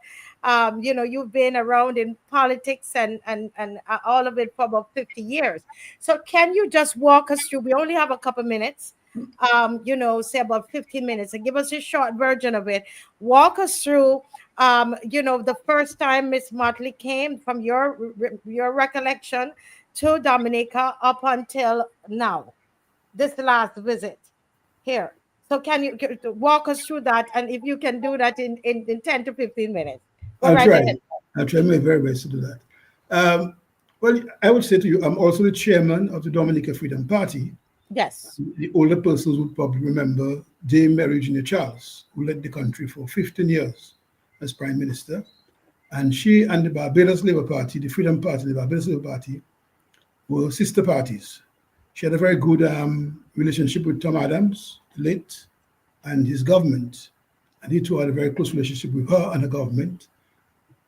Speaker 1: You know, you've been around in politics and all of it for about 50 years. So can you just walk us through? We only have a couple minutes. You know, say about 15 minutes, and give us a short version of it. Walk us through you know, the first time Miss Motley came, from your recollection, to Dominica up until now, this last visit here. So can you walk us through that? And if you can do that in 10 to 15 minutes.
Speaker 16: I'll try my very best to do that. Well, I would say to you, I'm also the chairman of the Dominica Freedom Party.
Speaker 1: Yes.
Speaker 16: The older persons would probably remember Dame Mary Junior Charles, who led the country for 15 years as Prime Minister. And she and the Barbados Labour Party, the Freedom Party and the Barbados Labour Party, were sister parties. She had a very good relationship with Tom Adams, the late, and his government. And he too had a very close relationship with her and her government.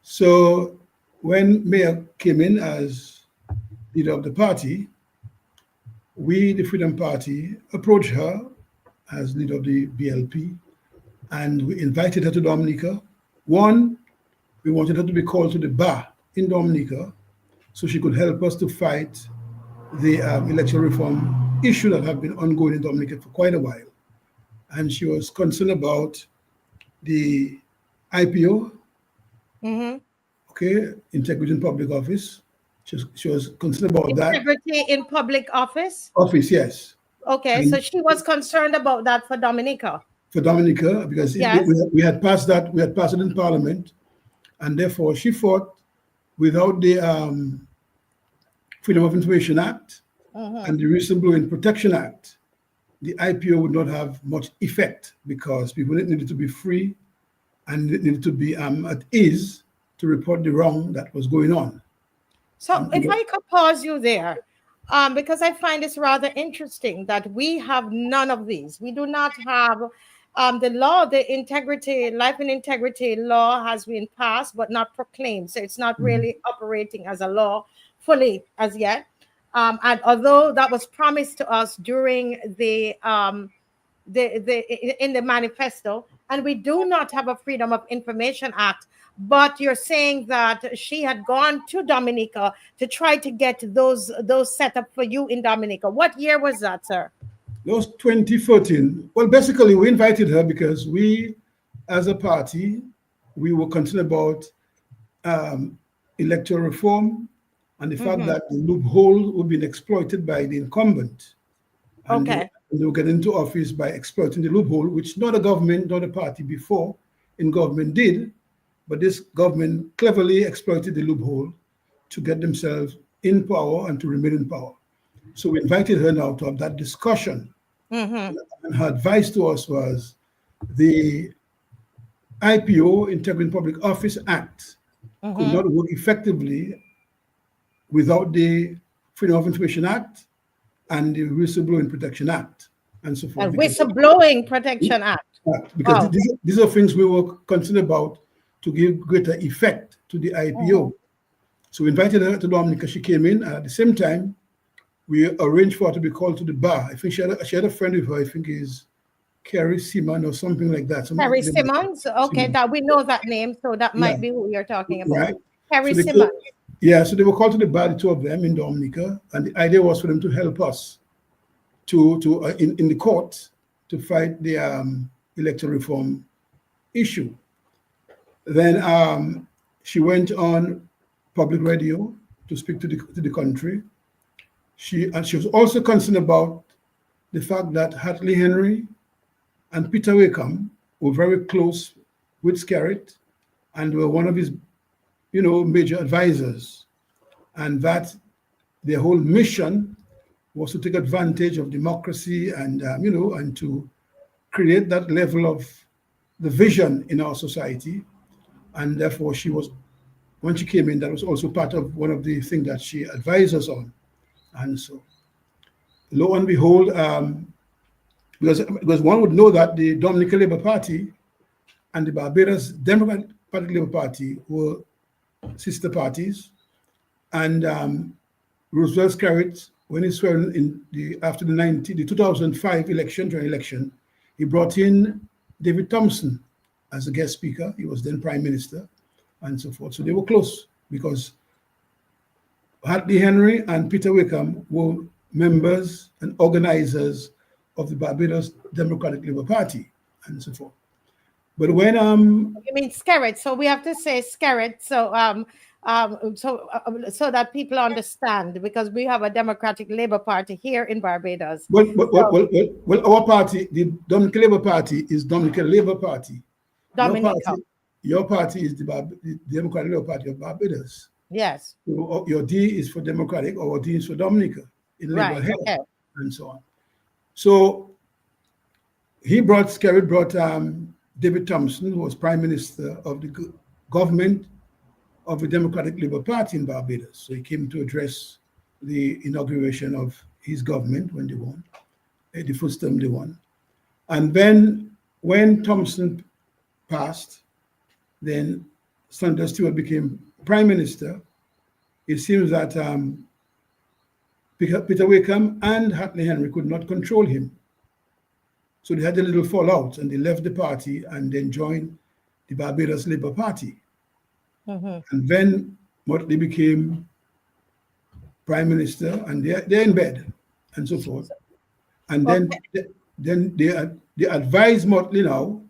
Speaker 16: So when Mayor came in as leader of the party, we, the Freedom Party, approached her as leader of the BLP, and we invited her to Dominica. One, we wanted her to be called to the bar in Dominica so she could help us to fight the electoral reform issue that have been ongoing in Dominica for quite a while. And she was concerned about the IPO, okay, integrity in public office. She was concerned about
Speaker 1: integrity in public office?
Speaker 16: Office, yes.
Speaker 1: Okay, so she was concerned about that for Dominica.
Speaker 16: For Dominica, because
Speaker 1: yes.
Speaker 16: we had passed that, we had passed it in Parliament, and therefore she thought without the Freedom of Information Act and the Whistleblowing Protection Act, the IPO would not have much effect because people needed to be free and it needed to be at ease to report the wrong that was going on.
Speaker 1: So if I could pause you there, because I find this rather interesting that we have none of these. We do not have the law, the integrity, life and integrity law has been passed, but not proclaimed. So it's not really operating as a law fully as yet. And although that was promised to us during in the manifesto, and we do not have a Freedom of Information Act, but you're saying that she had gone to Dominica to try to get those set up for you in Dominica. What year was that, sir?
Speaker 16: That was 2014. Well, basically, we invited her because we, as a party, we were concerned about electoral reform and the fact that the loophole would be exploited by the incumbent. And they will get into office by exploiting the loophole, which not a government, not a party before in government did. But this government cleverly exploited the loophole to get themselves in power and to remain in power. So we invited her now to have that discussion. And her advice to us was the IPO, Integrity in Public Office Act, could not work effectively without the Freedom of Information Act and the Whistleblowing Protection Act and so forth.
Speaker 1: And Whistleblowing Protection Act.
Speaker 16: Because these are things we were concerned about to give greater effect to the IPO. So we invited her to Dominica. She came in, and at the same time, we arranged for her to be called to the bar. I think she had a friend with her, I think is Carrie Seaman or something like that.
Speaker 1: Carrie Simmons? Okay, that we know that name, so that might be who you're talking about.
Speaker 16: Right.
Speaker 1: Carrie Simmons.
Speaker 16: So they were called to the bar, the two of them in Dominica, and the idea was for them to help us in the court to fight the electoral reform issue. Then she went on public radio to speak to the country. She was also concerned about the fact that Hartley Henry and Peter Wakeham were very close with Skerritt and were one of his, major advisors. and that their whole mission was to take advantage of democracy and and to create that level of the vision in our society. And therefore, when she came in, that was also part of one of the things that she advised us on. And so, lo and behold, because one would know that the Dominica Labour Party and the Barbados Democratic Labour Party were sister parties. And Roosevelt Skerritt, when he sworn in after the 2005 general election, he brought in David Thompson as a guest speaker. He was then Prime Minister, and so forth. So they were close because Hartley Henry and Peter Wickham were members and organizers of the Barbados Democratic Labour Party, and so forth. But when
Speaker 1: you mean Skerritt, so we have to say Skerritt, so so that people understand, because we have a Democratic Labour Party here in Barbados.
Speaker 16: Well, our party, the Dominica Labour Party, is Dominica Labour Party.
Speaker 1: Dominica.
Speaker 16: Your party is the Democratic Labour Party of Barbados.
Speaker 1: Yes.
Speaker 16: Your D is for Democratic, or D is for Dominica in Labour Health, okay, and so on. So Skerritt brought David Thompson, who was Prime Minister of the government of the Democratic Labour Party in Barbados. So he came to address the inauguration of his government when they won, the first term they won. And then when Thompson passed, then Sanders Stewart became Prime Minister. It seems that Peter Wickham and Hartley Henry could not control him. So they had a little fallout, and they left the party and then joined the Barbados Labour Party. And then Motley became Prime Minister, and they're in bed, and so forth. And then they advise Motley now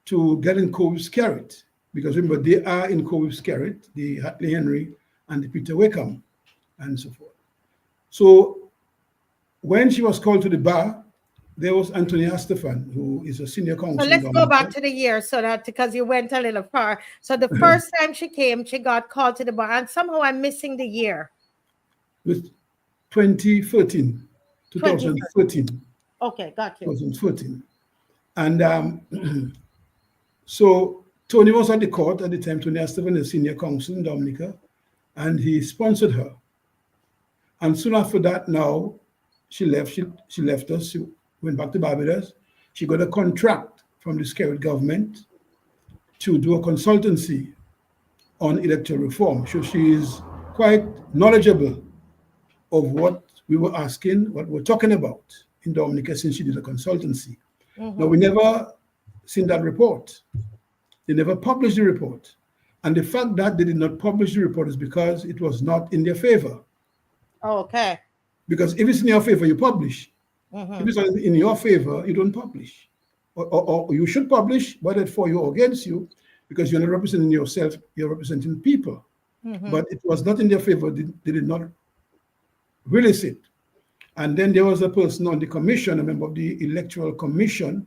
Speaker 16: to get in co with Skerritt, because remember, they are in co with Skerritt, the Hartley Henry and the Peter Wickham, and so forth. So when she was called to the bar, there was Anthony Astafan, who is a senior counsel.
Speaker 1: So let's go back to the year, so that, because you went a little far. So the first time she came, she got called to the bar, and somehow I'm missing the year.
Speaker 16: With 2013.
Speaker 1: Okay, got you.
Speaker 16: 2014. And so Tony was at the court at the time. Tony Astafan, the senior counsel in Dominica, and he sponsored her. And soon after that, now she left. She left us. She went back to Barbados. She got a contract from the Skerritt government to do a consultancy on electoral reform. So she is quite knowledgeable of what we were asking, what we're talking about in Dominica, since she did a consultancy. Now, we never seen that report. They never published the report. And the fact that they did not publish the report is because it was not in their favor.
Speaker 1: Oh, okay.
Speaker 16: Because if it's in your favor, you publish. If it's not in your favor, you don't publish. Or you should publish, whether for you or against you, because you're not representing yourself, you're representing people. But it was not in their favor. They did not release it. And then there was a person on the commission, a member of the Electoral Commission,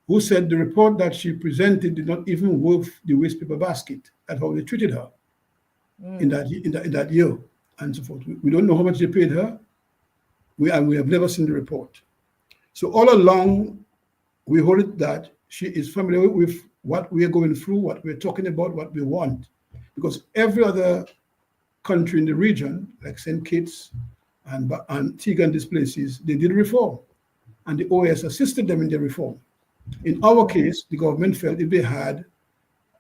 Speaker 16: who said the report that she presented did not even worth the waste paper basket. That's how they treated her in that year, and so forth. We don't know how much they paid her. We have never seen the report. So all along, we hold it that she is familiar with what we are going through, what we're talking about, what we want. Because every other country in the region, like St. Kitts and Antigua and these places, they did reform. And the OAS assisted them in their reform. In our case, the government felt if they had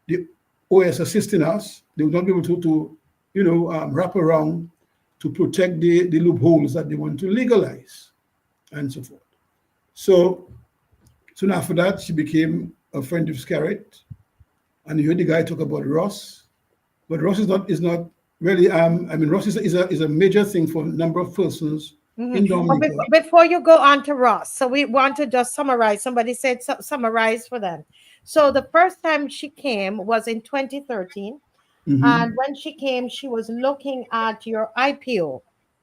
Speaker 16: the OAS assisting us, they would not be able to wrap around to protect the loopholes that they want to legalize, and so forth. So soon after that, she became a friend of Skerritt, and you heard the guy talk about Ross, but Ross is not really. Ross is a major thing for a number of persons in Dominica.
Speaker 1: Before you go on to Ross, so we want to just summarize. Somebody said summarize for them. So the first time she came was in 2013. And when she came, she was looking at your IPO.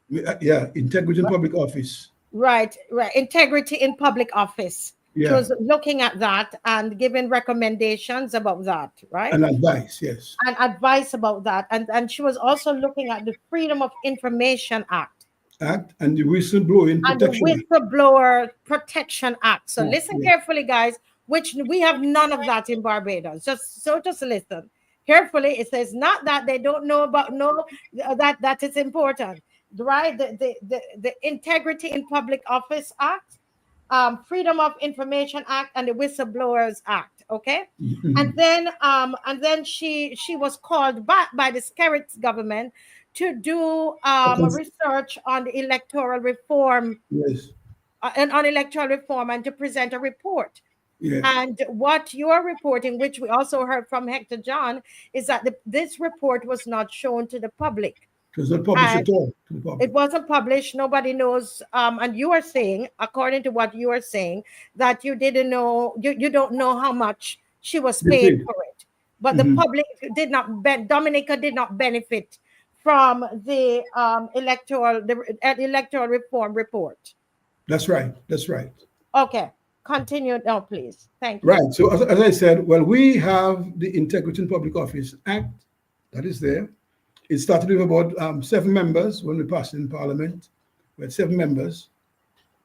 Speaker 16: Yeah, Integrity in Public Office.
Speaker 1: Right. Integrity in Public Office. She was looking at that and giving recommendations about that, right?
Speaker 16: And advice, yes.
Speaker 1: And advice about that. And she was also looking at the Freedom of Information Act.
Speaker 16: And the Whistleblowing Protection
Speaker 1: and the Whistleblower Protection Act. So
Speaker 16: Act.
Speaker 1: listen carefully, guys, which we have none of that in Barbados. Just listen carefully. It says not that they don't know about that is important, right? The Integrity in Public Office Act, Freedom of Information Act, and the Whistleblowers Act. Okay, and then she was called back by the Skerritt's government to do research on the electoral reform, and on electoral reform, and to present a report.
Speaker 16: Yeah.
Speaker 1: And what you're reporting, which we also heard from Hector John, is that this report was not shown to the public.
Speaker 16: It was not published at all to the public.
Speaker 1: It wasn't published. Nobody knows. And you are saying, according to what you are saying, that you didn't know, you don't know how much she was paid for it. But the public did not, Dominica did not benefit from the electoral reform report.
Speaker 16: That's right. That's right.
Speaker 1: Okay. Continue now, please. Thank you.
Speaker 16: Right. So as I said, well, we have the Integrity in Public Office Act that is there. It started with about 7 members when we passed it in Parliament. We had 7 members.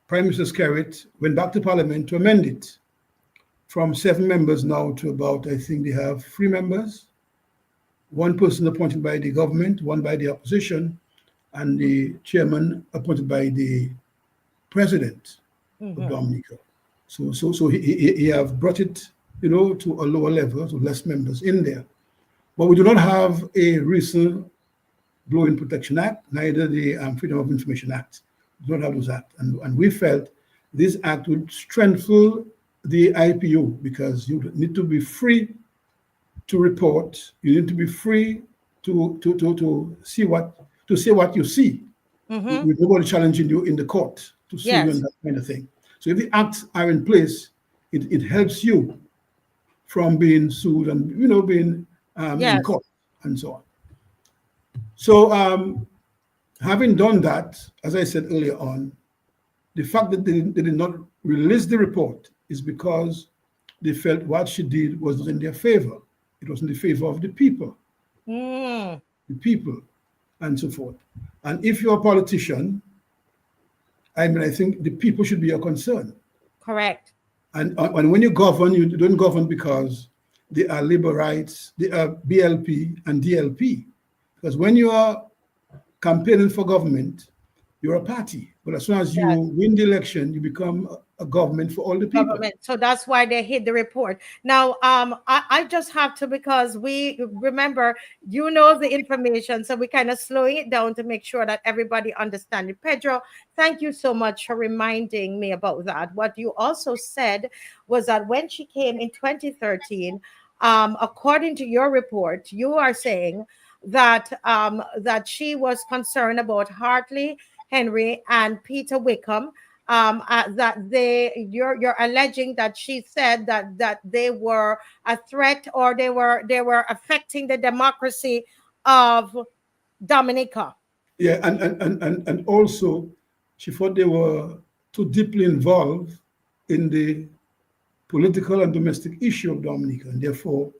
Speaker 16: Prime Minister Skerritt went back to Parliament to amend it from 7 members now to about, I think they have 3 members. 1 person appointed by the government, 1 by the opposition, and the chairman appointed by the president of Dominica. So he have brought it, to a lower level, to less members in there. But we do not have a Whistleblowing Protection Act, neither the Freedom of Information Act. We do not have those acts. And we felt this act would strengthen the IPO, because you need to be free to report. You need to be free to say what you see, with nobody challenging you in the court to sue you and that kind of thing. So if the acts are in place, it helps you from being sued and being in court and so on. So having done that, as I said earlier on, the fact that they did not release the report is because they felt what she did was not in their favor. It was in the favor of the people, the people, and so forth. And if you're a politician, I think the people should be your concern.
Speaker 1: Correct.
Speaker 16: And when you govern, you don't govern because they are labor rights, they are BLP and DLP. Because when you are campaigning for government, you're a party. But as soon as you win the election, you become a government for all the people.
Speaker 1: So that's why they hid the report. Now, I just have to, because we remember, the information, so we're kind of slowing it down to make sure that everybody understands it. Pedro, thank you so much for reminding me about that. What you also said was that when she came in 2013, according to your report, you are saying that that she was concerned about Hartley Henry and Peter Wickham, that you're alleging that she said that they were a threat, or they were affecting the democracy of Dominica.
Speaker 16: Yeah, and also she thought they were too deeply involved in the political and domestic issue of Dominica, and therefore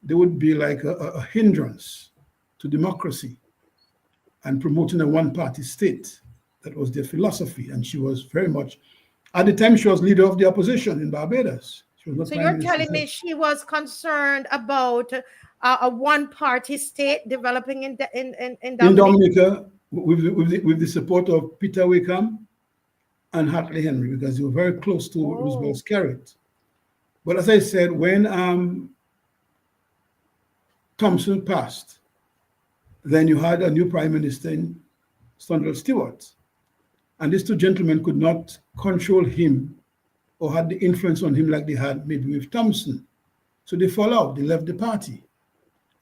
Speaker 16: they would be like a hindrance to democracy and promoting a one-party state. That was their philosophy, and she was very much, at the time, she was leader of the opposition in Barbados. She was not
Speaker 1: so you're telling me she was concerned about a one-party state developing in Dominica?
Speaker 16: In Dominica, with the support of Peter Wickham and Hartley Henry, because they were very close to Roosevelt Skerritt. But as I said, when Thompson passed, then you had a new prime minister in Stonewall Stewart. And these 2 gentlemen could not control him or had the influence on him like they had maybe with Thompson. So they fell out, they left the party.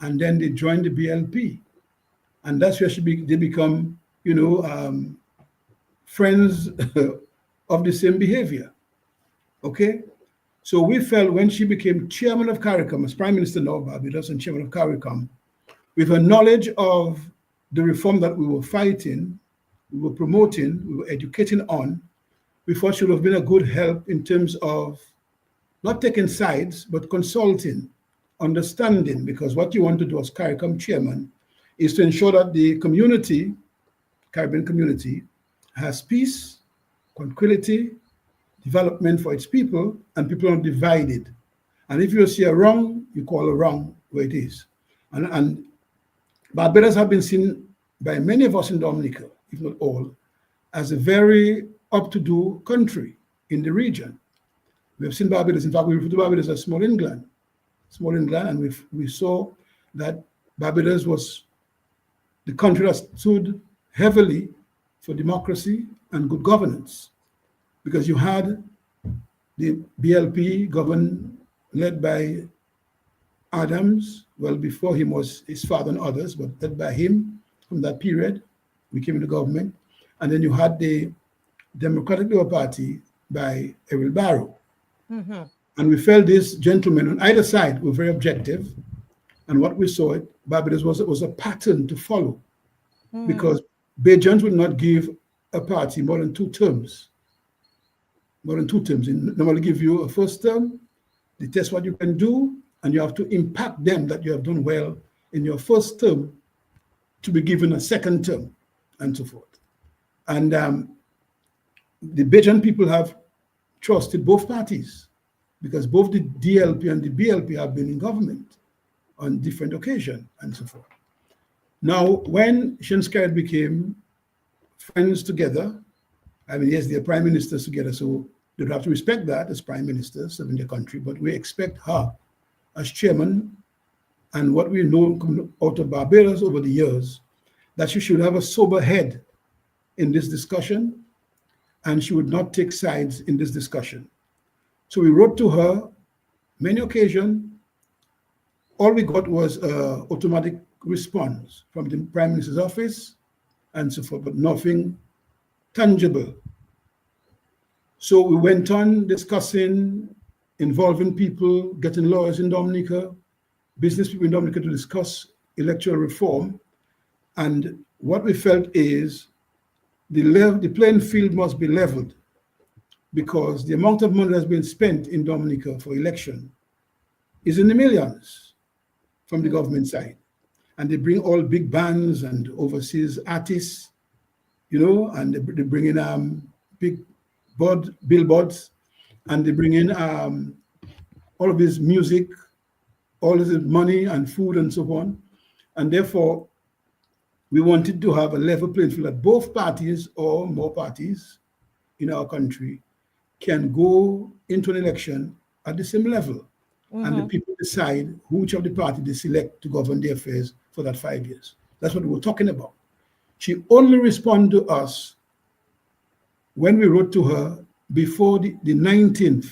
Speaker 16: And then they joined the BLP. And that's where they become, friends of the same behavior. Okay? So we felt when she became chairman of CARICOM, as Prime Minister now of Barbados and chairman of CARICOM, with her knowledge of the reform that we were fighting, we were promoting, we were educating on, we thought she would have been a good help in terms of not taking sides, but consulting, understanding, because what you want to do as CARICOM chairman is to ensure that the community, Caribbean community, has peace, tranquility, development for its people, and people are divided. And if you see a wrong, you call a wrong where it is. And Barbados have been seen by many of us in Dominica, if not all, as a very up-to-do country in the region. We have seen Barbados, in fact, we refer to Barbados as small England, and we saw that Barbados was the country that stood heavily for democracy and good governance, because you had the BLP government led by Adams. Well, before him was his father and others, but led by him from that period. We came into government. And then you had the Democratic Labour Party by Errol Barrow.
Speaker 1: Mm-hmm.
Speaker 16: And we felt these gentlemen on either side were very objective. And what we saw, Barbados was a pattern to follow, because Bajans would not give a party more than 2 terms. More than 2 terms. They normally give you a first term, they test what you can do, and you have to impact them that you have done well in your first term to be given a second term, and so forth. And the Bajan people have trusted both parties, because both the DLP and the BLP have been in government on different occasions, and so forth. Now, when Shenskard became friends together, I mean, yes, they're prime ministers together, so they would have to respect that as prime ministers of their country, but we expect her as chairman, and what we know coming out of Barbados over the years, that she should have a sober head in this discussion, and she would not take sides in this discussion. So we wrote to her many occasions. All we got was an automatic response from the Prime Minister's office and so forth, but nothing tangible. So we went on discussing, involving people, getting lawyers in Dominica, business people in Dominica to discuss electoral reform. And what we felt is the playing field must be leveled, because the amount of money that's been spent in Dominica for election is in the millions from the government side. And they bring all big bands and overseas artists, you know, and they bring in big billboards, and they bring in all of this music, all of this money and food and so on. And therefore, we wanted to have a level playing field that both parties or more parties in our country can go into an election at the same level. And the people decide which of the party they select to govern their affairs for that 5 years. That's what we were talking about. She only responded to us when we wrote to her before the 19th.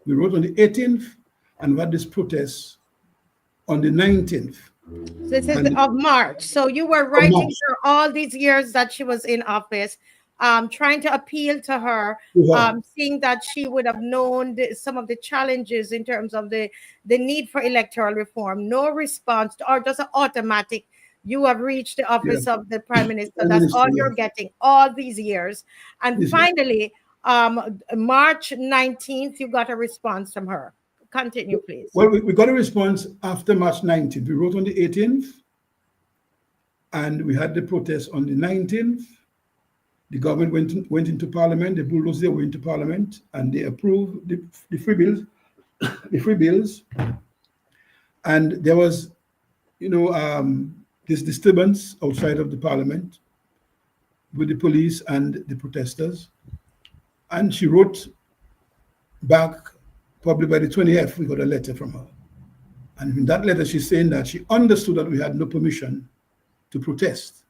Speaker 16: We wrote on the 18th, and we had this protest on the 19th.
Speaker 1: This is of March. So you were writing her all these years that she was in office, trying to appeal to her, seeing that she would have known some of the challenges in terms of the need for electoral reform. No response, or just an automatic, you have reached the office of the Prime Minister. That's all you're getting all these years. And finally, March 19th, you got a response from her. Continue, please.
Speaker 16: Well, we got a response after March 19th. We wrote on the 18th, and we had the protest on the 19th. The government went into Parliament, the bulldozers went into Parliament, and they approved the free bills, And there was, you know, this disturbance outside of the Parliament with the police and the protesters. And she wrote back, probably by the 20th, we got a letter from her. And in that letter, she's saying that she understood that we had no permission to protest.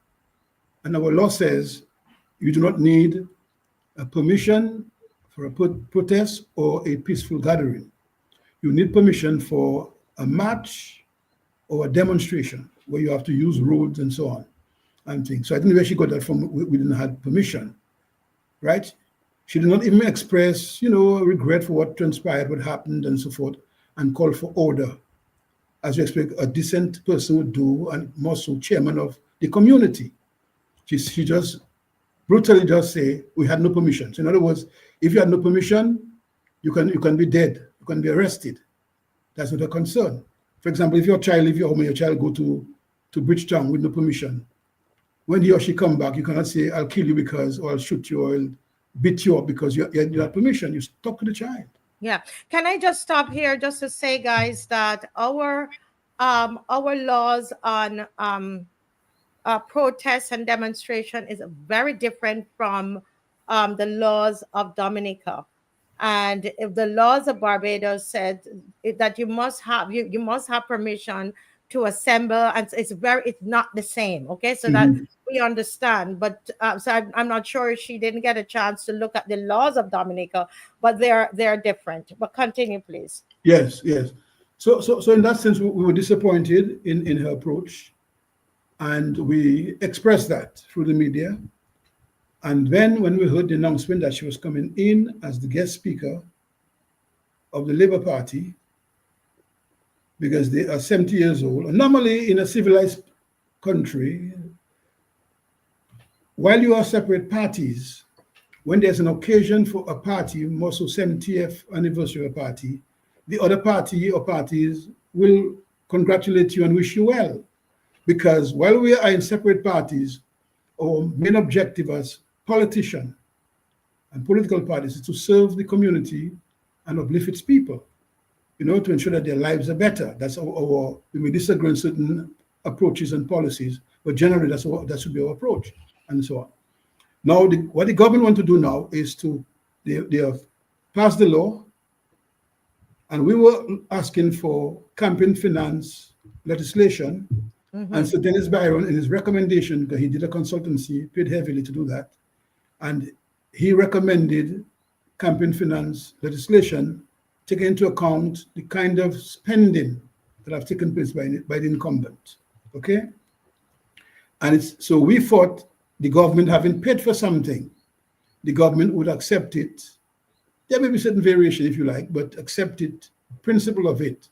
Speaker 16: And our law says you do not need a permission for a protest or a peaceful gathering. You need permission for a march or a demonstration where you have to use roads and so on and things. So I think where she got that from, we didn't have permission, right? She did not even express, you know, regret for what transpired, what happened and so forth, and call for order, as you expect a decent person would do, and more so chairman of the community. She just brutally just say, we had no permission. So in other words, if you had no permission, you can be dead you can be arrested. That's not a concern. For example, if your child leave your home and your child go to Bridgetown with no permission, when he or she come back, you cannot say, I'll kill you because, or I'll shoot you, or I'll beat you up because you have permission. You talk to the child.
Speaker 1: Yeah. Can I just stop here just to say, guys, that our laws on protest and demonstration is very different from the laws of Dominica. And if the laws of Barbados said that you must have permission to assemble, and it's not the same. Okay, so that we understand. But so I'm not sure, she didn't get a chance to look at the laws of Dominica, but they're different. But continue, please.
Speaker 16: Yes. So in that sense, we were disappointed in her approach, and we expressed that through the media. And then when we heard the announcement that she was coming in as the guest speaker of the Labour Party, because they are 70 years old, and normally in a civilized country, while you are separate parties, when there's an occasion for a party, more so 70th anniversary of a party, the other party or parties will congratulate you and wish you well. Because while we are in separate parties, our main objective as politicians and political parties is to serve the community and uplift its people, to ensure that their lives are better. That's we may disagree on certain approaches and policies, but generally that should be our approach, and so on. Now, what the government want to do now is they have passed the law, and we were asking for campaign finance legislation. And so Dennis Byron, in his recommendation, because he did a consultancy, paid heavily to do that, and he recommended campaign finance legislation taking into account the kind of spending that have taken place by the incumbent. Okay? And so we thought the government, having paid for something, the government would accept it. There may be certain variation, if you like, but accept it, principle of it,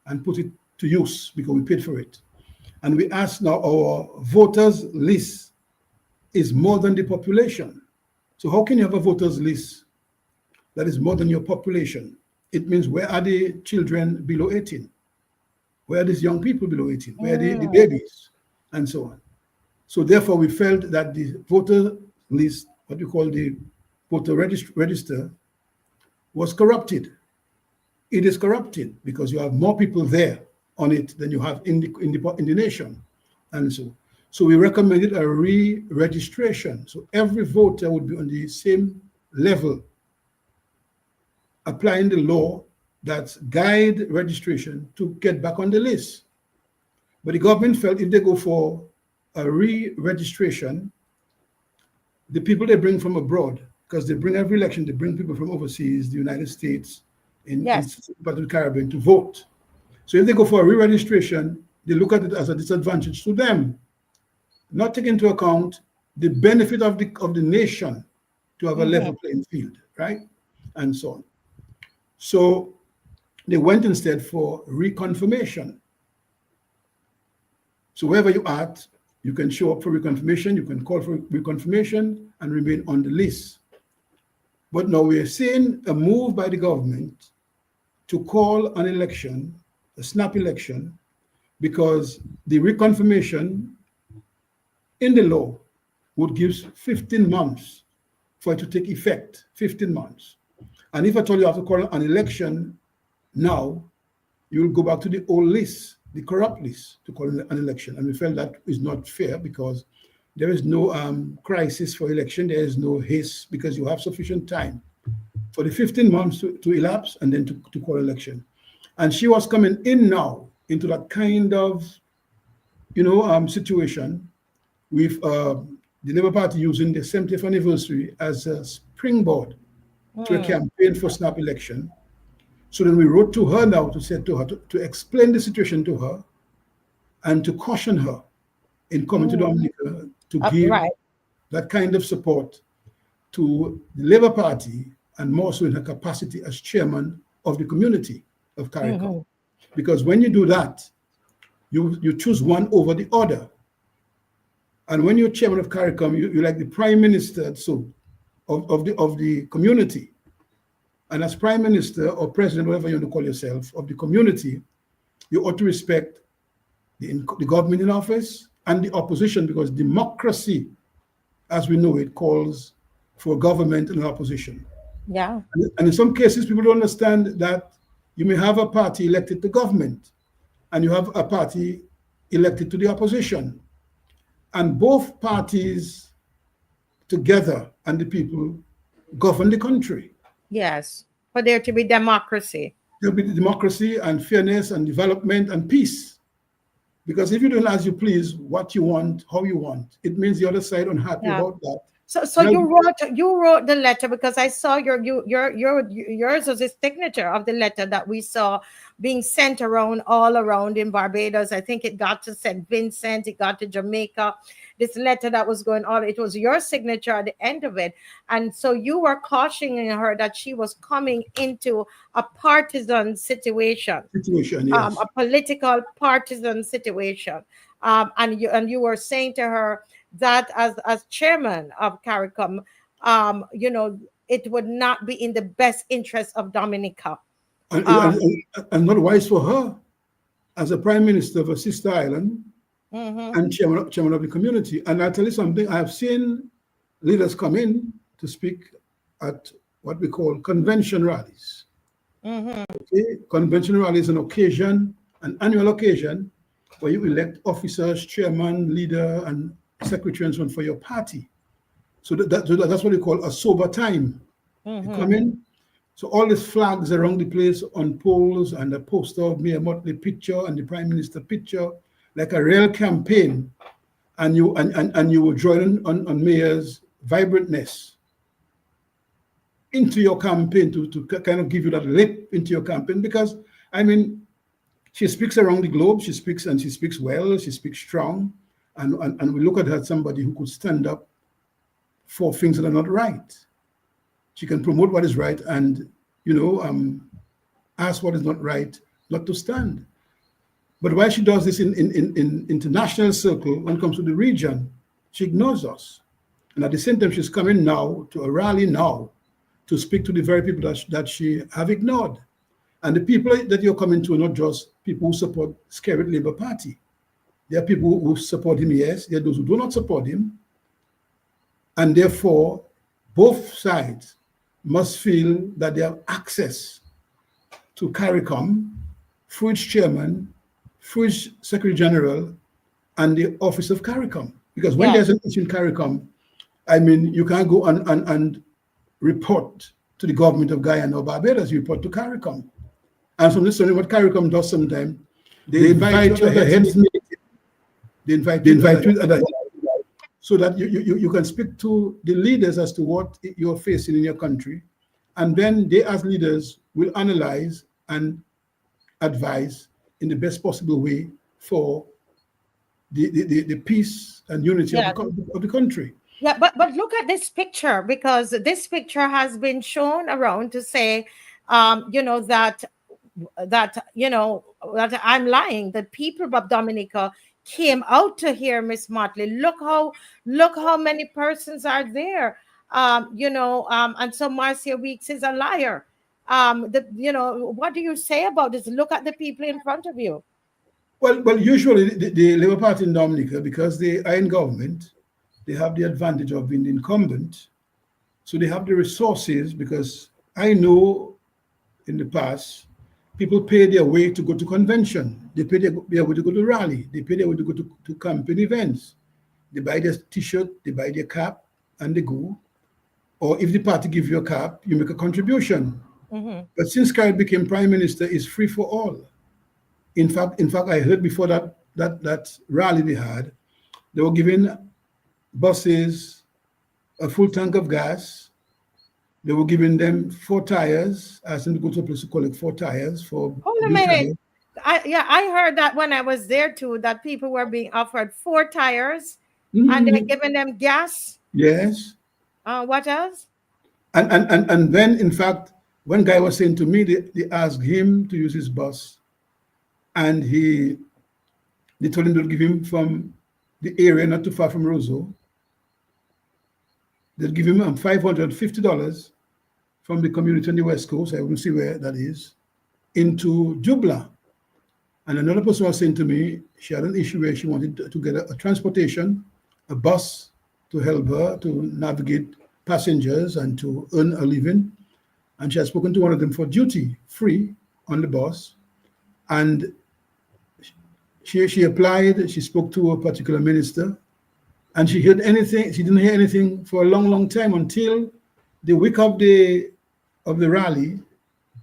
Speaker 16: and put it to use because we paid for it. And we ask now, our voters list is more than the population. So how can you have a voters list that is more than your population? It means, where are the children below 18? Where are these young people below 18? Where are the babies? And so on. So therefore, we felt that the voter list, what we call the voter register, was corrupted. It is corrupted because you have more people there on it than you have in the nation. And so we recommended a re-registration. So every voter would be on the same level, applying the law that's guide registration to get back on the list. But the government felt if they go for a re-registration, the people they bring from abroad, because they bring every election, they bring people from overseas, the United States, in part of the Caribbean, to vote. So if they go for a re-registration, they look at it as a disadvantage to them, not taking into account the benefit of the nation to have a level playing field, right? And so on. So they went instead for reconfirmation. So wherever you are, you can show up for reconfirmation, you can call for reconfirmation and remain on the list. But now we are seeing a move by the government to call an election, a snap election, because the reconfirmation in the law would give 15 months for it to take effect, 15 months. And if I told you have to call an election now, you will go back to the old list, the corrupt list, to call an election. And we felt that is not fair because there is no crisis for election. There is no haste because you have sufficient time for the 15 months to elapse and then to call election. And she was coming in now into that kind of, situation with the Labour Party using the 70th anniversary as a springboard to a campaign for snap election. So then we wrote to her now to say to her, to explain the situation to her and to caution her in coming to Dominica to give that kind of support to the Labour Party, and more so in her capacity as chairman of the community of CARICOM. Because when you do that, you choose one over the other. And when you're chairman of CARICOM, you're like the prime minister of the community. And as prime minister or president, whatever you want to call yourself, of the community, you ought to respect the government in office and the opposition, because democracy, as we know it, calls for government and opposition.
Speaker 1: Yeah.
Speaker 16: And in some cases, people don't understand that you may have a party elected to government and you have a party elected to the opposition. And both parties together and the people govern the country.
Speaker 1: Yes, for there to be democracy.
Speaker 16: There'll be democracy and fairness and development and peace. Because if you don't as you please what you want, how you want, it means the other side unhappy about that.
Speaker 1: So you wrote the letter, because I saw yours was a signature of the letter that we saw being sent around all around in Barbados. I think it got to St. Vincent, it got to Jamaica. This letter that was going on, it was your signature at the end of it. And so you were cautioning her that she was coming into a partisan situation.
Speaker 16: Yes.
Speaker 1: A political partisan situation. And you were saying to her that as chairman of CARICOM, it would not be in the best interest of Dominica.
Speaker 16: And not wise for her as a prime minister of a sister island and chairman of the community. And I'll tell you something, I have seen leaders come in to speak at what we call convention rallies. Okay? Convention rally is an occasion, an annual occasion, where you elect officers, chairman, leader, and secretary and so on for your party. So that's what we call a sober time. You come in. So all these flags around the place on poles and a poster of Mia Mottley picture and the prime minister picture, like a real campaign. And you will join on Mayor's vibrantness into your campaign to kind of give you that lip into your campaign. Because I mean, she speaks around the globe, she speaks well, she speaks strong. And we look at her as somebody who could stand up for things that are not right. She can promote what is right and, ask what is not right, not to stand. But while she does this in international circle, when it comes to the region, she ignores us. And at the same time, she's coming now to a rally now to speak to the very people that she have ignored. And the people that you're coming to are not just people who support Skerrit Labour Party. There are people who support him, yes. There are those who do not support him. And therefore, both sides must feel that they have access to CARICOM, through its chairman, through its secretary general, and the office of CARICOM. Because when there's an issue in CARICOM, I mean, you can't go and report to the government of Guyana or Barbados, you report to CARICOM. And so this is what CARICOM does sometimes. They invite you at the heads meeting. They invite you so that you can speak to the leaders as to what you're facing in your country. And then they, as leaders, will analyze and advise in the best possible way for the peace and unity of the country.
Speaker 1: Yeah, but look at this picture, because this picture has been shown around to say, that I'm lying. The people of Dominica came out to hear Miss Mottley. Look how many persons are there. And so Marcia Weeks is a liar. What do you say about this? Look at the people in front of you.
Speaker 16: Well, usually the Labour Party in Dominica, because they are in government, they have the advantage of being the incumbent. So they have the resources, because I know in the past, people pay their way to go to convention. They pay their way to go to rally. They pay their way to go to campaign events. They buy their T-shirt, they buy their cap, and they go. Or if the party gives you a cap, you make a contribution. But since Skerrit became prime minister, it's free for all. In fact, I heard before that rally they had, they were giving buses a full tank of gas. They were giving them 4 tires, asking them to go to a place to collect 4 tires for.
Speaker 1: Hold a minute. I heard that when I was there too, that people were being offered 4 tires and they're giving them gas.
Speaker 16: Yes.
Speaker 1: What else?
Speaker 16: And then, in fact, one guy was saying to me, they asked him to use his bus, and they told him to give him from the area not too far from Roseau. They'll give him $550 from the community on the West Coast, I will see where that is, into Jubla. And another person was saying to me, she had an issue where she wanted to get a transportation, a bus to help her to navigate passengers and to earn a living. And she had spoken to one of them for duty free on the bus. And she applied, she spoke to a particular minister, and she didn't hear anything for a long, long time until the week of the rally,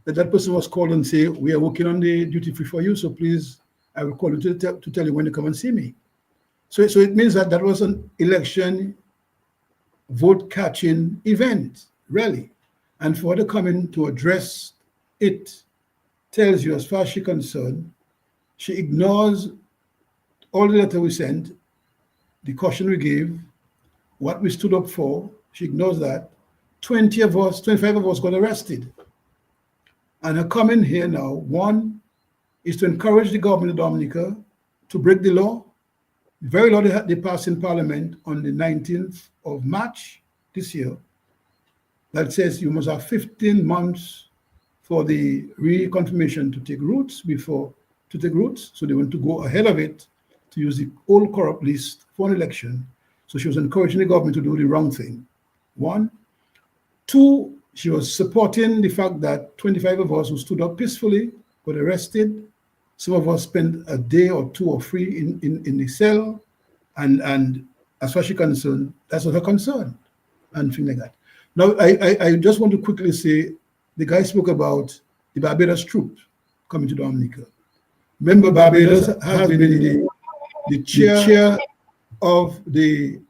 Speaker 16: that person was called and say, we are working on the duty free for you, so please, I will call you to tell you when to come and see me. So it means that was an election vote catching event, really. And for her to come in to address it tells you, as far as she's concerned, she ignores all the letter we sent, the caution we gave, what we stood up for. She ignores that. 25 of us got arrested. And her comment here now, one, is to encourage the government of Dominica to break the law. The very law they passed in Parliament on the 19th of March this year that says you must have 15 months for the reconfirmation to take roots so they want to go ahead of it to use the old corrupt list for an election. So she was encouraging the government to do the wrong thing. One. Two, she was supporting the fact that 25 of us who stood up peacefully got arrested. Some of us spent a day or two or three in the cell. And as far as she's concerned, that's not her concern and things like that. Now, I just want to quickly say, the guy spoke about the Barbados troops coming to Dominica. Remember, Barbados has been the chair of the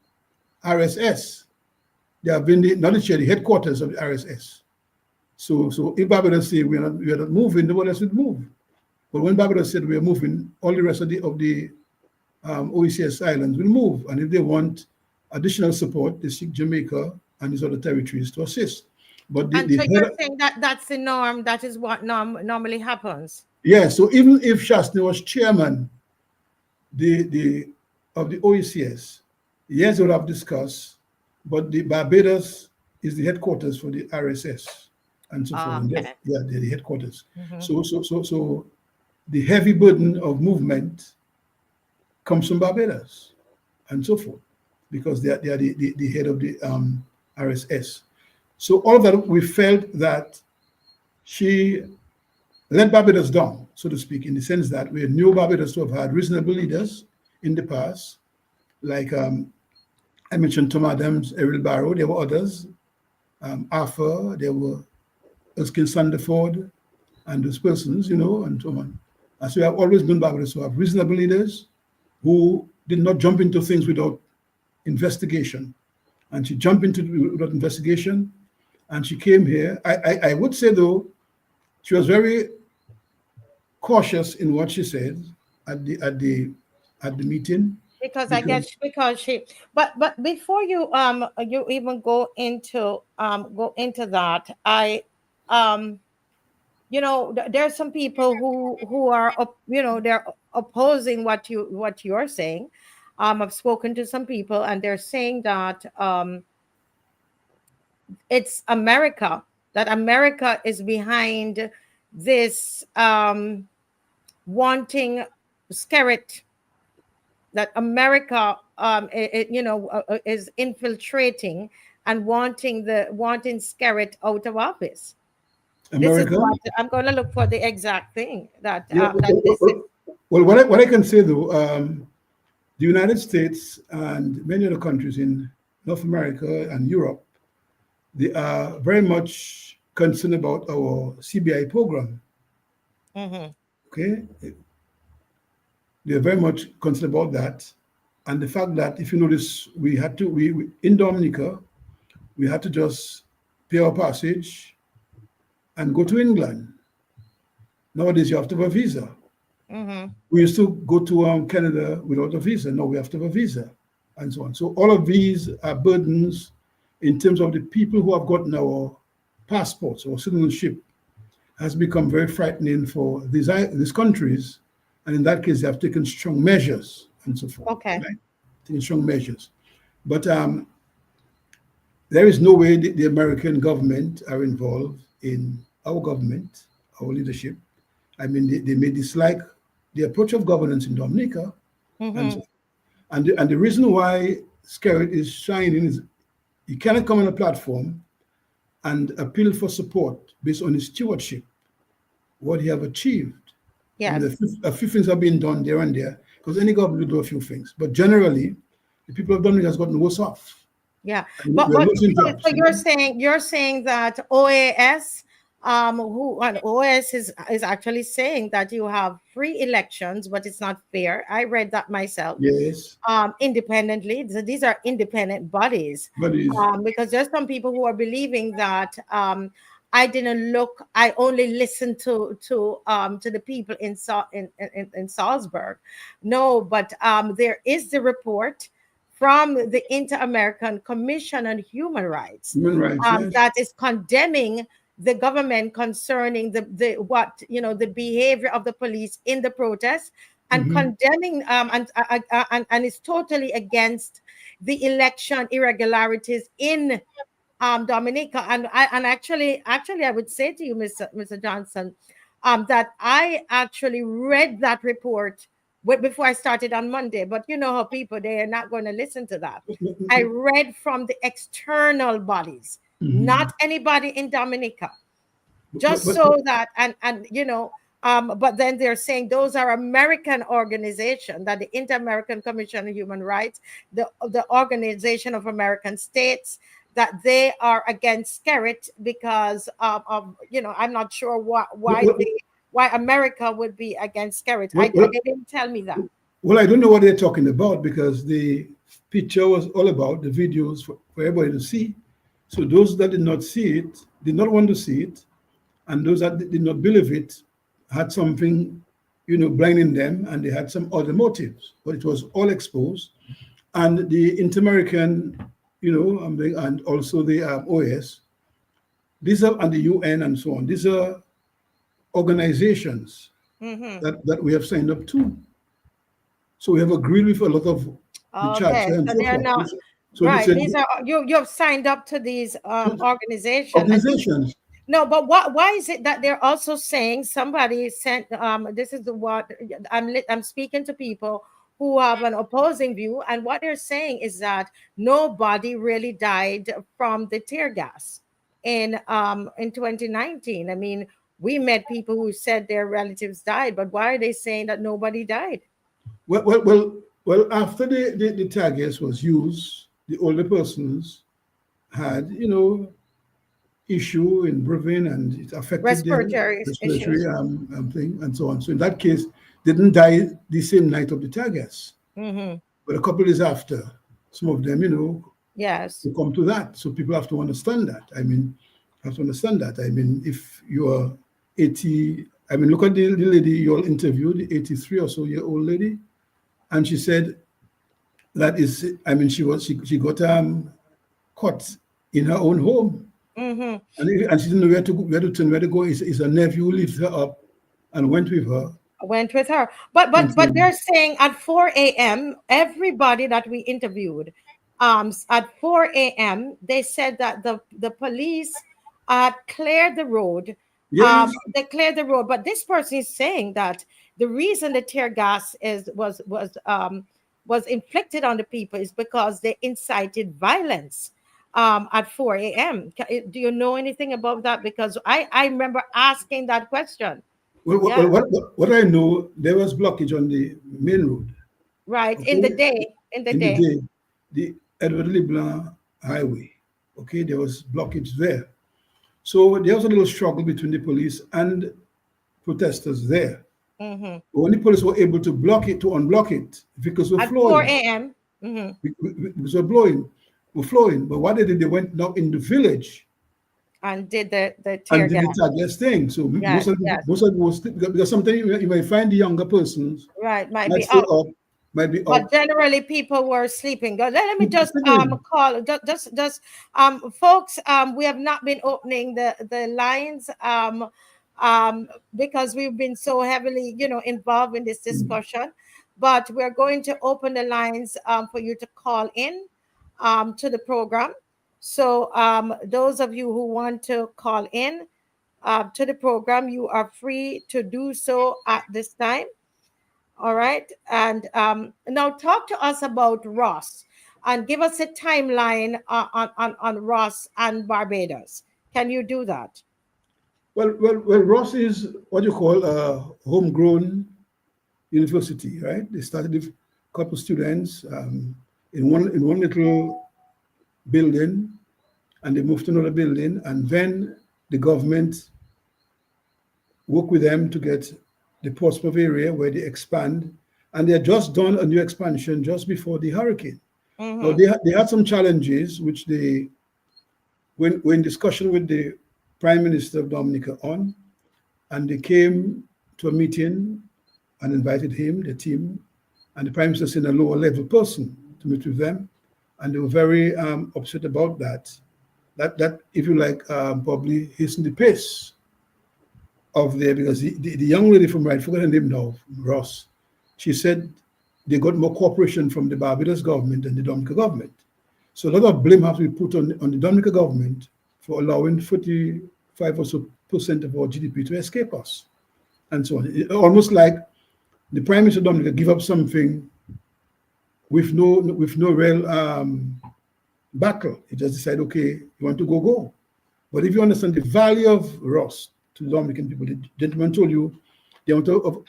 Speaker 16: RSS. They have been the headquarters of the RSS. So if Barbados say we are not moving, nobody else would move. But when Barbados said we are moving, all the rest of the OECS islands will move. And if they want additional support, they seek Jamaica and these other territories to assist. But
Speaker 1: so you're saying that that's the norm, that is what normally happens?
Speaker 16: Yeah, so even if Shastny was chairman of the OECS, yes, they would have discussed, but the Barbados is the headquarters for the RSS and so forth.
Speaker 1: Okay.
Speaker 16: Yeah, they're the headquarters.
Speaker 1: Mm-hmm.
Speaker 16: So the heavy burden of movement comes from Barbados and so forth, because they are the head of the RSS. So all of that, we felt that she let Barbados down, so to speak, in the sense that we knew Barbados to have had reasonable leaders in the past, like I mentioned Tom Adams, Errol Barrow, there were others, Arthur, there were Erskine Sandiford, and those persons, and so on. And so we have always known Barbados to have reasonable leaders who did not jump into things without investigation. And she jumped into without investigation, and she came here. I would say, though, she was very cautious in what she said at the meeting.
Speaker 1: Because she, but before you you even go into that, there are some people who are they're opposing what you're saying. I've spoken to some people, and they're saying that it's America, that America is behind this wanting Skerritt, that America is infiltrating and wanting Skerritt out of office.
Speaker 16: America?
Speaker 1: This is what I'm going to look for, the exact thing that
Speaker 16: Well, what I can say, though, the United States and many other countries in North America and Europe, they are very much concerned about our CBI program.
Speaker 1: Mm-hmm.
Speaker 16: Okay? They're very much concerned about that. And the fact that, if you notice, we in Dominica, we had to just pay our passage and go to England. Nowadays, you have to have a visa.
Speaker 1: Mm-hmm.
Speaker 16: We used to go to Canada without a visa. Now we have to have a visa, and so on. So all of these are burdens in terms of the people who have gotten our passports or citizenship. Has become very frightening for these countries, and in that case, they have taken strong measures and so forth.
Speaker 1: Okay.
Speaker 16: Right? Taking strong measures, but there is no way the American government are involved in our government, our leadership. I mean, they may dislike the approach of governance in Dominica.
Speaker 1: Mm-hmm.
Speaker 16: And the reason why Skerrit is shining is he cannot come on a platform and appeal for support based on his stewardship, what he have achieved.
Speaker 1: Yes.
Speaker 16: I mean, a few things have been done there and there, because any government will do a few things. But generally, the people of Dominica has gotten worse off.
Speaker 1: Yeah.
Speaker 16: And
Speaker 1: But
Speaker 16: jobs,
Speaker 1: so you're saying that OAS, OAS is actually saying that you have free elections, but it's not fair. I read that myself.
Speaker 16: Yes.
Speaker 1: Independently. So these are independent bodies. Because there's some people who are believing that I didn't look. I only listened to the people in Salisbury. No, but there is the report from the Inter-American Commission on Human Rights,
Speaker 16: yes.
Speaker 1: that is condemning the government concerning the behavior of the police in the protests, and condemning and is totally against the election irregularities in Dominica. And actually I would say to you, Mr. Johnson, that I actually read that report before I started on Monday, but you know how people, they are not going to listen to that. I read from the external bodies, not anybody in Dominica, just so that, and you know, but then they're saying those are American organizations, that the Inter-American Commission on Human Rights, the Organization of American States, that they are against Skerrit because of you know, I'm not sure why America would be against Skerrit. They didn't tell me that.
Speaker 16: Well, I don't know what they're talking about, because the picture was all about the videos for everybody to see. So those that did not see it, did not want to see it, and those that did not believe it had something, you know, blinding them, and they had some other motives. But it was all exposed. And the Inter-American, you know, and also the OAS, these are, and the UN and so on, these are organizations that we have signed up to. So we have agreed with a lot of the church.
Speaker 1: So they're not right. These are you have signed up to these organizations. No, but why is it that they're also saying, somebody sent this is what I'm speaking to people who have an opposing view, and what they're saying is that nobody really died from the tear gas in 2019. I mean, we met people who said their relatives died, but why are they saying that nobody died?
Speaker 16: Well, after the tear gas was used, the older persons had, you know, issue in breathing, and it affected
Speaker 1: respiratory
Speaker 16: thing and so on. So in that case, they didn't die the same night of the tear gas. But a couple of days after, some of them, you know,
Speaker 1: yes,
Speaker 16: to come to that. So people have to understand that. I mean, if you are 80, I mean, look at the lady you all interviewed, the 83 or so year old lady, and she said that is, I mean, she got caught in her own home. And she didn't know where to turn, where to go. Is a nephew who lifted her up and went with her.
Speaker 1: But they're saying at 4 a.m., everybody that we interviewed, at 4 a.m., they said that the police cleared the road.
Speaker 16: Yes.
Speaker 1: They cleared the road. But this person is saying that the reason the tear gas was inflicted on the people is because they incited violence. At 4 a.m. Do you know anything about that? Because I remember asking that question.
Speaker 16: What I know, there was blockage on the main road.
Speaker 1: Right,
Speaker 16: okay?
Speaker 1: in the day.
Speaker 16: The Edward LeBlanc Highway. Okay, there was blockage there. So there was a little struggle between the police and protesters there. But when the police were able to unblock it, vehicles were flowing.
Speaker 1: At 4 a.m.
Speaker 16: Vehicles were flowing. But what they did, they went now in the village
Speaker 1: and did the tear gas
Speaker 16: thing. So most of because sometimes you might find the younger persons
Speaker 1: might be up. But
Speaker 16: up.
Speaker 1: Generally people were sleeping. Let me just call folks, we have not been opening the lines because we've been so heavily, you know, involved in this discussion. But we're going to open the lines for you to call in to the program. So those of you who want to call in to the program, you are free to do so at this time. All right. And now talk to us about Ross and give us a timeline on Ross and Barbados. Can you do that?
Speaker 16: Well, Ross is what you call a homegrown university, right? They started with a couple students in one little building, and they moved to another building, and then the government worked with them to get the Portsmouth area where they expand, and they had just done a new expansion just before the hurricane. Now they had some challenges which they, when in discussion with the Prime Minister of Dominica on, and they came to a meeting and invited him, the team, and the Prime Minister sent a lower level person to meet with them, and they were very upset about that. That if you like, probably hastened the pace of there, because the young lady from, I forgot her name now, Ross, she said they got more cooperation from the Barbados government than the Dominica government. So a lot of blame has to be put on the Dominica government for allowing 45% or so of our GDP to escape us, and so on. Almost like the Prime Minister of Dominica give up something with no real battle. He just decide, okay, you want to go. But if you understand the value of Ross to the Dominican people, the gentleman told you the amount of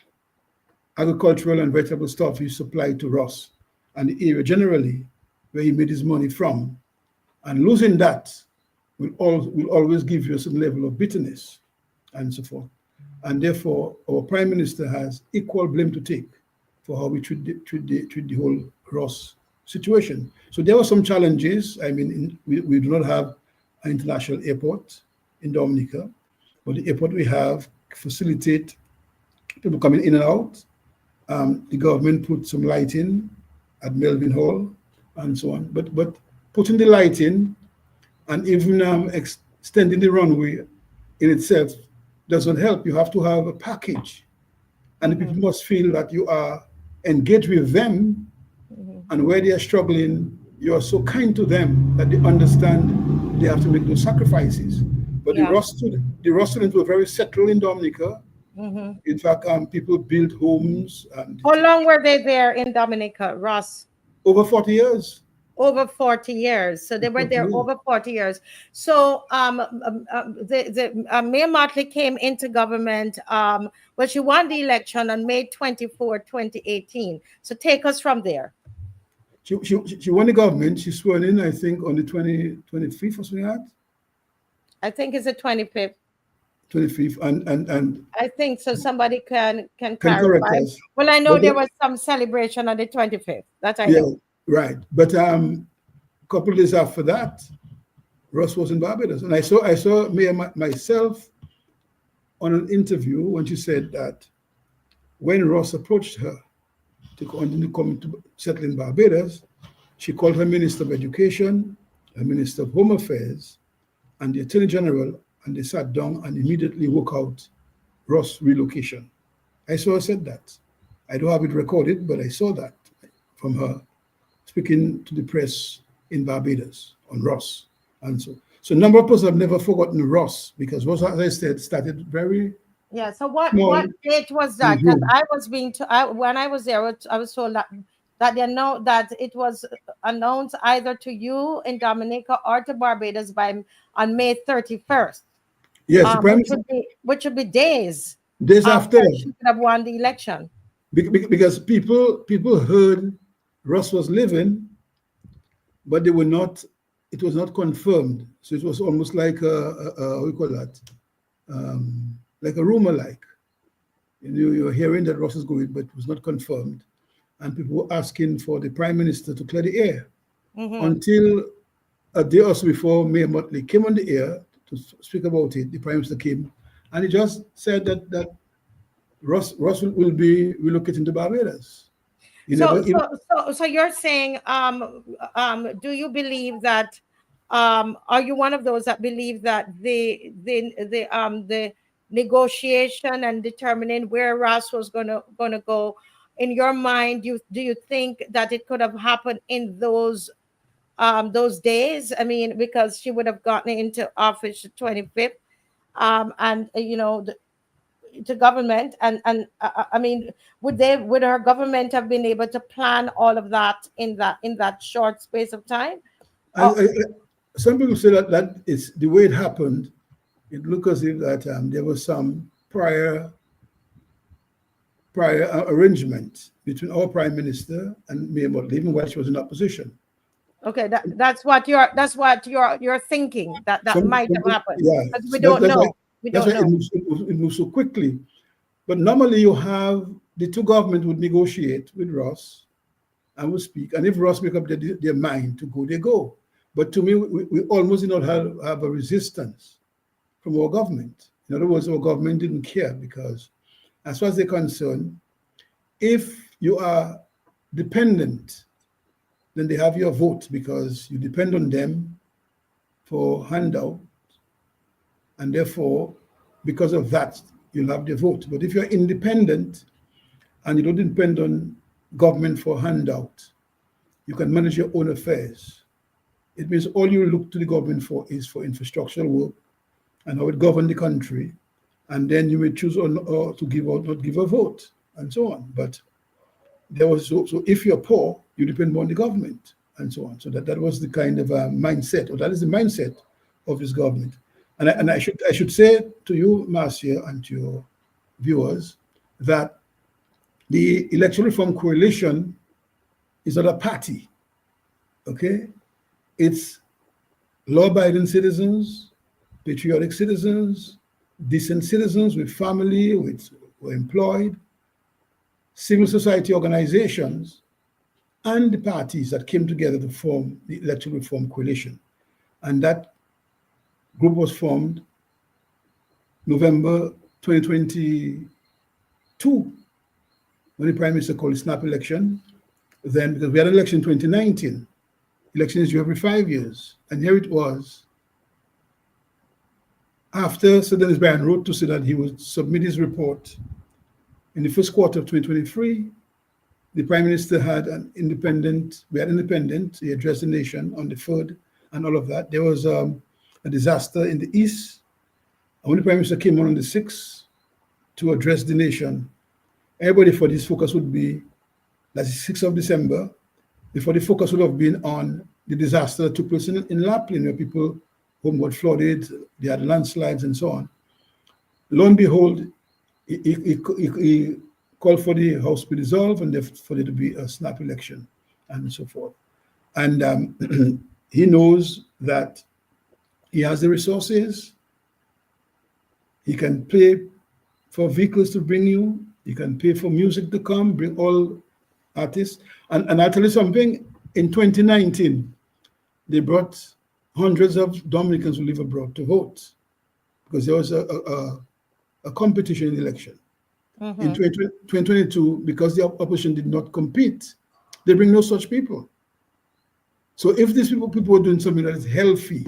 Speaker 16: agricultural and vegetable stuff he supplied to Ross and the area generally where he made his money from, and losing that will always give you some level of bitterness and so forth. And therefore, our Prime Minister has equal blame to take for how we treat the whole Ross situation. So there were some challenges. I mean, we do not have an international airport in Dominica, but the airport we have facilitate people coming in and out. The government put some lighting at Melvin Hall and so on. But putting the lighting and even extending the runway in itself doesn't help. You have to have a package, and the people must feel that you are engaged with them, and where they are struggling, you are so kind to them that they understand they have to make those sacrifices. But the Ross students were very settled in Dominica. In fact, people built homes. And
Speaker 1: how long were they there in Dominica, Ross?
Speaker 16: Over 40 years.
Speaker 1: Over 40 years. So they were there over 40 years. So Mia Mottley came into government. Well, she won the election on May 24, 2018. So take us from there.
Speaker 16: She won the government. She sworn in, I think, on the 25th or something like that.
Speaker 1: I think it's the 25th.
Speaker 16: 25th, and
Speaker 1: I think so. Somebody can clarify. Well, I know there was some celebration on the 25th. That I know.
Speaker 16: Right. But a couple of days after that, Ross was in Barbados, and I saw Mia myself on an interview when she said that when Ross approached her to continue coming to settle in Barbados, she called her Minister of Education, her Minister of Home Affairs, and the Attorney General, and they sat down and immediately worked out Ross relocation. I saw her said that. I don't have it recorded, but I saw that from her speaking to the press in Barbados on Ross. And so a number of persons have never forgotten Ross, because Ross, as I said, started very
Speaker 1: So what date was that? Because I was when I was there, I was told that they know that it was announced either to you in Dominica or to Barbados on May 31st.
Speaker 16: Yes,
Speaker 1: which would be days
Speaker 16: after
Speaker 1: she could have won the election.
Speaker 16: Because people heard Ross was living, but they were not. It was not confirmed. So it was almost like what we call that, like a rumor. Like you're hearing that Ross is going, but it was not confirmed, and people were asking for the Prime Minister to clear the air until a day or so before Mia Mottley came on the air to speak about it. The Prime Minister came, and he just said that Ross will be relocating to Barbados.
Speaker 1: So you're saying, do you believe that? Are you one of those that believe that the negotiation and determining where Ross was gonna go, in your mind, do you think that it could have happened in those those days. I mean, because she would have gotten into office the 25th, and to government, and I mean, would her government have been able to plan all of that in that short space of time?
Speaker 16: Some people say that it's the way it happened. It looked as if that there was some prior arrangement between our Prime Minister and Mia Mottley, even while she was in opposition.
Speaker 1: Okay, that's what you're thinking that might have happened.
Speaker 16: Yeah,
Speaker 1: but we don't know.
Speaker 16: That's why it moves so quickly. But normally you have the two governments would negotiate with Ross and would speak, and if Ross make up their mind to go, they go. But to me, we almost did not have a resistance from our government. In other words, our government didn't care, because as far as they're concerned, if you are dependent, then they have your vote because you depend on them for handout, and therefore, because of that, you'll have their vote. But if you're independent and you don't depend on government for handout, you can manage your own affairs. It means all you look to the government for is for infrastructural work and how it govern the country, and then you may choose or to give or not give a vote, and so on. But there was so if you're poor, you depend more on the government, and so on. So that was the kind of mindset, or that is the mindset of this government. And I should say to you, Massy, and to your viewers, that the Electoral Reform Coalition is not a party. Okay, it's law-abiding citizens, patriotic citizens, decent citizens with family, who are employed, civil society organizations, and the parties that came together to form the Electoral Reform Coalition. And that group was formed November 2022, when the Prime Minister called a snap election. Then, because we had an election in 2019, election is due every 5 years. And here it was, after Sir Dennis Bryan wrote to say that he would submit his report in the first quarter of 2023, the Prime Minister had he addressed the nation on the 3rd and all of that. There was a disaster in the east. And when the Prime Minister came on the 6th to address the nation, everybody thought his focus would be, that's the 6th of December, before the focus would have been on the disaster that took place in Lapland, where people home got flooded, they had landslides and so on. Lo and behold, he called for the House to be dissolved and for there to be a snap election and so forth. And he knows that he has the resources. He can pay for vehicles to bring you. He can pay for music to come, bring all artists. And I'll tell you something, in 2019, they brought hundreds of Dominicans who live abroad to vote, because there was a competition in the election. Mm-hmm. In 2022, because the opposition did not compete, they bring no such people. So if these people are doing something that is healthy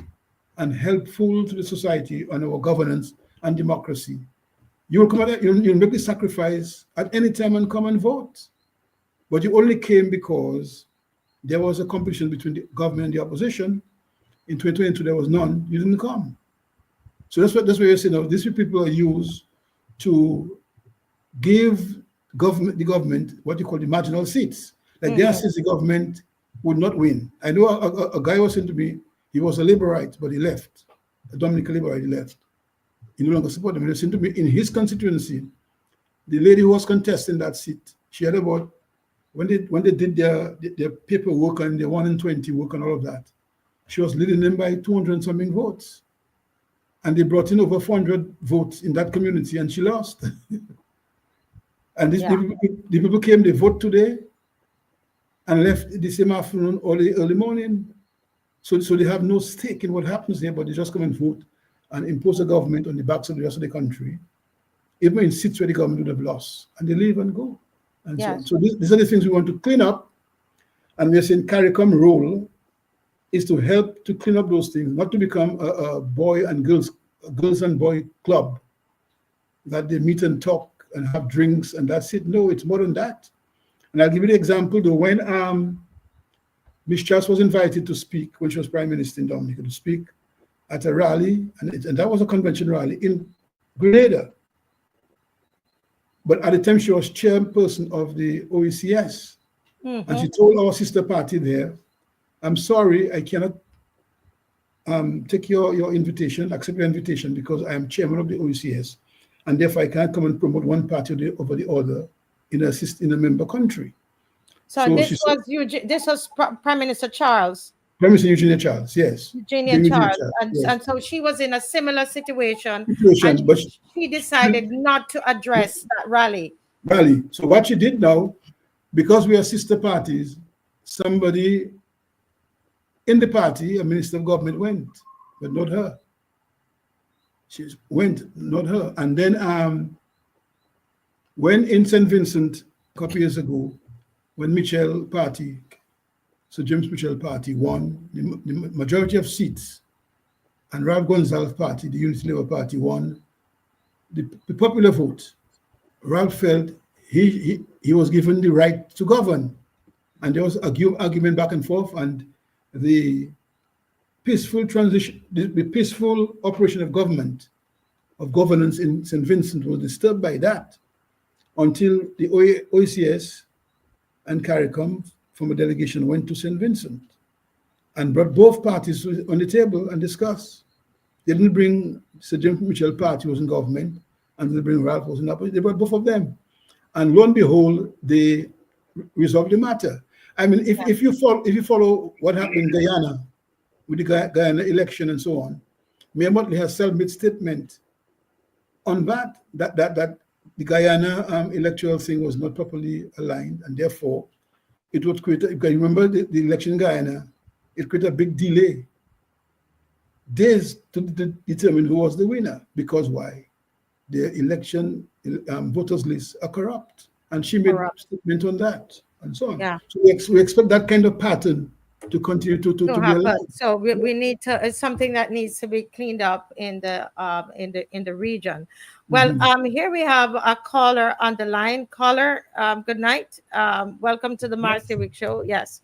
Speaker 16: and helpful to the society and our governance and democracy, you'll make the sacrifice at any time and come and vote. But you only came because there was a competition between the government and the opposition. In 2022, there was none. You didn't come. So that's what you're saying. Now, these people are used to give the government what you call the marginal seats. Like their seats, the government would not win. I know a guy was saying to me, he was a Labourite, but he left. A Dominica Labourite, he left. He no longer supported him. He said to me, in his constituency, the lady who was contesting that seat, she had about, when they did their paperwork and their 1 in 20 work and all of that, she was leading them by 200 something votes. And they brought in over 400 votes in that community, and she lost. And the people came, they vote today, and left the same afternoon or the early morning. So they have no stake in what happens here, but they just come and vote and impose a government on the backs of the rest of the country, even in seats where the government would have lost, and they leave and go. And so these are the things we want to clean up. And we're saying CARICOM role is to help to clean up those things, not to become a boy and girls and boy club that they meet and talk and have drinks and that's it. No, it's more than that. And I'll give you the example though, when Miss Chas was invited to speak when she was Prime Minister in Dominica, to speak at a rally, and that was a convention rally in Grenada. But at the time, she was chairperson of the OECS. And she told our sister party there, I'm sorry, I cannot take your invitation, accept your invitation, because I am chairman of the OECS, and therefore I can't come and promote one party over the other in a member country.
Speaker 1: So this was Prime Minister Charles.
Speaker 16: Prime Minister Eugenia Charles, yes.
Speaker 1: Eugenia Charles.
Speaker 16: Yes.
Speaker 1: And so she was in a similar situation,
Speaker 16: but
Speaker 1: she decided not to address that rally.
Speaker 16: So what she did now, because we are sister parties, somebody in the party, a minister of government, went, but not her. She went, not her. And then when in St. Vincent a couple years ago, when Mitchell party, Sir James Mitchell party won the majority of seats, and Ralph Gonsalves party, the Unity Labour Party, won the popular vote, Ralph felt he was given the right to govern. And there was argument back and forth, and the peaceful transition, the peaceful operation of governance in St. Vincent was disturbed by that, until the OECS and CARICOM from a delegation went to St. Vincent and brought both parties on the table and discussed. They didn't bring Sir James Mitchell party, who was in government, and they bring Ralph, who was in opposition. They brought both of them. And lo and behold, they resolved the matter. I mean, if you follow what happened in Guyana with the Guyana election and so on, Mia Mottley has self-made statement on that the Guyana electoral thing was not properly aligned, and therefore it would create, because you remember the election in Guyana, it created a big delay, days to determine who was the winner. Because why? The election voters lists are corrupt, and she made a statement on that, and so on.
Speaker 1: Yeah.
Speaker 16: So we expect that kind of pattern to continue to be alive.
Speaker 1: So we need to, it's something that needs to be cleaned up in the region. Well, here we have a caller on the line. Caller, good night. Welcome to the Massy Week Show. Yes.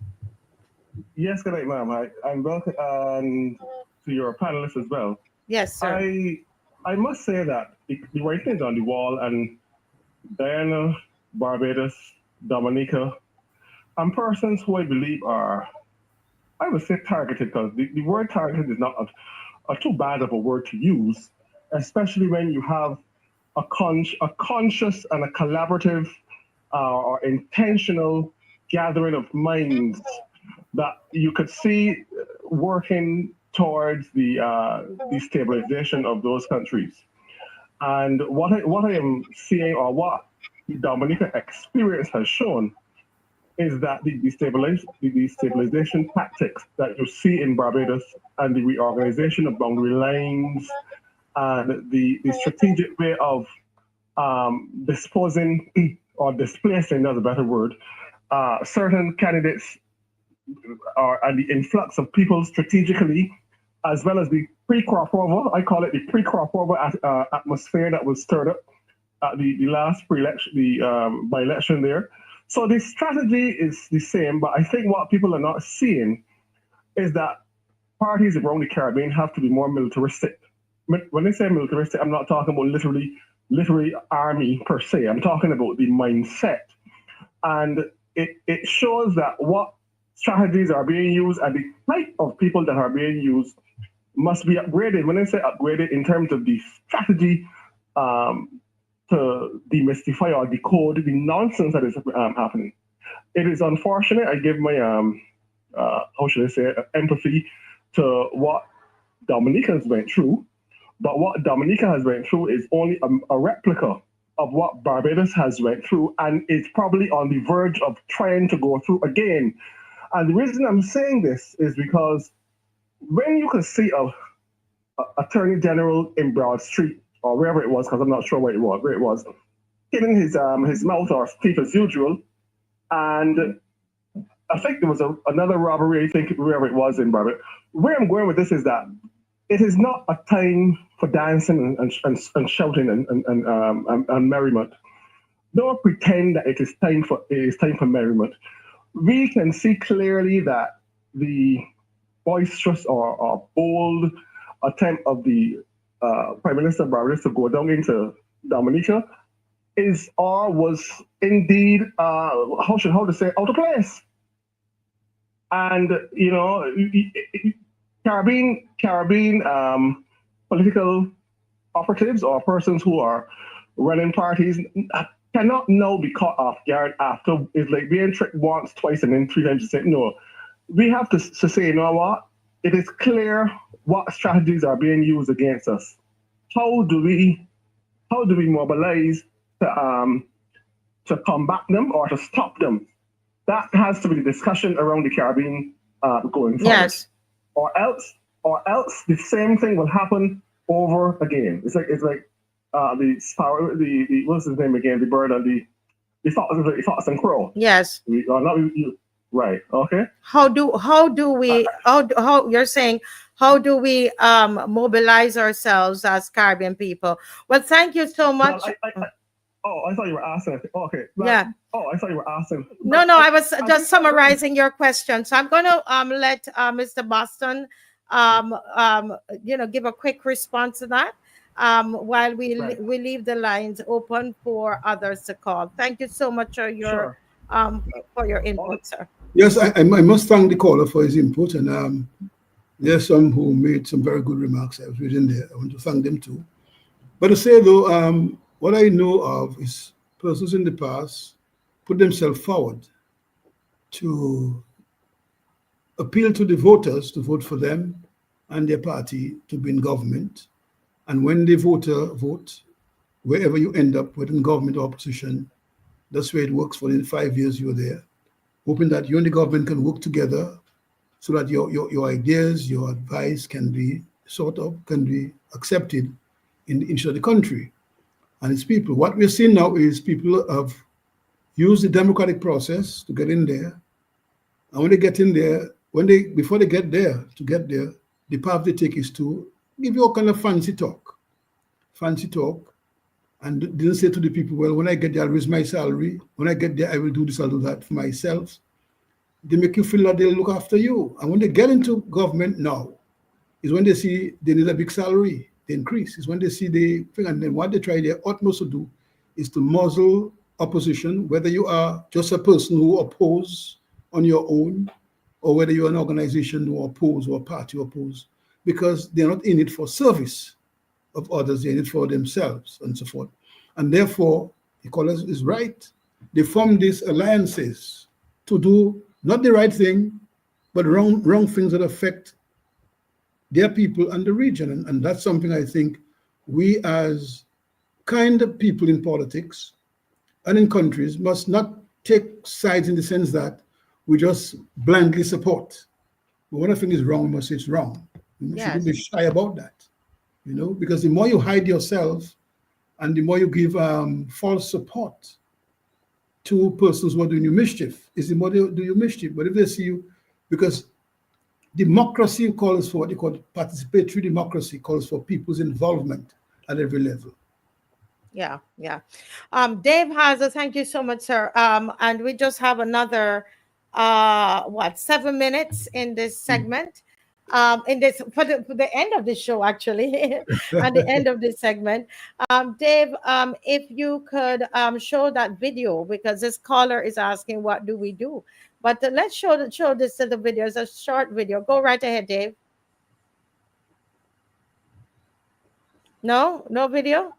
Speaker 17: Yes, good night, ma'am. I'm welcome to your panelists as well.
Speaker 1: Yes, sir.
Speaker 17: I must say that the writing is on the wall, and Guyana, Barbados, Dominica, and persons who I believe are, I would say, targeted, because the word targeted is not a too bad of a word to use, especially when you have a conscious and a collaborative or intentional gathering of minds that you could see working towards the stabilization of those countries. And what I am seeing, or what the Dominica experience has shown, is that the destabilization tactics that you see in Barbados, and the reorganization of boundary lines, and the strategic way of disposing or displacing, that's a better word, certain candidates, and the influx of people strategically, as well as the pre-crossover, I call it the pre-crossover atmosphere that was stirred up at the last pre-election, by-election there. So the strategy is the same, but I think what people are not seeing is that parties around the Caribbean have to be more militaristic. When I say militaristic, I'm not talking about literally army per se. I'm talking about the mindset. And it shows that what strategies are being used and the type of people that are being used must be upgraded. When I say upgraded, in terms of the strategy to demystify or decode the nonsense that is happening. It is unfortunate. I give my, how should I say, empathy to what Dominicans went through. But what Dominica has went through is only a replica of what Barbados has went through, and it's probably on the verge of trying to go through again. And the reason I'm saying this is because when you can see a Attorney General in Broad Street, or wherever it was, because I'm not sure where it was, hitting his mouth or teeth as usual, and I think there was another robbery, I think, wherever it was in Barbados. Where I'm going with this is that it is not a time for dancing and shouting and merriment. Don't pretend that it is time for merriment. We can see clearly that the boisterous or bold attempt of the Prime Minister Barbados to go down into Dominica was indeed how to say, out of place. And Caribbean political operatives or persons who are running parties cannot now be caught off guard after it's like being tricked once, twice, and then 3 times. To say no, we have to say, you know what? It is clear what strategies are being used against us. How do we mobilize to combat them or to stop them? That has to be the discussion around the Caribbean going forward.
Speaker 1: Yes.
Speaker 17: Or else the same thing will happen over again. It's like the what's his name again? The bird and the fox and crow.
Speaker 1: Yes.
Speaker 17: Right. Okay.
Speaker 1: How do we you're saying how do we mobilize ourselves as Caribbean people? Well, thank you so much.
Speaker 17: Well, I thought you were asking. Okay.
Speaker 1: Yeah.
Speaker 17: Oh, I thought you were asking.
Speaker 1: No, I was just summarizing your question. So I'm going to let Mr. Boston give a quick response to that while we leave the lines open for others to call. Thank you so much for your input, sir.
Speaker 16: Yes, I must thank the caller for his input, and there's some who made some very good remarks. I was reading there. I want to thank them too. But to say though, what I know of is persons in the past put themselves forward to appeal to the voters to vote for them and their party to be in government. And when the voter vote, wherever you end up, whether in government or opposition, that's where it works for in 5 years you're there, hoping that you and the government can work together so that your ideas, your advice can be accepted in the interest of the country and its people. What we're seeing now is people have used the democratic process to get in there. And when they get in there, before they get there, the path they take is to give you all kind of fancy talk, and didn't say to the people, well, when I get there, I'll raise my salary. When I get there, I will do this, I'll do that for myself. They make you feel that they'll look after you. And when they get into government now, is when they see they need a big salary, they increase. Is when they see the thing, and then what they try their utmost to do is to muzzle opposition, whether you are just a person who oppose on your own, or whether you're an organization who oppose or a party who oppose, because they're not in it for service of others, they're in it for themselves and so forth. And therefore, the caller is right. They form these alliances to do not the right thing, but wrong things that affect their people and the region. And that's something I think we as kind of people in politics and in countries must not take sides in the sense that we just blindly support. But when I think is wrong, we must say it's wrong. We shouldn't be shy about that, because the more you hide yourself and the more you give false support to persons who are doing you mischief, is the more they do you mischief. But if they see you, because democracy calls for what they call participatory democracy, calls for people's involvement at every level.
Speaker 1: Yeah. Dave Haza, thank you so much, sir. And we just have another 7 minutes in this segment. For the end of the show, actually, at the end of this segment. Dave, if you could show that video, because this caller is asking, what do we do? But let's show this little video. It's a short video. Go right ahead, Dave. No video?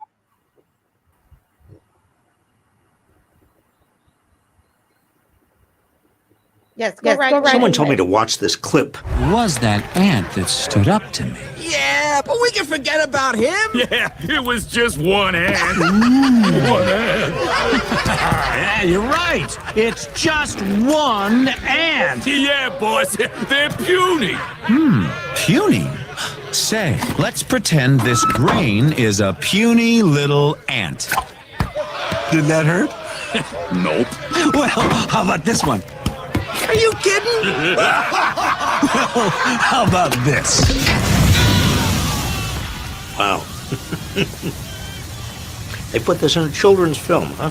Speaker 1: Yes, go right.
Speaker 2: Someone told me to watch this clip.
Speaker 18: Was that ant that stood up to me?
Speaker 4: Yeah, but we can forget about him.
Speaker 2: Yeah, it was just one ant.
Speaker 18: One
Speaker 2: ant.
Speaker 18: Yeah, you're right. It's just one ant.
Speaker 2: Yeah, boss. They're puny.
Speaker 18: Puny? Say, let's pretend this grain is a puny little ant. Did that hurt?
Speaker 2: Nope.
Speaker 18: Well, how about this one?
Speaker 4: Are you kidding?
Speaker 18: Well, how about this?
Speaker 2: Wow. They put this in a children's film, huh?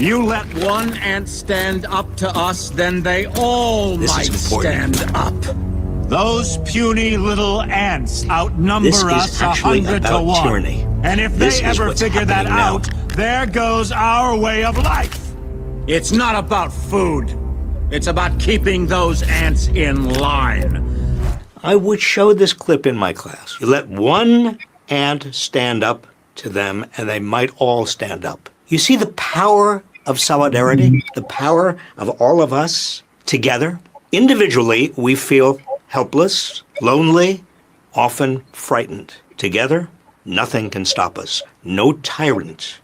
Speaker 19: You let one ant stand up to us, then they all might stand up. Those puny little ants outnumber us 100 to 1. Tyranny. And if they ever figure that out, there goes our way of life. It's not about food. It's about keeping those ants in line.
Speaker 2: I would show this clip in my class. You let one ant stand up to them, and they might all stand up. You see the power of solidarity, the power of all of us together. Individually, we feel helpless, lonely, often frightened. Together, nothing can stop us. No tyrant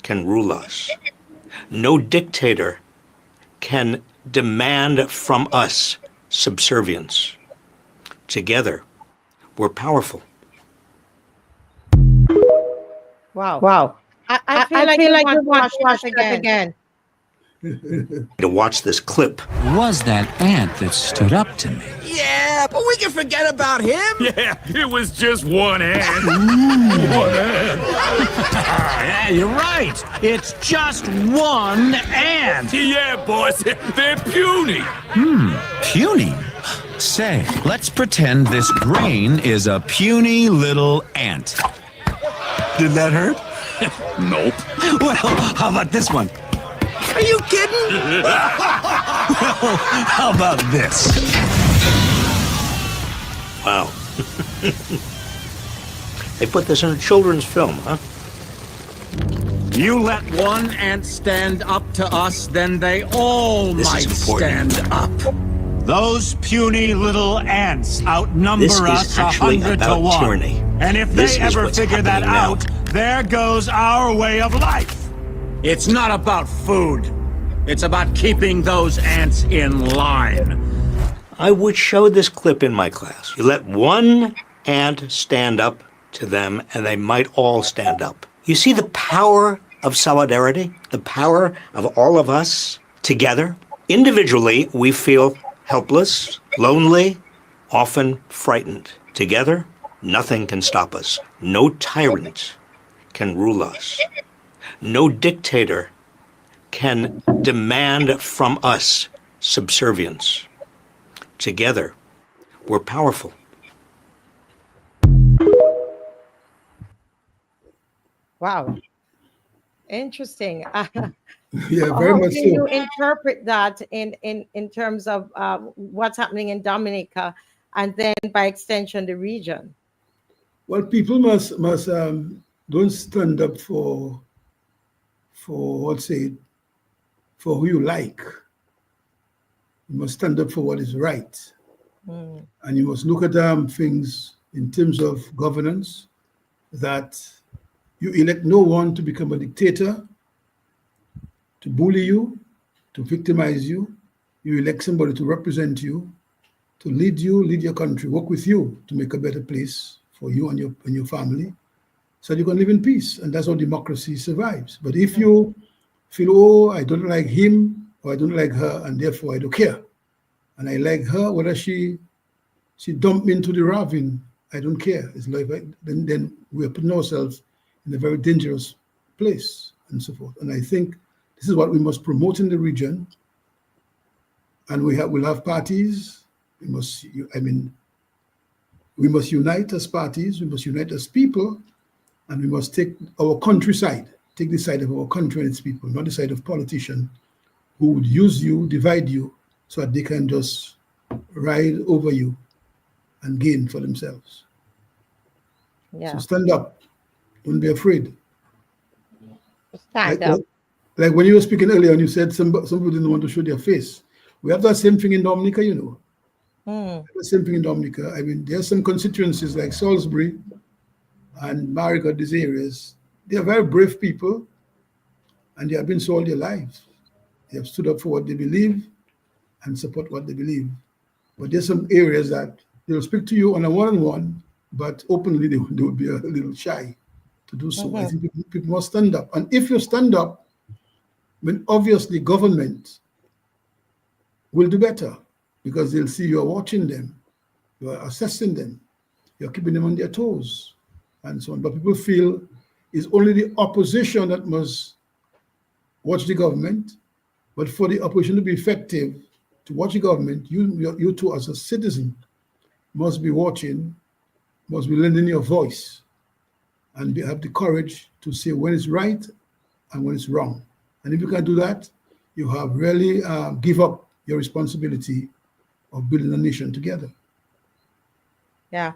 Speaker 2: can rule us. No dictator can demand from us subservience. Together, we're powerful.
Speaker 1: Wow. Wow. I feel like you want to watch that again.
Speaker 2: To watch this clip.
Speaker 18: Was that ant that stood up to me?
Speaker 19: Yeah, but we can forget about him.
Speaker 9: Yeah, it was just one ant. One ant.
Speaker 19: Yeah, you're right. It's just one ant.
Speaker 9: Yeah, boys, they're puny.
Speaker 18: Puny? Say, let's pretend this grain is a puny little ant. Did that hurt?
Speaker 9: Nope.
Speaker 18: Well, how about this one?
Speaker 19: Are you kidding?
Speaker 18: Well, how about this?
Speaker 2: Wow. They put this in a children's film, huh?
Speaker 19: You let one ant stand up to us, then they all might stand up. Those puny little ants outnumber us 100 to 1.
Speaker 2: Tyranny.
Speaker 19: And if they ever figure that out, there goes our way of life. It's not about food. It's about keeping those ants in line.
Speaker 2: I would show this clip in my class. You let one ant stand up to them, and they might all stand up. You see the power of solidarity, the power of all of us together. Individually, we feel helpless, lonely, often frightened. Together, nothing can stop us. No tyrant can rule us. No dictator can demand from us subservience. Together, we're powerful.
Speaker 1: Wow. Interesting.
Speaker 16: Yeah, very
Speaker 1: How
Speaker 16: much
Speaker 1: do
Speaker 16: so.
Speaker 1: you interpret that in terms of what's happening in Dominica and then by extension the region?
Speaker 16: Well, people must don't stand up for let's say for who you like. You must stand up for what is right, and you must look at things in terms of governance. That you elect no one to become a dictator, to bully you, to victimize you. You elect somebody to represent you, to lead your country, work with you to make a better place for you and your family, so you can live in peace. And that's how democracy survives. But if you feel, oh, I don't like him or I don't like her, and therefore I don't care, and I like her, whether she dumped me into the ravine, I don't care. It's like then we're putting ourselves in a very dangerous place and so forth. And I think this is what we must promote in the region. And we'll have parties. We must unite as parties. We must unite as people, and we must take our countryside, take the side of our country and its people, not the side of politicians who would use you, divide you, so that they can just ride over you and gain for themselves.
Speaker 1: Yeah.
Speaker 16: So stand up. Don't be afraid.
Speaker 1: Stand up.
Speaker 16: Like when you were speaking earlier and you said some people didn't want to show their face. We have that same thing in Dominica, you know. The same thing in Dominica. I mean, there are some constituencies like Salisbury and Marigot, these areas. They are very brave people, and they have been so all their lives. They have stood up for what they believe and support what they believe. But there's some areas that they'll speak to you on a one-on-one, but openly they will be a little shy to do so. I think people must stand up. And if you stand up, then obviously government will do better, because they'll see you are watching them, you are assessing them, you're keeping them on their toes, and so on. But people feel it's only the opposition that must watch the government. But for the opposition to be effective, to watch the government, you too as a citizen must be watching, must be lending your voice, and have the courage to say when it's right and when it's wrong. And if you can do that, you have really give up your responsibility of building a nation together.
Speaker 1: Yeah.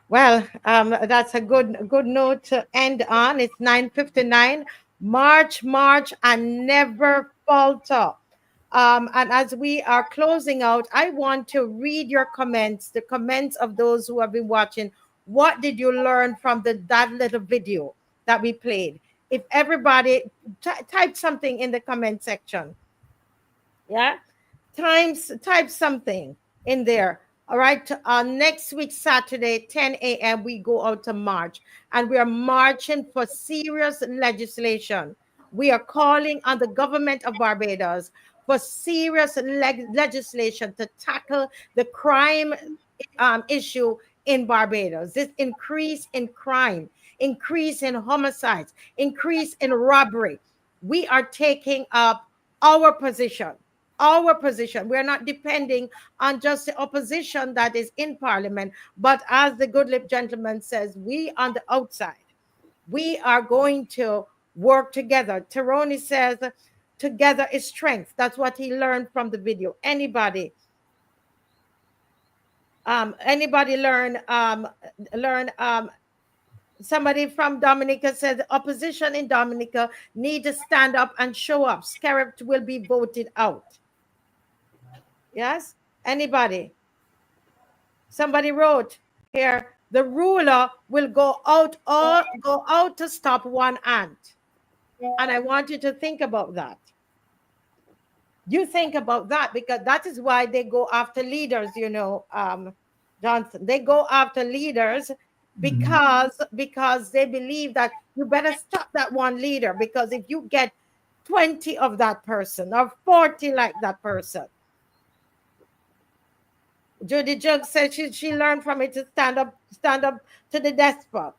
Speaker 1: Well, that's a good note to end on. It's 9:59. March, and never falter. And as we are closing out, I want to read your comments, the comments of those who have been watching. What did you learn from that little video that we played? If everybody type something in the comment section. Yeah, type something in there. All right, next week, Saturday, 10 a.m., we go out to march, and we are marching for serious legislation. We are calling on the government of Barbados for serious legislation to tackle the crime issue in Barbados. This increase in crime, increase in homicides, increase in robbery. We are taking up our position. We're not depending on just the opposition that is in parliament, but as the good lip gentleman says, we on the outside, we are going to work together. Tironi says, together is strength. That's what he learned from the video. Anybody learn somebody from Dominica said opposition in Dominica need to stand up and show up. Scarab will be voted out. Yes? Anybody? Somebody wrote here, the ruler will go out to stop one ant. And I want you to think about that. You think about that, because that is why they go after leaders, you know, Johnson. They go after leaders because they believe that you better stop that one leader, because if you get 20 of that person or 40 like that person. Judy Jug said she learned from it to stand up to the despot.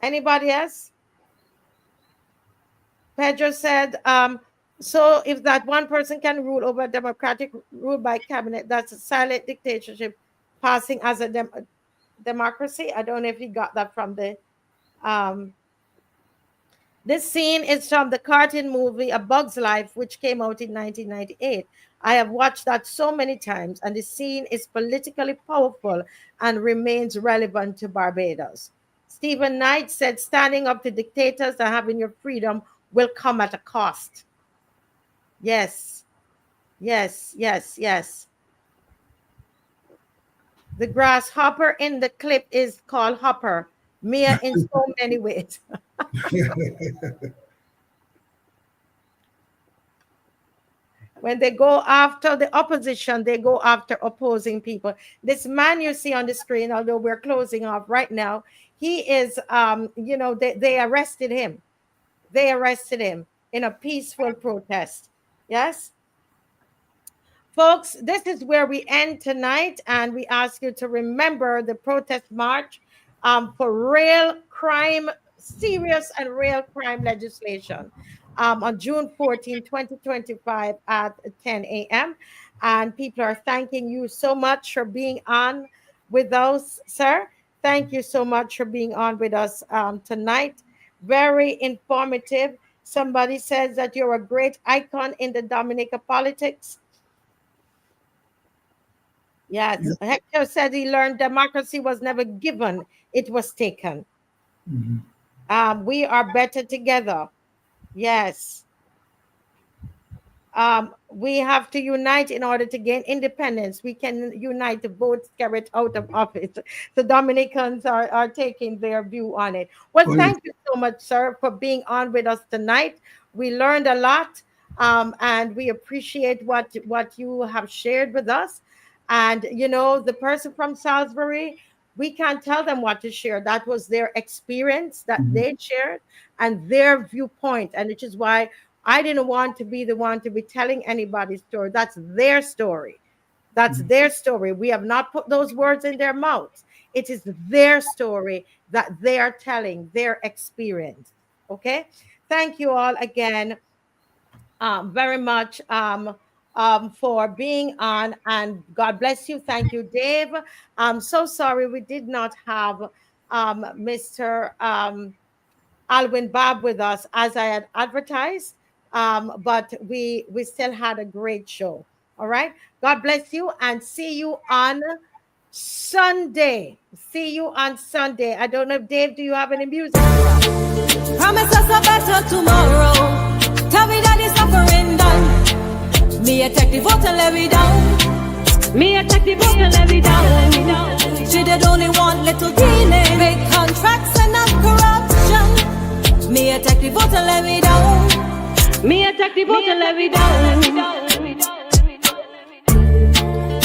Speaker 1: Anybody else? Pedro said, so if that one person can rule over a democratic rule by cabinet, that's a silent dictatorship passing as a democracy. I don't know if you got that from the this scene is from the cartoon movie A Bug's Life, which came out in 1998. I have watched that so many times, and the scene is politically powerful and remains relevant to Barbados. Stephen Knight said, standing up to dictators and having your freedom will come at a cost. Yes. The grasshopper in the clip is called Hopper. Mia in so many ways. When they go after the opposition, they go after opposing people. This man you see on the screen, although we're closing off right now, he is, you know, they arrested him. They arrested him in a peaceful protest. Yes? Folks, this is where we end tonight, and we ask you to remember the protest march for real crime, serious and real crime legislation on June 14, 2025 at 10 a.m. And people are thanking you so much for being on with us, sir. Thank you so much for being on with us tonight. Very informative. Somebody says that you're a great icon in the Dominica politics. Yes. Hector said he learned democracy was never given, it was taken. We are better together. Yes. We have to unite in order to gain independence. We can unite to vote Scarab out of office. The Dominicans are taking their view on it. Well, thank you so much, sir, for being on with us tonight. We learned a lot, and we appreciate what you have shared with us. And, you know, the person from Salisbury, we can't tell them what to share. That was their experience that they shared and their viewpoint. And which is why I didn't want to be the one to be telling anybody's story. That's their story. That's their story. We have not put those words in their mouths. It is their story that they are telling, their experience. Okay? thank you all again very much for being on, and God bless you. Thank you, Dave. I'm so sorry we did not have Mr. ALWYN BABB with us as I had advertised, but we still had a great show. All right. God bless you, and see you on Sunday. See you on Sunday. I don't know if Dave, do you have any music?
Speaker 20: Promise us a better tomorrow. Tell me that it's suffering done. Me attack the vote and let me down. Me attack the vote and let me down. She did only want little dealing, big contracts and not corruption. Me attack the vote and let me down. Me attack the vote and let me down.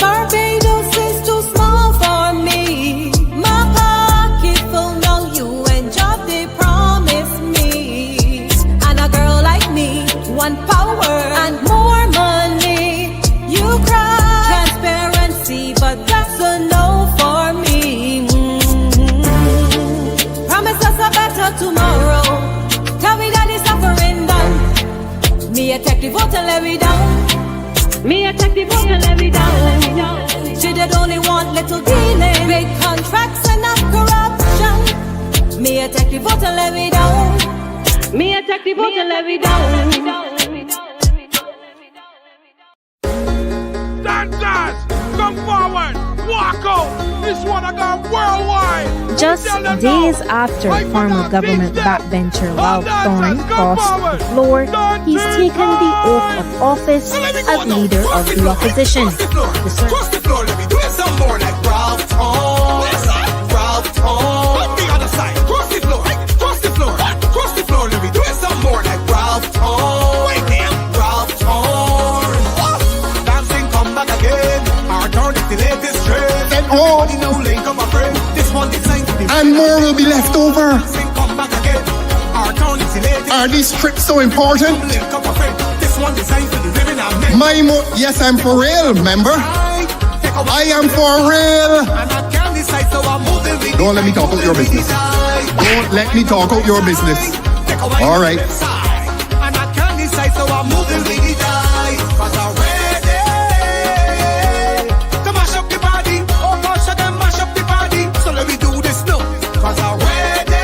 Speaker 20: Barbados is too small for me. My pocket full, now you and job they promise me. And a girl like me want power and more money. You cry transparency, but that's a no for me. Promise us a better tomorrow. Tell me that it's suffering done. Me attack the vote and let me down. Me attack the vote and let me down. She did only want little dealing, big contracts and not corruption. Me attack the vote and let me down. Me attack the vote and let me down.
Speaker 10: Dancers, come forward, walk out. This one I got worldwide.
Speaker 21: Just days after former government backbencher Ralph Thorne crossed the floor, he's taken the oath of office as leader of the opposition.
Speaker 22: Cross the floor, let me do it some more like Ralph Thorne. Ralph Thorne. On the other side, cross the floor, cross the floor, cross the floor, let me do it some more like Ralph Thorne. Wait there, Ralph Thorne. Dancing, come back again. Our turn is the latest trend. Everybody know link up my friend. This one designed to be.
Speaker 5: And more will be left over.
Speaker 22: Dancing, come back again. Our turn is the latest.
Speaker 5: Are these trips so important?
Speaker 22: Link up my friend. This one designed for the living and men.
Speaker 5: Yes, I'm for real, member. I am for real. Don't let me talk out your business. Don't let me talk out your business. All right.
Speaker 22: And I can't decide, so I'm moving with the die. Cause I'm ready to mash up the body. Oh gosh, I can mash up the body. So let me do this now. Cause I'm ready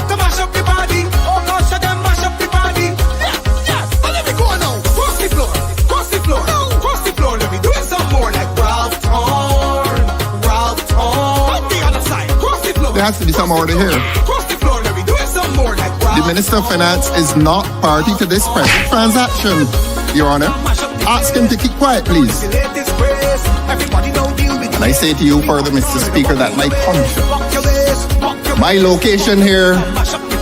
Speaker 22: to mash up the body. Oh gosh, I can mash up the body. Yes, yes. So let me go now. Cross the floor, cross the floor, cross the floor. Let me do it some more like Ralph Thorne. Ralph Thorne. On the other side, cross the floor.
Speaker 5: There has to be some order here.
Speaker 22: Cross the floor, let me do it some more like Ralph.
Speaker 5: The Minister of Finance is not party to this present transaction, Your Honor. Ask him to keep quiet, please. And I say to you further, Mr. Speaker, that my conscience, my location here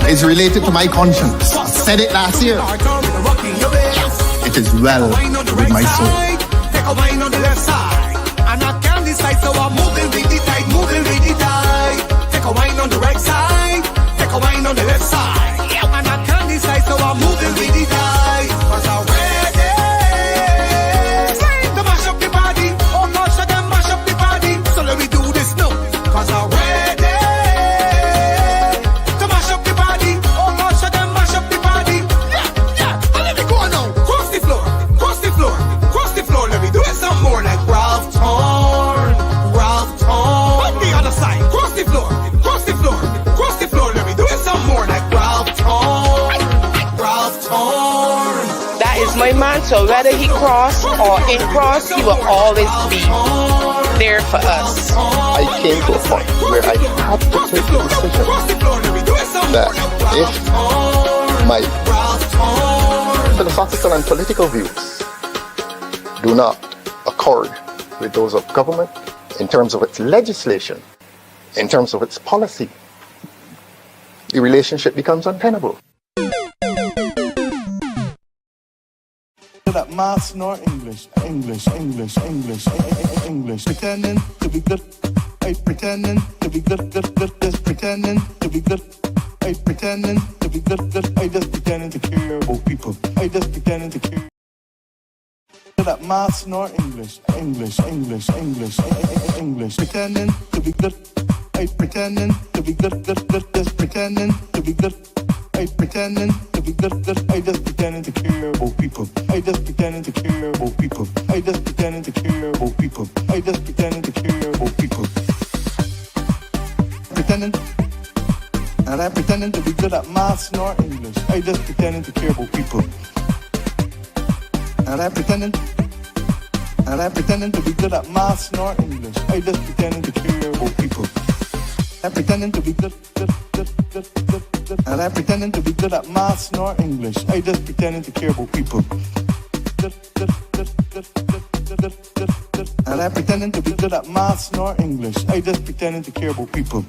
Speaker 5: is related to my conscience. I said it last year. It is well with my soul.
Speaker 22: Take a wine on the left side, and I can't decide, so I'm moving with the tide, moving with the tide. Take a wine on the right side, take a wine on the left side, and I can't decide, so I'm moving with the tide. Cause I'm ready to mash up the body. Oh gosh, I can mash up the body. So let me do this now. Cause I'm ready to mash up the body. Oh gosh, I can mash up the body. Yeah, yeah. And let me go now. Cross the floor, cross the floor, cross the floor. Let me do it some more like Ralph Thorne. Ralph Thorne. On the other side, cross the floor, cross the floor, cross the floor. Let me do it some more like Ralph Thorne. Ralph Thorne.
Speaker 23: That is my man, so whether he cross or in cross, he will always be there for us.
Speaker 5: I came to a point where I had to take the decision that if my philosophical and political views do not accord with those of government in terms of its legislation, in terms of its policy, the relationship becomes untenable.
Speaker 10: That maths nor English, English, English, English, English. Pretending to be good, I pretending to be good, just pretending to be good. I pretending to be good, I just pretending to care about people. I just pretending to care. That maths nor English, English, English, English, English. Pretending to be good, I pretending to be good, just pretending to be good. I I pretending to be good, I just pretending to care about people. I just pretending to care about people. I just pretending to care about people. I just pretending to care about people. Pretending, and I'm pretending to be good at maths nor English. I just pretending to care about people. And I'm pretending to be good at maths nor English. I just pretending to care about people. I'm pretending to be good. And I'm pretending to be good at maths nor English. I just pretending to care about people. And I'm pretending to be good at maths nor English. I just pretending to care about people.